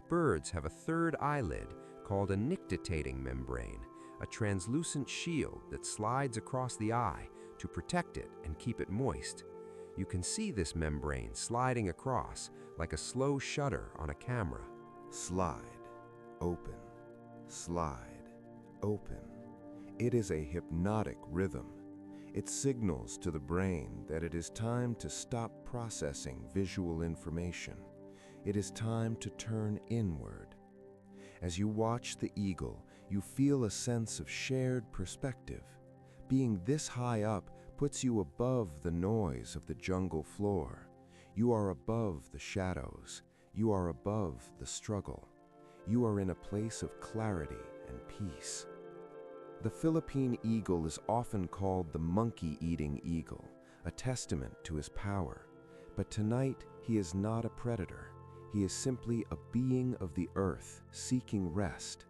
Birds have a third eyelid called a nictitating membrane, a translucent shield that slides across the eye to protect it and keep it moist. You can see this membrane sliding across like a slow shutter on a camera. Slide, open, slide, open. It is a hypnotic rhythm. It signals to the brain that it is time to stop processing visual information. It is time to turn inward. As you watch the eagle, you feel a sense of shared perspective. Being this high up puts you above the noise of the jungle floor. You are above the shadows. You are above the struggle. You are in a place of clarity and peace. The Philippine eagle is often called the monkey-eating eagle, a testament to his power. But tonight, he is not a predator. He is simply a being of the earth seeking rest.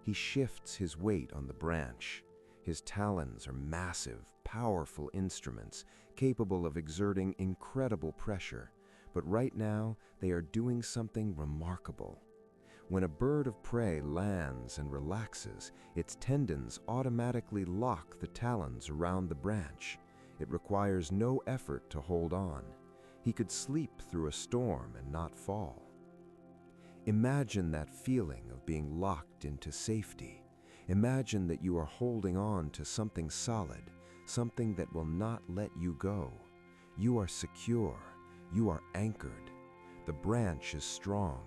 He shifts his weight on the branch. His talons are massive, powerful instruments capable of exerting incredible pressure, but right now they are doing something remarkable. When a bird of prey lands and relaxes, its tendons automatically lock the talons around the branch. It requires no effort to hold on. He could sleep through a storm and not fall. Imagine that feeling of being locked into safety. Imagine that you are holding on to something solid, something that will not let you go. You are secure. You are anchored. The branch is strong.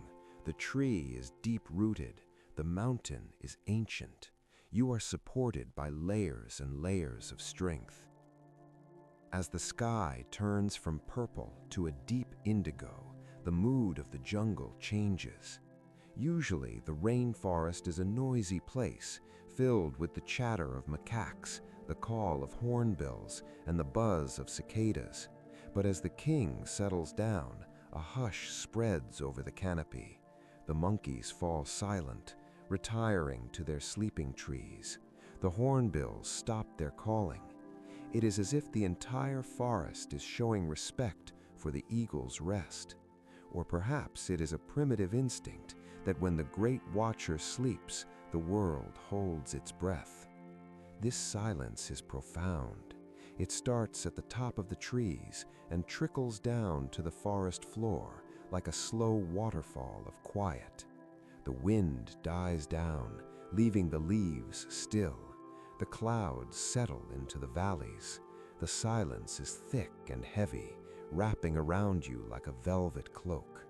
The tree is deep-rooted. The mountain is ancient. You are supported by layers and layers of strength. As the sky turns from purple to a deep indigo, the mood of the jungle changes. Usually, the rainforest is a noisy place, filled with the chatter of macaques, the call of hornbills, and the buzz of cicadas. But as the king settles down, a hush spreads over the canopy. The monkeys fall silent, retiring to their sleeping trees. The hornbills stop their calling. It is as if the entire forest is showing respect for the eagle's rest. Or perhaps it is a primitive instinct that when the great watcher sleeps, the world holds its breath. This silence is profound. It starts at the top of the trees and trickles down to the forest floor like a slow waterfall of quiet. The wind dies down, leaving the leaves still. The clouds settle into the valleys. The silence is thick and heavy, wrapping around you like a velvet cloak.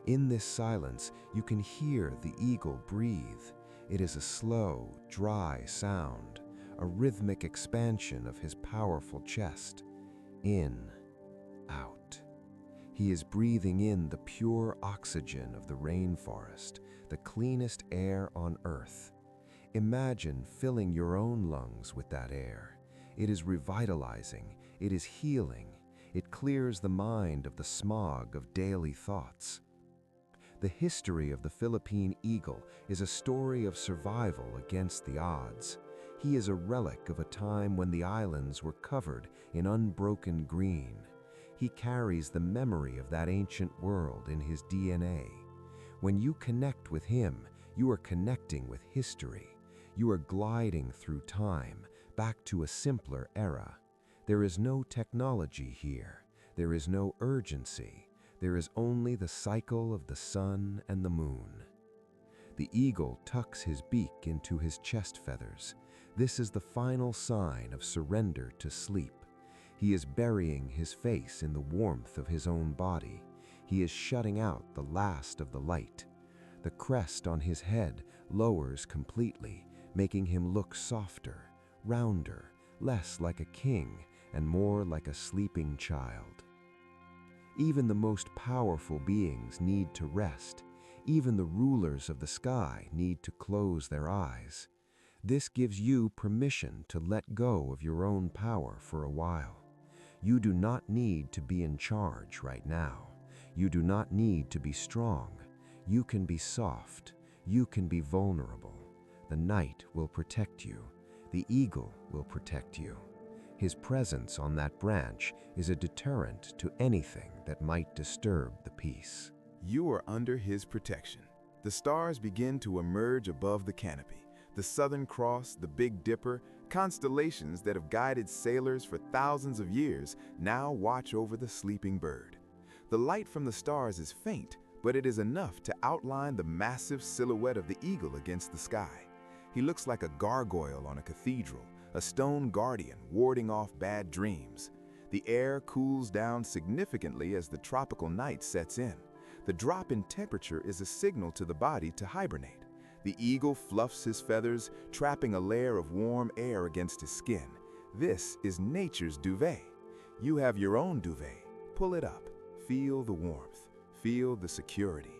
In this silence, you can hear the eagle breathe. It is a slow, dry sound, a rhythmic expansion of his powerful chest. In, out. He is breathing in the pure oxygen of the rainforest, the cleanest air on earth. Imagine filling your own lungs with that air. It is revitalizing, it is healing, it clears the mind of the smog of daily thoughts. The history of the Philippine eagle is a story of survival against the odds. He is a relic of a time when the islands were covered in unbroken green. He carries the memory of that ancient world in his DNA. When you connect with him, you are connecting with history. You are gliding through time, back to a simpler era. There is no technology here. There is no urgency. There is only the cycle of the sun and the moon. The eagle tucks his beak into his chest feathers. This is the final sign of surrender to sleep. He is burying his face in the warmth of his own body. He is shutting out the last of the light. The crest on his head lowers completely, making him look softer, rounder, less like a king and more like a sleeping child. Even the most powerful beings need to rest. Even the rulers of the sky need to close their eyes. This gives you permission to let go of your own power for a while. You do not need to be in charge right now. You do not need to be strong. You can be soft. You can be vulnerable. The night will protect you. The eagle will protect you. His presence on that branch is a deterrent to anything that might disturb the peace. You are under his protection. The stars begin to emerge above the canopy. The Southern Cross, the Big Dipper, constellations that have guided sailors for thousands of years now watch over the sleeping bird. The light from the stars is faint, but it is enough to outline the massive silhouette of the eagle against the sky. He looks like a gargoyle on a cathedral, a stone guardian warding off bad dreams. The air cools down significantly as the tropical night sets in. The drop in temperature is a signal to the body to hibernate. The eagle fluffs his feathers, trapping a layer of warm air against his skin. This is nature's duvet. You have your own duvet. Pull it up. Feel the warmth. Feel the security.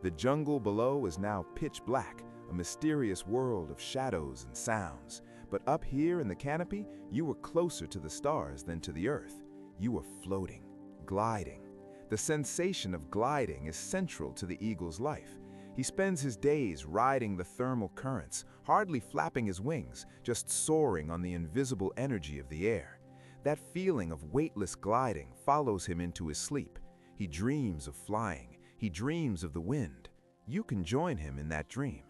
The jungle below is now pitch black, a mysterious world of shadows and sounds. But up here in the canopy, you were closer to the stars than to the earth. You were floating, gliding. The sensation of gliding is central to the eagle's life. He spends his days riding the thermal currents, hardly flapping his wings, just soaring on the invisible energy of the air. That feeling of weightless gliding follows him into his sleep. He dreams of flying. He dreams of the wind. You can join him in that dream.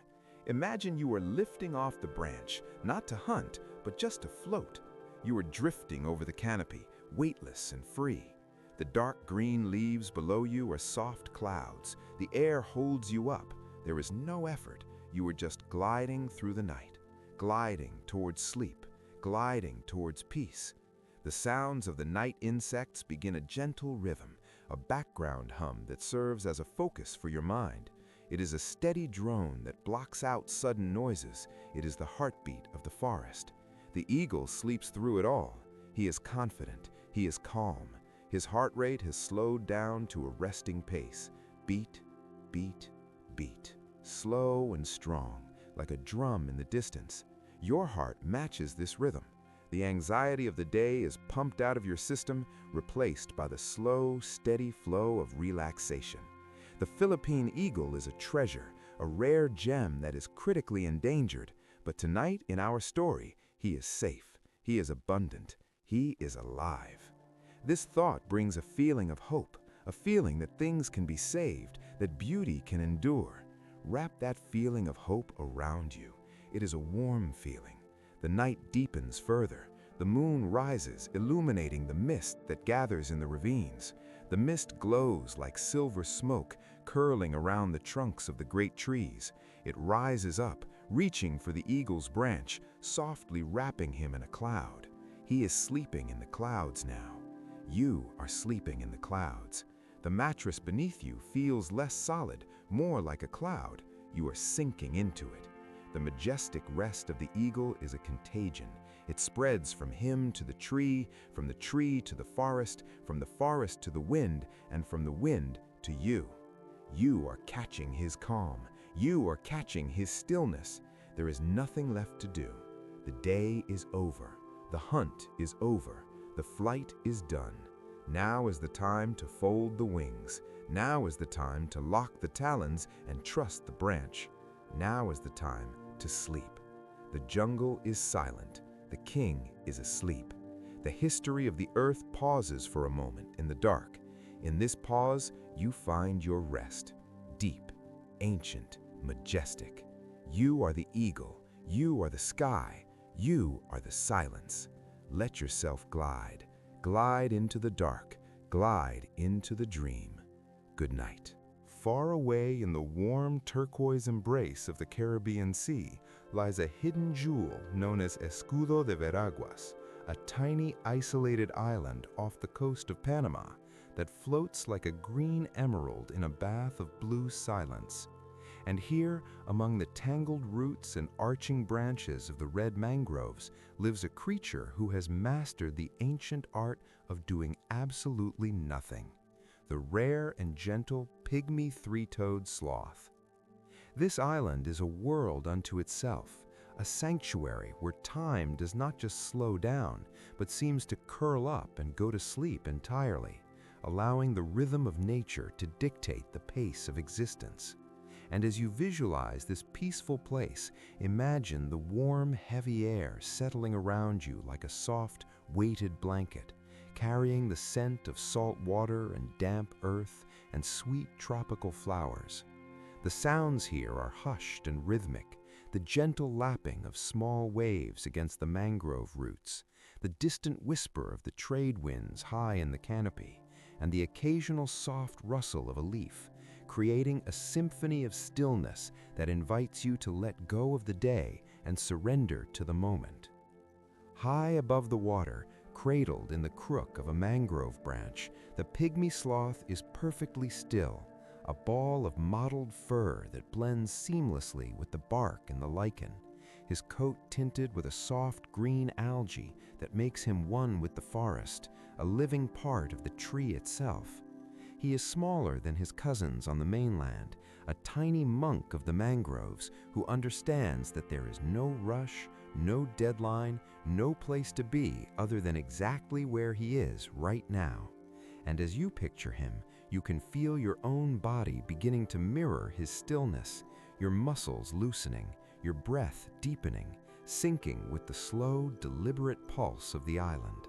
Imagine you are lifting off the branch, not to hunt, but just to float. You are drifting over the canopy, weightless and free. The dark green leaves below you are soft clouds. The air holds you up. There is no effort. You are just gliding through the night, gliding towards sleep, gliding towards peace. The sounds of the night insects begin a gentle rhythm, a background hum that serves as a focus for your mind. It is a steady drone that blocks out sudden noises. It is the heartbeat of the forest. The eagle sleeps through it all. He is confident. He is calm. His heart rate has slowed down to a resting pace. Beat, beat, beat, slow and strong, like a drum in the distance. Your heart matches this rhythm. The anxiety of the day is pumped out of your system, replaced by the slow, steady flow of relaxation. The Philippine eagle is a treasure, a rare gem that is critically endangered, but tonight in our story, he is safe, he is abundant, he is alive. This thought brings a feeling of hope, a feeling that things can be saved, that beauty can endure. Wrap that feeling of hope around you. It is a warm feeling. The night deepens further. The moon rises, illuminating the mist that gathers in the ravines. The mist glows like silver smoke, curling around the trunks of the great trees. It rises up, reaching for the eagle's branch, softly wrapping him in a cloud. He is sleeping in the clouds now. You are sleeping in the clouds. The mattress beneath you feels less solid, more like a cloud. You are sinking into it. The majestic rest of the eagle is a contagion. It spreads from him to the tree to the forest to the wind, and from the wind to you. You are catching his calm. You are catching his stillness. There is nothing left to do. The day is over. The hunt is over. The flight is done. Now is the time to fold the wings. Now is the time to lock the talons and trust the branch. Now is the time to sleep. The jungle is silent. The king is asleep. The history of the earth pauses for a moment in the dark. In this pause, you find your rest. Deep, ancient, majestic. You are the eagle. You are the sky. You are the silence. Let yourself glide. Glide into the dark. Glide into the dream. Good night. Far away in the warm turquoise embrace of the Caribbean Sea lies a hidden jewel known as Escudo de Veraguas, a tiny isolated island off the coast of Panama that floats like a green emerald in a bath of blue silence. And here, among the tangled roots and arching branches of the red mangroves, lives a creature who has mastered the ancient art of doing absolutely nothing. The rare and gentle Pygmy three-toed sloth. This island is a world unto itself, a sanctuary where time does not just slow down, but seems to curl up and go to sleep entirely, allowing the rhythm of nature to dictate the pace of existence. And as you visualize this peaceful place, imagine the warm, heavy air settling around you like a soft, weighted blanket, carrying the scent of salt water and damp earth and sweet tropical flowers. The sounds here are hushed and rhythmic, the gentle lapping of small waves against the mangrove roots, the distant whisper of the trade winds high in the canopy, and the occasional soft rustle of a leaf, creating a symphony of stillness that invites you to let go of the day and surrender to the moment. High above the water, cradled in the crook of a mangrove branch, the pygmy sloth is perfectly still, a ball of mottled fur that blends seamlessly with the bark and the lichen, his coat tinted with a soft green algae that makes him one with the forest, a living part of the tree itself. He is smaller than his cousins on the mainland, a tiny monk of the mangroves who understands that there is no rush, no deadline, no place to be other than exactly where he is right now. And as you picture him, you can feel your own body beginning to mirror his stillness, your muscles loosening, your breath deepening, syncing with the slow, deliberate pulse of the island.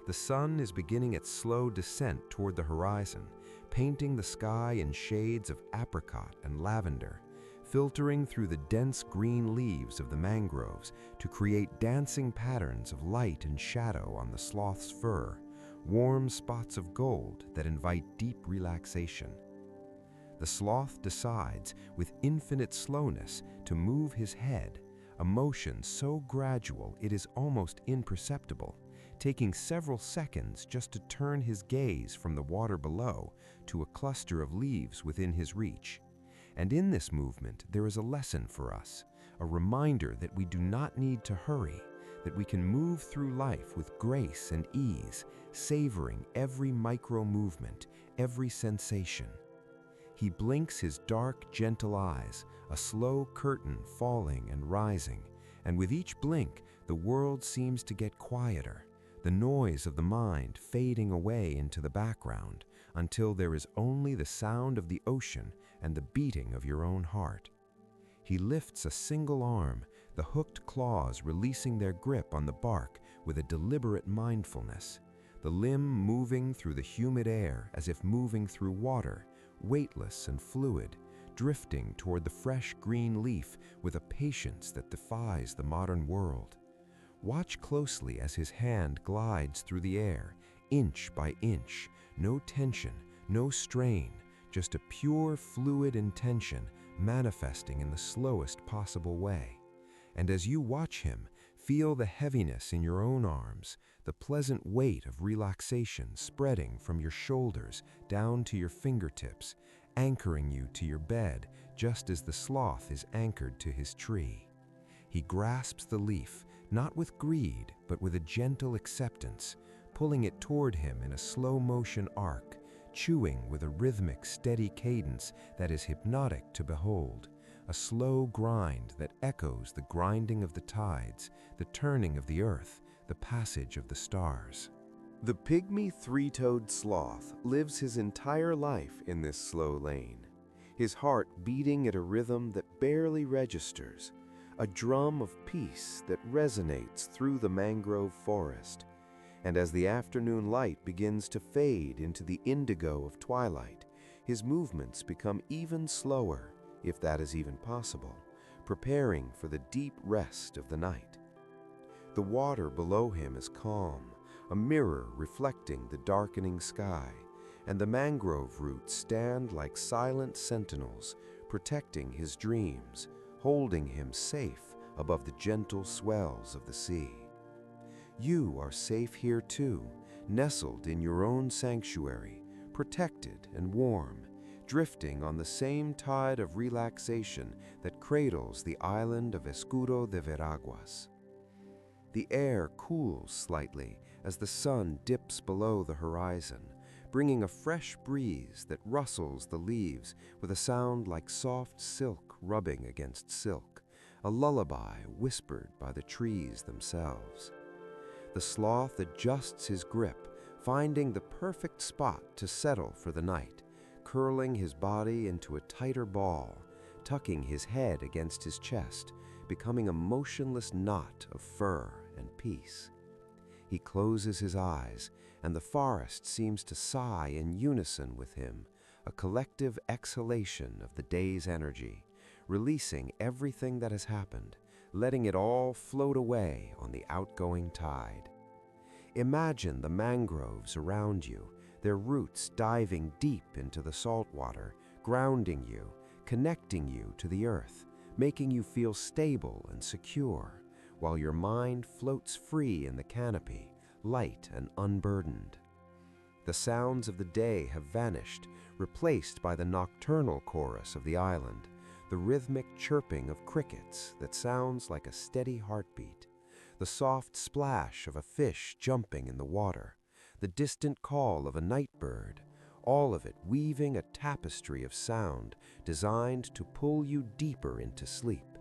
The sun is beginning its slow descent toward the horizon, painting the sky in shades of apricot and lavender, filtering through the dense green leaves of the mangroves to create dancing patterns of light and shadow on the sloth's fur, warm spots of gold that invite deep relaxation. The sloth decides, with infinite slowness, to move his head, a motion so gradual it is almost imperceptible, taking several seconds just to turn his gaze from the water below to a cluster of leaves within his reach. And in this movement, there is a lesson for us, a reminder that we do not need to hurry, that we can move through life with grace and ease, savoring every micro movement, every sensation. He blinks his dark, gentle eyes, a slow curtain falling and rising, and with each blink, the world seems to get quieter, the noise of the mind fading away into the background until there is only the sound of the ocean and the beating of your own heart. He lifts a single arm, the hooked claws releasing their grip on the bark with a deliberate mindfulness, the limb moving through the humid air as if moving through water, weightless and fluid, drifting toward the fresh green leaf with a patience that defies the modern world. Watch closely as his hand glides through the air, inch by inch, no tension, no strain, just a pure fluid intention manifesting in the slowest possible way. And as you watch him, feel the heaviness in your own arms, the pleasant weight of relaxation spreading from your shoulders down to your fingertips, anchoring you to your bed just as the sloth is anchored to his tree. He grasps the leaf, not with greed, but with a gentle acceptance, pulling it toward him in a slow-motion arc, chewing with a rhythmic, steady cadence that is hypnotic to behold, a slow grind that echoes the grinding of the tides, the turning of the earth, the passage of the stars. The pygmy three-toed sloth lives his entire life in this slow lane, his heart beating at a rhythm that barely registers, a drum of peace that resonates through the mangrove forest. And as the afternoon light begins to fade into the indigo of twilight, his movements become even slower, if that is even possible, preparing for the deep rest of the night. The water below him is calm, a mirror reflecting the darkening sky, and the mangrove roots stand like silent sentinels, protecting his dreams, holding him safe above the gentle swells of the sea. You are safe here too, nestled in your own sanctuary, protected and warm, drifting on the same tide of relaxation that cradles the island of Escudo de Veraguas. The air cools slightly as the sun dips below the horizon, bringing a fresh breeze that rustles the leaves with a sound like soft silk rubbing against silk, a lullaby whispered by the trees themselves. The sloth adjusts his grip, finding the perfect spot to settle for the night, curling his body into a tighter ball, tucking his head against his chest, becoming a motionless knot of fur and peace. He closes his eyes, and the forest seems to sigh in unison with him, a collective exhalation of the day's energy, releasing everything that has happened, letting it all float away on the outgoing tide. Imagine the mangroves around you, their roots diving deep into the salt water, grounding you, connecting you to the earth, making you feel stable and secure, while your mind floats free in the canopy, light and unburdened. The sounds of the day have vanished, replaced by the nocturnal chorus of the island, the rhythmic chirping of crickets that sounds like a steady heartbeat, the soft splash of a fish jumping in the water, the distant call of a night bird, all of it weaving a tapestry of sound designed to pull you deeper into sleep.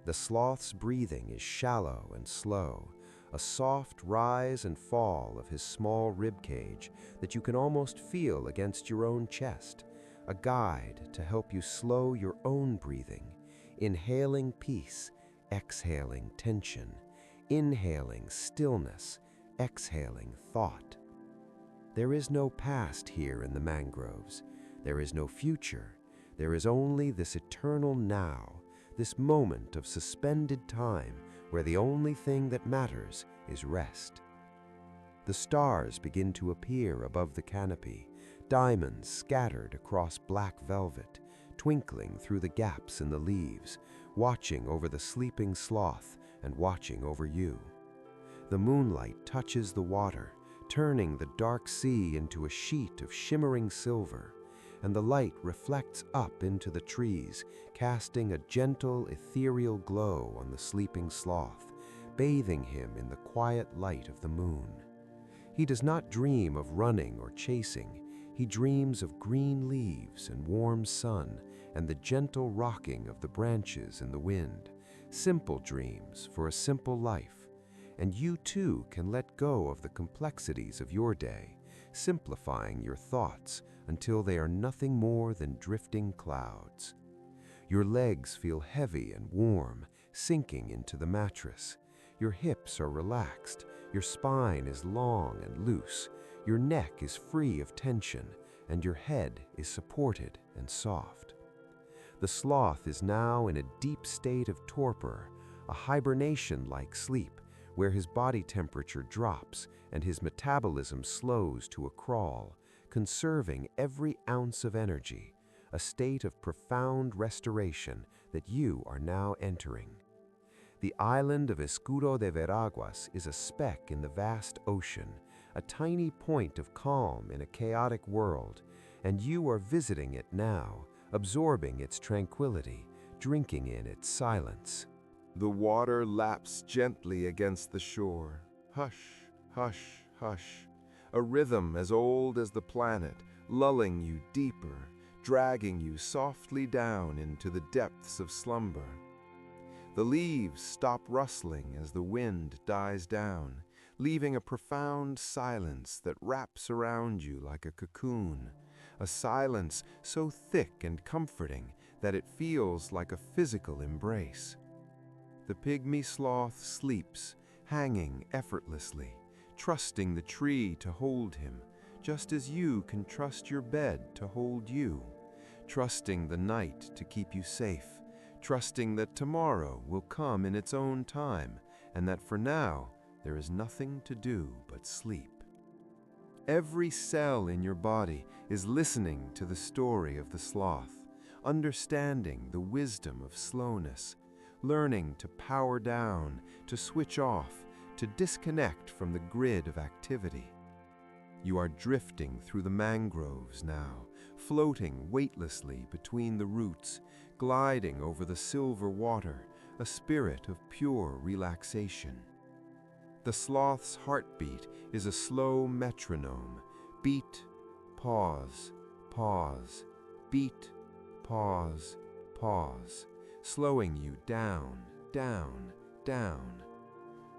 The sloth's breathing is shallow and slow, a soft rise and fall of his small rib cage that you can almost feel against your own chest, a guide to help you slow your own breathing, inhaling peace, exhaling tension, inhaling stillness, exhaling thought. There is no past here in the mangroves. There is no future. There is only this eternal now, this moment of suspended time where the only thing that matters is rest. The stars begin to appear above the canopy, diamonds scattered across black velvet, twinkling through the gaps in the leaves, watching over the sleeping sloth and watching over you. The moonlight touches the water, turning the dark sea into a sheet of shimmering silver, and the light reflects up into the trees, casting a gentle, ethereal glow on the sleeping sloth, bathing him in the quiet light of the moon. He does not dream of running or chasing. He dreams of green leaves and warm sun and the gentle rocking of the branches in the wind. Simple dreams for a simple life. And you too can let go of the complexities of your day, simplifying your thoughts until they are nothing more than drifting clouds. Your legs feel heavy and warm, sinking into the mattress. Your hips are relaxed, your spine is long and loose, your neck is free of tension, and your head is supported and soft. The sloth is now in a deep state of torpor, a hibernation-like sleep, where his body temperature drops and his metabolism slows to a crawl, conserving every ounce of energy, a state of profound restoration that you are now entering. The island of Escudo de Veraguas is a speck in the vast ocean, a tiny point of calm in a chaotic world, and you are visiting it now, absorbing its tranquility, drinking in its silence. The water laps gently against the shore. Hush, hush, hush. A rhythm as old as the planet, lulling you deeper, dragging you softly down into the depths of slumber. The leaves stop rustling as the wind dies down, leaving a profound silence that wraps around you like a cocoon, a silence so thick and comforting that it feels like a physical embrace. The pygmy sloth sleeps, hanging effortlessly, trusting the tree to hold him, just as you can trust your bed to hold you, trusting the night to keep you safe, trusting that tomorrow will come in its own time, and that for now there is nothing to do but sleep. Every cell in your body is listening to the story of the sloth, understanding the wisdom of slowness, learning to power down, to switch off, to disconnect from the grid of activity. You are drifting through the mangroves now, floating weightlessly between the roots, gliding over the silver water, a spirit of pure relaxation. The sloth's heartbeat is a slow metronome. Beat, pause, pause, beat, pause, pause, slowing you down, down, down.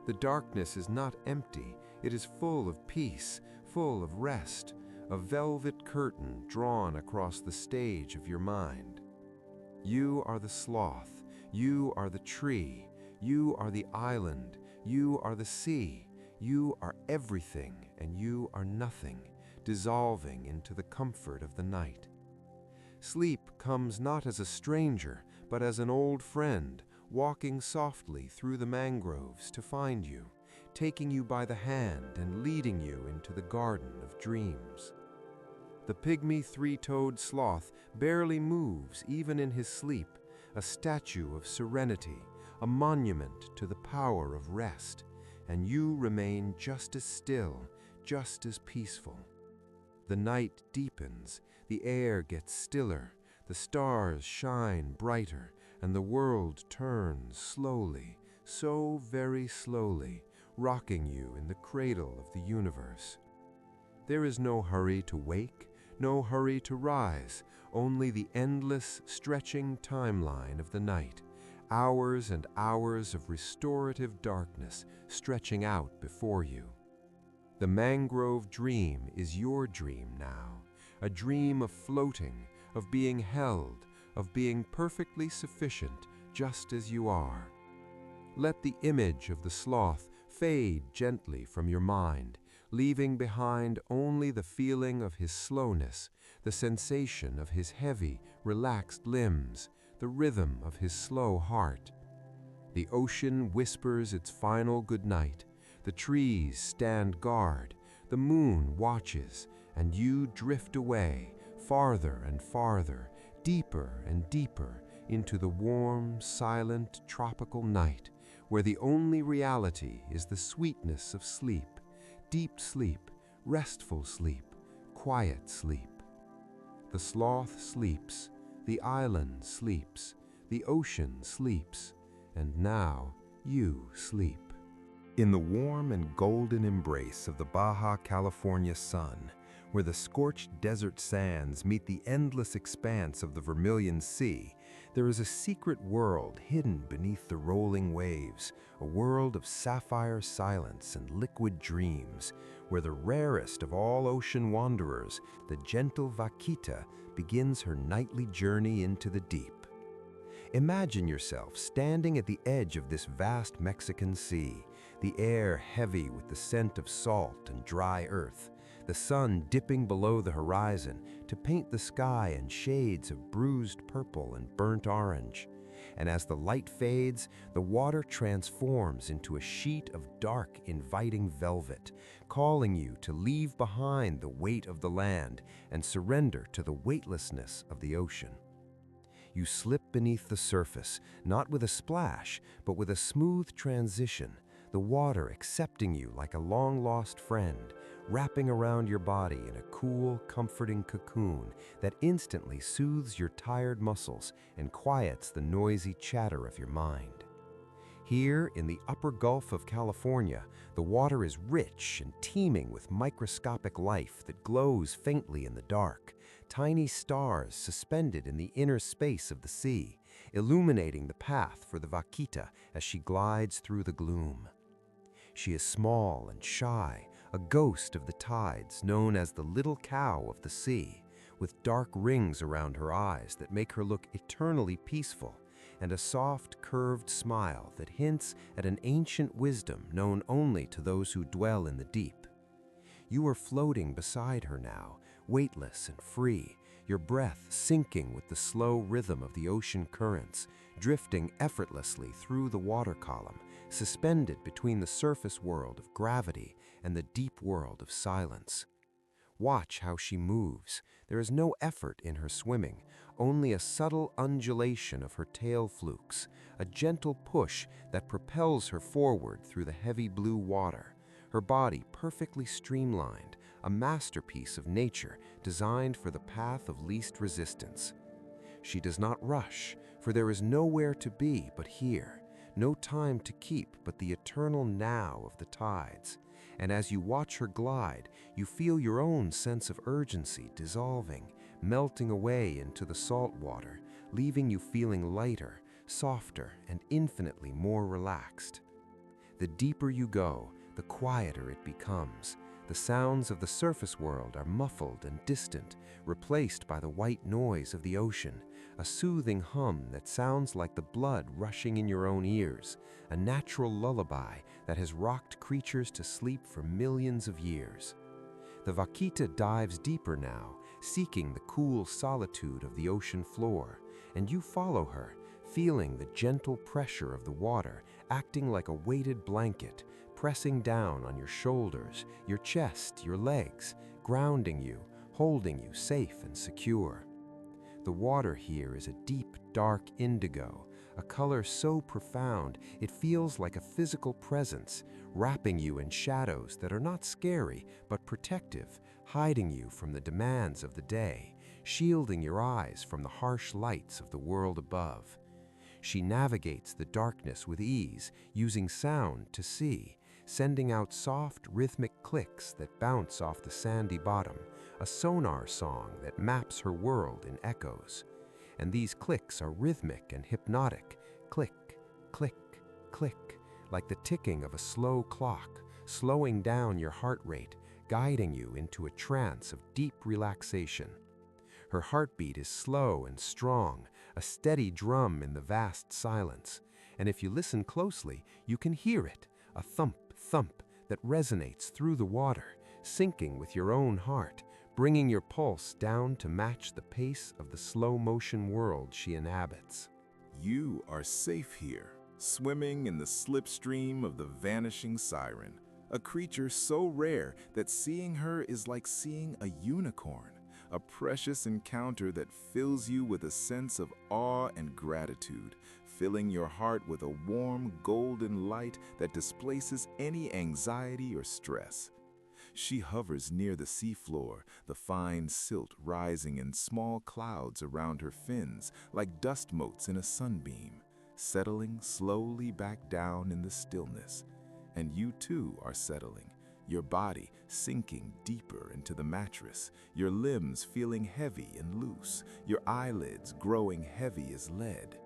The darkness is not empty, it is full of peace, full of rest, a velvet curtain drawn across the stage of your mind. You are the sloth, you are the tree, you are the island, you are the sea, you are everything and you are nothing, dissolving into the comfort of the night. Sleep comes not as a stranger, but as an old friend, walking softly through the mangroves to find you, taking you by the hand and leading you into the garden of dreams. The pygmy three-toed sloth barely moves even in his sleep, a statue of serenity, a monument to the power of rest, and you remain just as still, just as peaceful. The night deepens, the air gets stiller, the stars shine brighter, and the world turns slowly, so very slowly, rocking you in the cradle of the universe. There is no hurry to wake, no hurry to rise, only the endless, stretching timeline of the night, hours and hours of restorative darkness stretching out before you. The mangrove dream is your dream now, a dream of floating, of being held, of being perfectly sufficient just as you are. Let the image of the sloth fade gently from your mind, leaving behind only the feeling of his slowness, the sensation of his heavy, relaxed limbs, the rhythm of his slow heart. The ocean whispers its final goodnight, the trees stand guard, the moon watches, and you drift away, farther and farther, deeper and deeper, into the warm, silent, tropical night, where the only reality is the sweetness of sleep, deep sleep, restful sleep, quiet sleep. The sloth sleeps, the island sleeps, the ocean sleeps, and now you sleep. In the warm and golden embrace of the Baja California sun, where the scorched desert sands meet the endless expanse of the Vermilion Sea, there is a secret world hidden beneath the rolling waves, a world of sapphire silence and liquid dreams, where the rarest of all ocean wanderers, the gentle Vaquita, begins her nightly journey into the deep. Imagine yourself standing at the edge of this vast Mexican Sea, the air heavy with the scent of salt and dry earth, the sun dipping below the horizon to paint the sky in shades of bruised purple and burnt orange. And as the light fades, the water transforms into a sheet of dark, inviting velvet, calling you to leave behind the weight of the land and surrender to the weightlessness of the ocean. You slip beneath the surface, not with a splash, but with a smooth transition, the water accepting you like a long-lost friend, wrapping around your body in a cool, comforting cocoon that instantly soothes your tired muscles and quiets the noisy chatter of your mind. Here, in the upper Gulf of California, the water is rich and teeming with microscopic life that glows faintly in the dark, tiny stars suspended in the inner space of the sea, illuminating the path for the Vaquita as she glides through the gloom. She is small and shy, a ghost of the tides known as the little cow of the sea, with dark rings around her eyes that make her look eternally peaceful, and a soft, curved smile that hints at an ancient wisdom known only to those who dwell in the deep. You are floating beside her now, weightless and free, your breath sinking with the slow rhythm of the ocean currents, drifting effortlessly through the water column, suspended between the surface world of gravity and the deep world of silence. Watch how she moves. There is no effort in her swimming, only a subtle undulation of her tail flukes, a gentle push that propels her forward through the heavy blue water, her body perfectly streamlined, a masterpiece of nature designed for the path of least resistance. She does not rush, for there is nowhere to be but here, no time to keep but the eternal now of the tides. And as you watch her glide, you feel your own sense of urgency dissolving, melting away into the salt water, leaving you feeling lighter, softer, and infinitely more relaxed. The deeper you go, the quieter it becomes. The sounds of the surface world are muffled and distant, replaced by the white noise of the ocean, a soothing hum that sounds like the blood rushing in your own ears, a natural lullaby that has rocked creatures to sleep for millions of years. The Vaquita dives deeper now, seeking the cool solitude of the ocean floor, and you follow her, feeling the gentle pressure of the water acting like a weighted blanket, pressing down on your shoulders, your chest, your legs, grounding you, holding you safe and secure. The water here is a deep, dark indigo, a color so profound it feels like a physical presence, wrapping you in shadows that are not scary but protective, hiding you from the demands of the day, shielding your eyes from the harsh lights of the world above. She navigates the darkness with ease, using sound to see, sending out soft, rhythmic clicks that bounce off the sandy bottom, a sonar song that maps her world in echoes. And these clicks are rhythmic and hypnotic, click, click, click, like the ticking of a slow clock, slowing down your heart rate, guiding you into a trance of deep relaxation. Her heartbeat is slow and strong, a steady drum in the vast silence, and if you listen closely, you can hear it, a thump, thump that resonates through the water, syncing with your own heart, bringing your pulse down to match the pace of the slow-motion world she inhabits. You are safe here, swimming in the slipstream of the vanishing siren, a creature so rare that seeing her is like seeing a unicorn, a precious encounter that fills you with a sense of awe and gratitude, filling your heart with a warm, golden light that displaces any anxiety or stress. She hovers near the seafloor, the fine silt rising in small clouds around her fins like dust motes in a sunbeam, settling slowly back down in the stillness. And you too are settling, your body sinking deeper into the mattress, your limbs feeling heavy and loose, your eyelids growing heavy as lead.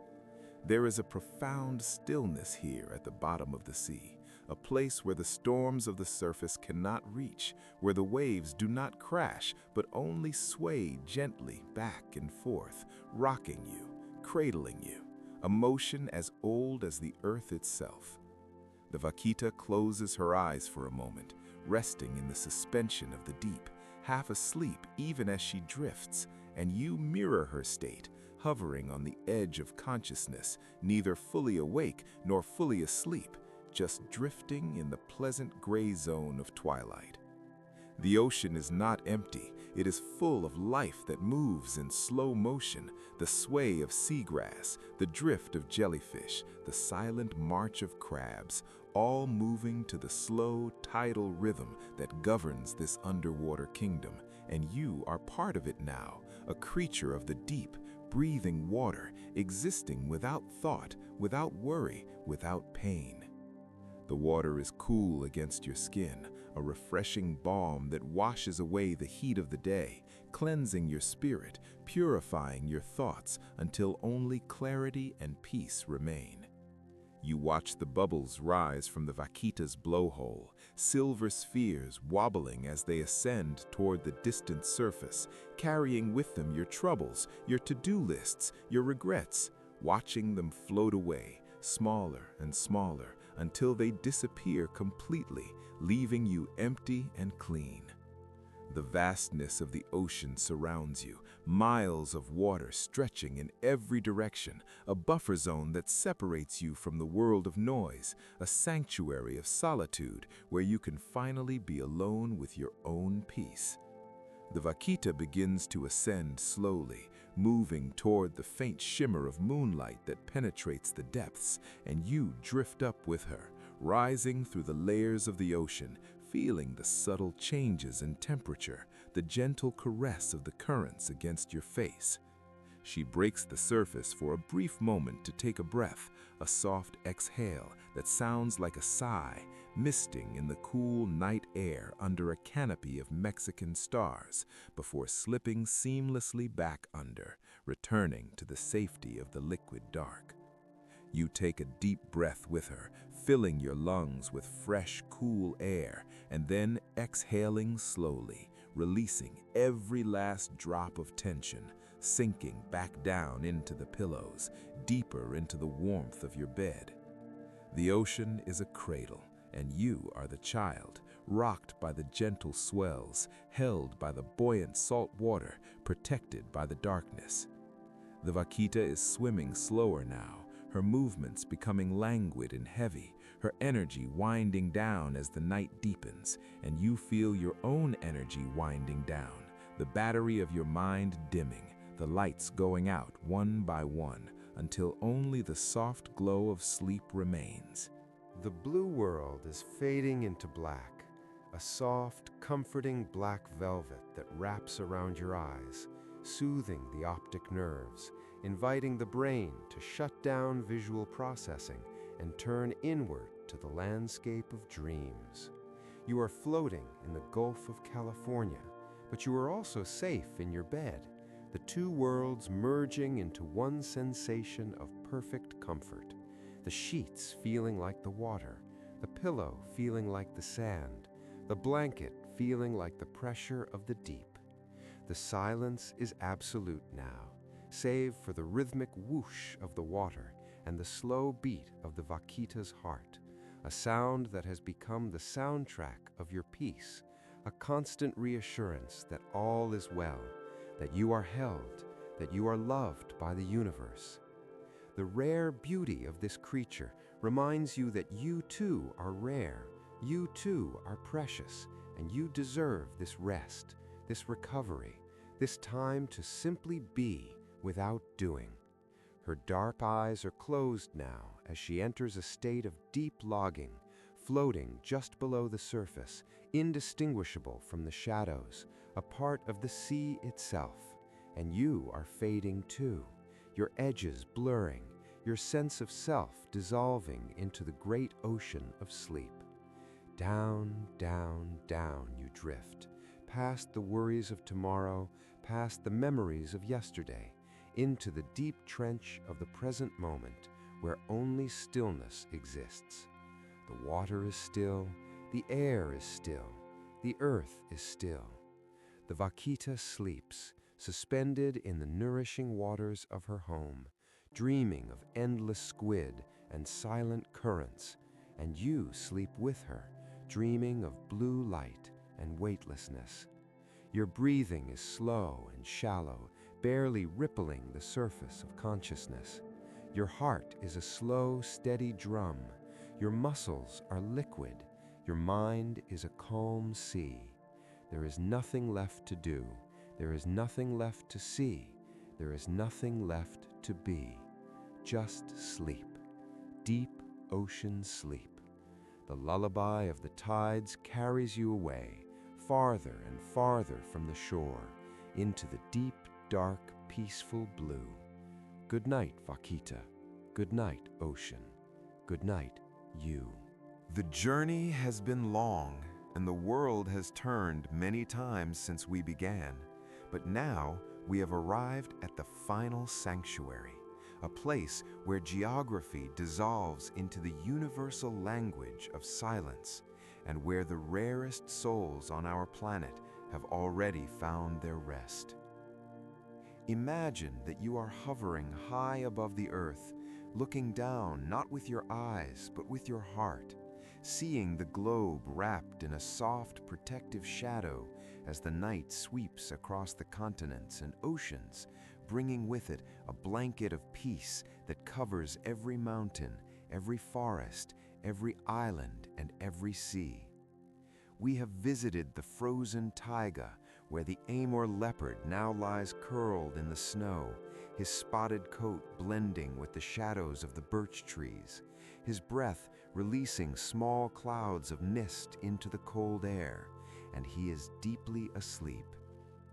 There is a profound stillness here at the bottom of the sea, a place where the storms of the surface cannot reach, where the waves do not crash, but only sway gently back and forth, rocking you, cradling you, a motion as old as the earth itself. The Vaquita closes her eyes for a moment, resting in the suspension of the deep, half asleep even as she drifts, and you mirror her state, hovering on the edge of consciousness, neither fully awake nor fully asleep, just drifting in the pleasant gray zone of twilight. The ocean is not empty, it is full of life that moves in slow motion, the sway of seagrass, the drift of jellyfish, the silent march of crabs, all moving to the slow tidal rhythm that governs this underwater kingdom, and you are part of it now, a creature of the deep, breathing water, existing without thought, without worry, without pain. The water is cool against your skin, a refreshing balm that washes away the heat of the day, cleansing your spirit, purifying your thoughts until only clarity and peace remain. You watch the bubbles rise from the Vaquita's blowhole, silver spheres wobbling as they ascend toward the distant surface, carrying with them your troubles, your to-do lists, your regrets, watching them float away, smaller and smaller, until they disappear completely, leaving you empty and clean. The vastness of the ocean surrounds you, miles of water stretching in every direction, a buffer zone that separates you from the world of noise, a sanctuary of solitude where you can finally be alone with your own peace. The Vaquita begins to ascend slowly, moving toward the faint shimmer of moonlight that penetrates the depths, and you drift up with her, rising through the layers of the ocean, feeling the subtle changes in temperature, the gentle caress of the currents against your face. She breaks the surface for a brief moment to take a breath, a soft exhale that sounds like a sigh, misting in the cool night air under a canopy of Mexican stars, before slipping seamlessly back under, returning to the safety of the liquid dark. You take a deep breath with her, filling your lungs with fresh, cool air, and then exhaling slowly, releasing every last drop of tension, sinking back down into the pillows, deeper into the warmth of your bed. The ocean is a cradle, and you are the child, rocked by the gentle swells, held by the buoyant salt water, protected by the darkness. The Vaquita is swimming slower now, her movements becoming languid and heavy, her energy winding down as the night deepens, and you feel your own energy winding down, the battery of your mind dimming, the lights going out one by one, until only the soft glow of sleep remains. The blue world is fading into black, a soft, comforting black velvet that wraps around your eyes, soothing the optic nerves, inviting the brain to shut down visual processing and turn inward to the landscape of dreams. You are floating in the Gulf of California, but you are also safe in your bed, the two worlds merging into one sensation of perfect comfort, the sheets feeling like the water, the pillow feeling like the sand, the blanket feeling like the pressure of the deep. The silence is absolute now, save for the rhythmic whoosh of the water and the slow beat of the Vaquita's heart, a sound that has become the soundtrack of your peace, a constant reassurance that all is well, that you are held, that you are loved by the universe. The rare beauty of this creature reminds you that you too are rare, you too are precious, and you deserve this rest, this recovery, this time to simply be without doing. Her dark eyes are closed now as she enters a state of deep logging, floating just below the surface, indistinguishable from the shadows, a part of the sea itself. And you are fading too, your edges blurring, your sense of self dissolving into the great ocean of sleep. Down, down, down you drift, past the worries of tomorrow, past the memories of yesterday, into the deep trench of the present moment where only stillness exists. The water is still, the air is still, the earth is still. The Vaquita sleeps, suspended in the nourishing waters of her home, dreaming of endless squid and silent currents, and you sleep with her, dreaming of blue light and weightlessness. Your breathing is slow and shallow, barely rippling the surface of consciousness. Your heart is a slow, steady drum. Your muscles are liquid. Your mind is a calm sea. There is nothing left to do. There is nothing left to see. There is nothing left to be. Just sleep. Deep ocean sleep. The lullaby of the tides carries you away, farther and farther from the shore, into the deep, dark, peaceful blue. Good night, Vaquita. Good night, ocean. Good night, you. The journey has been long, and the world has turned many times since we began. But now we have arrived at the final sanctuary, a place where geography dissolves into the universal language of silence, and where the rarest souls on our planet have already found their rest. Imagine that you are hovering high above the earth, looking down not with your eyes but with your heart, seeing the globe wrapped in a soft protective shadow as the night sweeps across the continents and oceans, bringing with it a blanket of peace that covers every mountain, every forest, every island, and every sea. We have visited the frozen taiga, where the Amur leopard now lies curled in the snow, his spotted coat blending with the shadows of the birch trees, his breath releasing small clouds of mist into the cold air, and he is deeply asleep,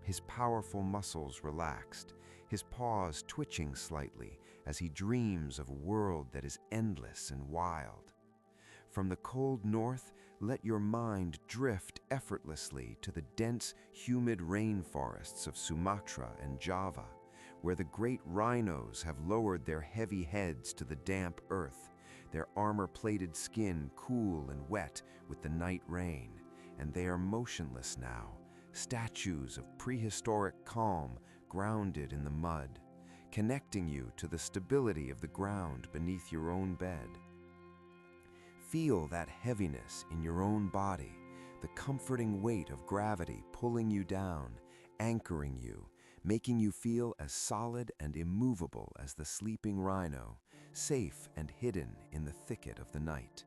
his powerful muscles relaxed, his paws twitching slightly as he dreams of a world that is endless and wild. From the cold north, let your mind drift effortlessly to the dense, humid rainforests of Sumatra and Java, where the great rhinos have lowered their heavy heads to the damp earth, their armor-plated skin cool and wet with the night rain, and they are motionless now, statues of prehistoric calm grounded in the mud, connecting you to the stability of the ground beneath your own bed. Feel that heaviness in your own body, the comforting weight of gravity pulling you down, anchoring you, making you feel as solid and immovable as the sleeping rhino, safe and hidden in the thicket of the night.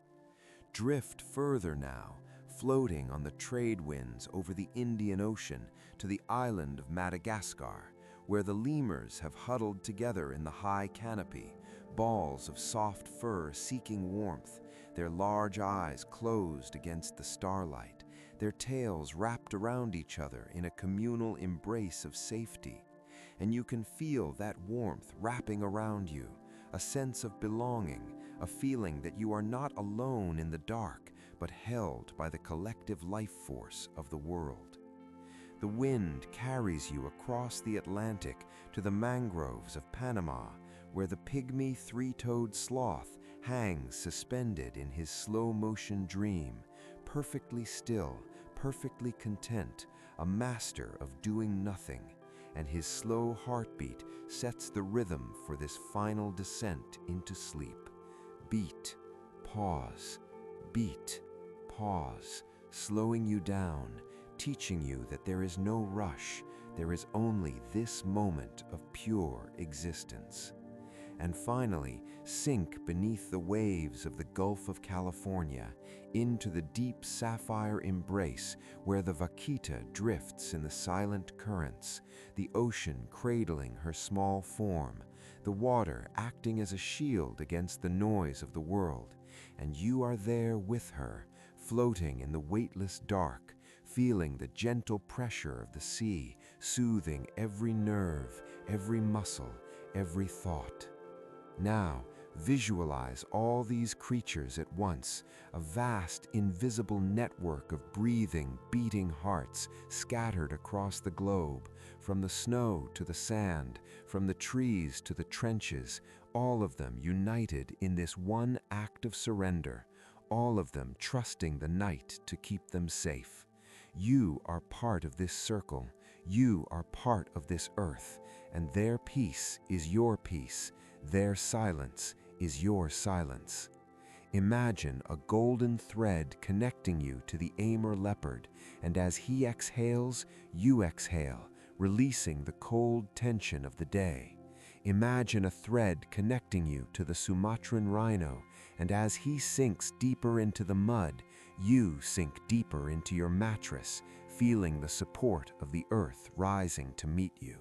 Drift further now, floating on the trade winds over the Indian Ocean to the island of Madagascar, where the lemurs have huddled together in the high canopy, balls of soft fur seeking warmth, their large eyes closed against the starlight, their tails wrapped around each other in a communal embrace of safety. And you can feel that warmth wrapping around you, a sense of belonging, a feeling that you are not alone in the dark, but held by the collective life force of the world. The wind carries you across the Atlantic to the mangroves of Panama, where the pygmy three-toed sloth hangs suspended in his slow-motion dream, perfectly still, perfectly content, a master of doing nothing, and his slow heartbeat sets the rhythm for this final descent into sleep. Beat, pause, beat, pause, slowing you down, teaching you that there is no rush, there is only this moment of pure existence. And finally, sink beneath the waves of the Gulf of California into the deep sapphire embrace where the Vaquita drifts in the silent currents, the ocean cradling her small form, the water acting as a shield against the noise of the world, and you are there with her, floating in the weightless dark, feeling the gentle pressure of the sea, soothing every nerve, every muscle, every thought. Now, Visualize all these creatures at once, a vast, invisible network of breathing, beating hearts scattered across the globe, from the snow to the sand, from the trees to the trenches, all of them united in this one act of surrender, all of them trusting the night to keep them safe. You are part of this circle, you are part of this earth, and their peace is your peace, their silence is your silence. Imagine a golden thread connecting you to the Amur Leopard, and as he exhales, you exhale, releasing the cold tension of the day. Imagine a thread connecting you to the Sumatran Rhino, and as he sinks deeper into the mud, you sink deeper into your mattress, feeling the support of the earth rising to meet you.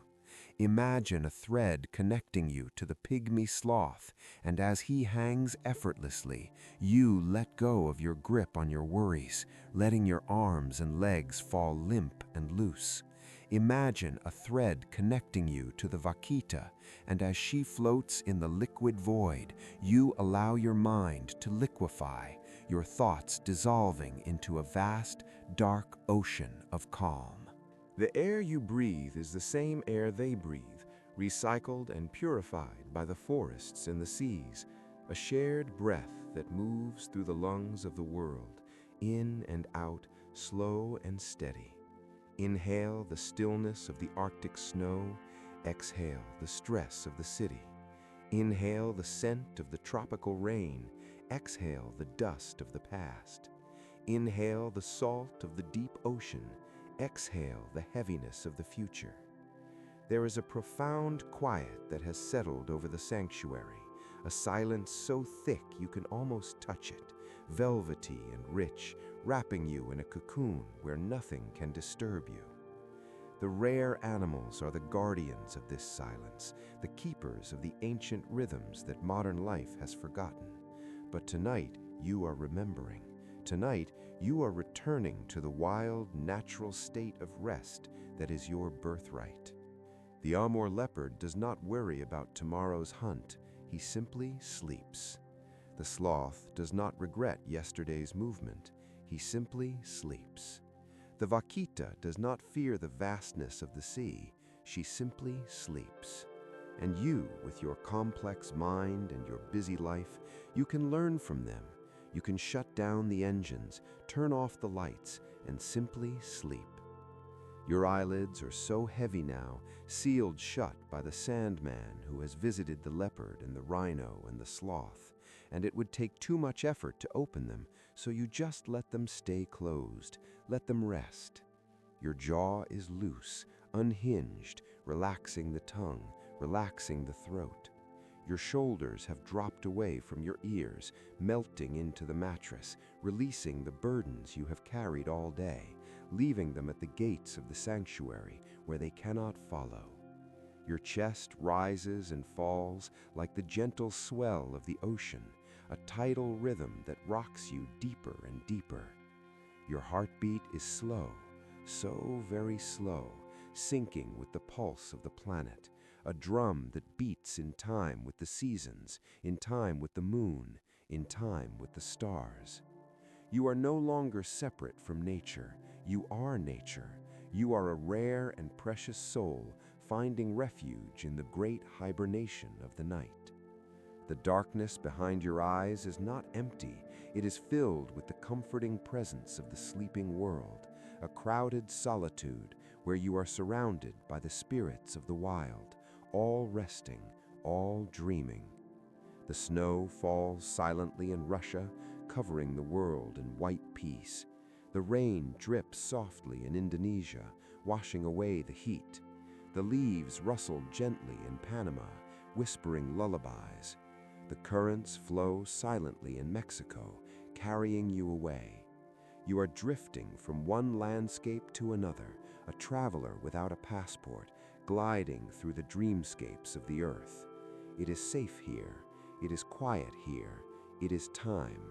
Imagine a thread connecting you to the Pygmy Sloth, and as he hangs effortlessly, you let go of your grip on your worries, letting your arms and legs fall limp and loose. Imagine a thread connecting you to the Vaquita, and as she floats in the liquid void, you allow your mind to liquefy, your thoughts dissolving into a vast, dark ocean of calm. The air you breathe is the same air they breathe, recycled and purified by the forests and the seas, a shared breath that moves through the lungs of the world, in and out, slow and steady. Inhale the stillness of the Arctic snow, exhale the stress of the city. Inhale the scent of the tropical rain, exhale the dust of the past. Inhale the salt of the deep ocean, exhale the heaviness of the future. There is a profound quiet that has settled over the sanctuary, a silence so thick you can almost touch it, velvety and rich, wrapping you in a cocoon where nothing can disturb you. The rare animals are the guardians of this silence, the keepers of the ancient rhythms that modern life has forgotten. But tonight you are remembering. Tonight, you are returning to the wild, natural state of rest that is your birthright. The Amur Leopard does not worry about tomorrow's hunt, he simply sleeps. The sloth does not regret yesterday's movement, he simply sleeps. The Vaquita does not fear the vastness of the sea, she simply sleeps. And you, with your complex mind and your busy life, you can learn from them. You can shut down the engines, turn off the lights, and simply sleep. Your eyelids are so heavy now, sealed shut by the Sandman who has visited the leopard and the rhino and the sloth, and it would take too much effort to open them, so you just let them stay closed, let them rest. Your jaw is loose, unhinged, relaxing the tongue, relaxing the throat. Your shoulders have dropped away from your ears, melting into the mattress, releasing the burdens you have carried all day, leaving them at the gates of the sanctuary where they cannot follow. Your chest rises and falls like the gentle swell of the ocean, a tidal rhythm that rocks you deeper and deeper. Your heartbeat is slow, so very slow, syncing with the pulse of the planet, a drum that beats in time with the seasons, in time with the moon, in time with the stars. You are no longer separate from nature. You are nature. You are a rare and precious soul finding refuge in the great hibernation of the night. The darkness behind your eyes is not empty. It is filled with the comforting presence of the sleeping world, a crowded solitude where you are surrounded by the spirits of the wild, all resting, all dreaming. The snow falls silently in Russia, covering the world in white peace. The rain drips softly in Indonesia, washing away the heat. The leaves rustle gently in Panama, whispering lullabies. The currents flow silently in Mexico, carrying you away. You are drifting from one landscape to another, a traveler without a passport, gliding through the dreamscapes of the earth. It is safe here. It is quiet here. It is time.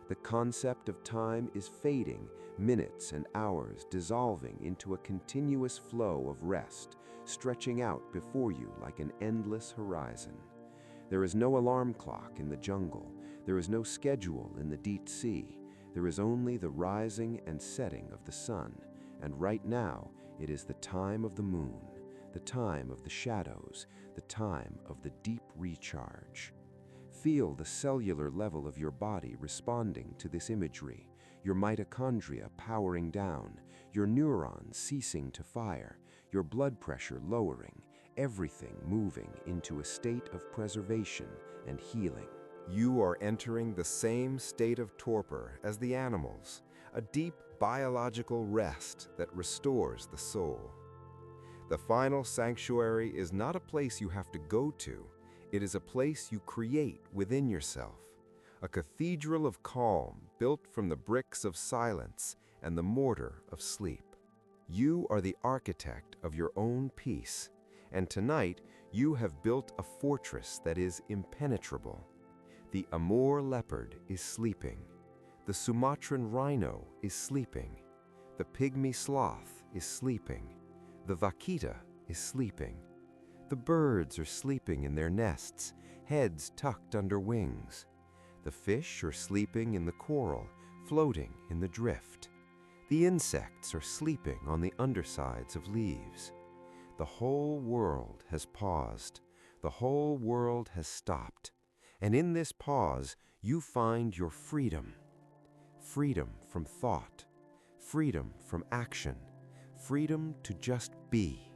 The concept of time is fading, minutes and hours dissolving into a continuous flow of rest, stretching out before you like an endless horizon. There is no alarm clock in the jungle. There is no schedule in the deep sea. There is only the rising and setting of the sun. And right now, it is the time of the moon, the time of the shadows, the time of the deep recharge. Feel the cellular level of your body responding to this imagery, your mitochondria powering down, your neurons ceasing to fire, your blood pressure lowering, everything moving into a state of preservation and healing. You are entering the same state of torpor as the animals, a deep biological rest that restores the soul. The final sanctuary is not a place you have to go to. It is a place you create within yourself, a cathedral of calm built from the bricks of silence and the mortar of sleep. You are the architect of your own peace, and tonight you have built a fortress that is impenetrable. The Amur Leopard is sleeping. The Sumatran Rhino is sleeping. The Pygmy Sloth is sleeping. The Vaquita is sleeping. The birds are sleeping in their nests, heads tucked under wings. The fish are sleeping in the coral, floating in the drift. The insects are sleeping on the undersides of leaves. The whole world has paused. The whole world has stopped. And in this pause, you find your freedom. Freedom from thought. Freedom from action. Freedom to just be.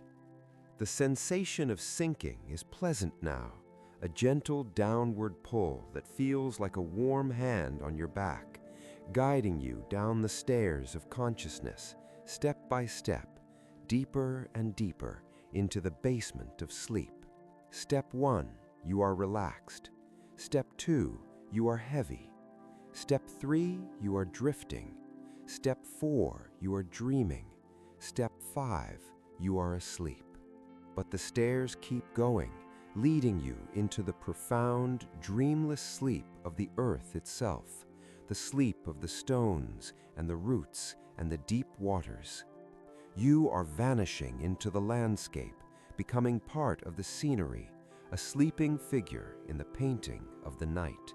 The sensation of sinking is pleasant now, a gentle downward pull that feels like a warm hand on your back, guiding you down the stairs of consciousness, step by step, deeper and deeper into the basement of sleep. Step 1, you are relaxed. Step 2, you are heavy. Step 3, you are drifting. Step 4, you are dreaming. Step 5, you are asleep. But the stairs keep going, leading you into the profound, dreamless sleep of the earth itself, the sleep of the stones and the roots and the deep waters. You are vanishing into the landscape, becoming part of the scenery, a sleeping figure in the painting of the night.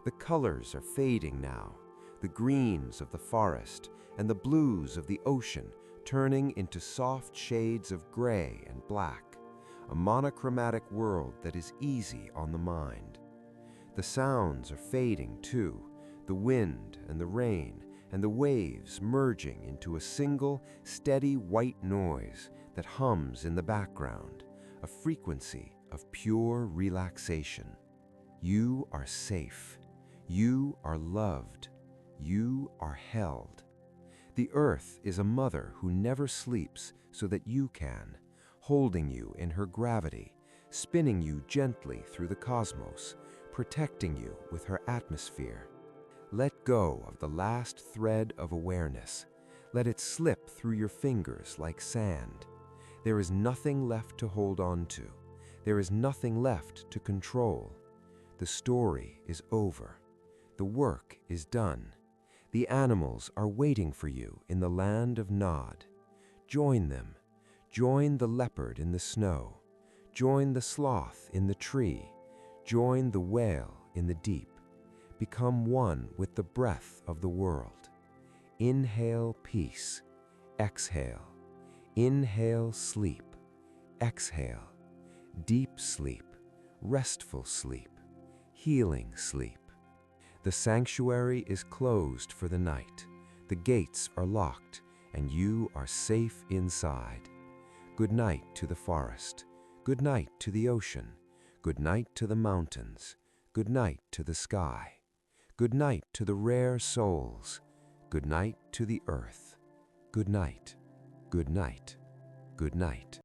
The colors are fading now, the greens of the forest and the blues of the ocean turning into soft shades of gray and black, a monochromatic world that is easy on the mind. The sounds are fading too, the wind and the rain and the waves merging into a single, steady white noise that hums in the background, a frequency of pure relaxation. You are safe. You are loved. You are held. The earth is a mother who never sleeps so that you can, holding you in her gravity, spinning you gently through the cosmos, protecting you with her atmosphere. Let go of the last thread of awareness. Let it slip through your fingers like sand. There is nothing left to hold on to. There is nothing left to control. The story is over. The work is done. The animals are waiting for you in the land of Nod. Join them. Join the leopard in the snow. Join the sloth in the tree. Join the whale in the deep. Become one with the breath of the world. Inhale peace. Exhale. Inhale sleep. Exhale. Deep sleep. Restful sleep. Healing sleep. The sanctuary is closed for the night. The gates are locked, and you are safe inside. Good night to the forest. Good night to the ocean. Good night to the mountains. Good night to the sky. Good night to the rare souls. Good night to the earth. Good night. Good night. Good night.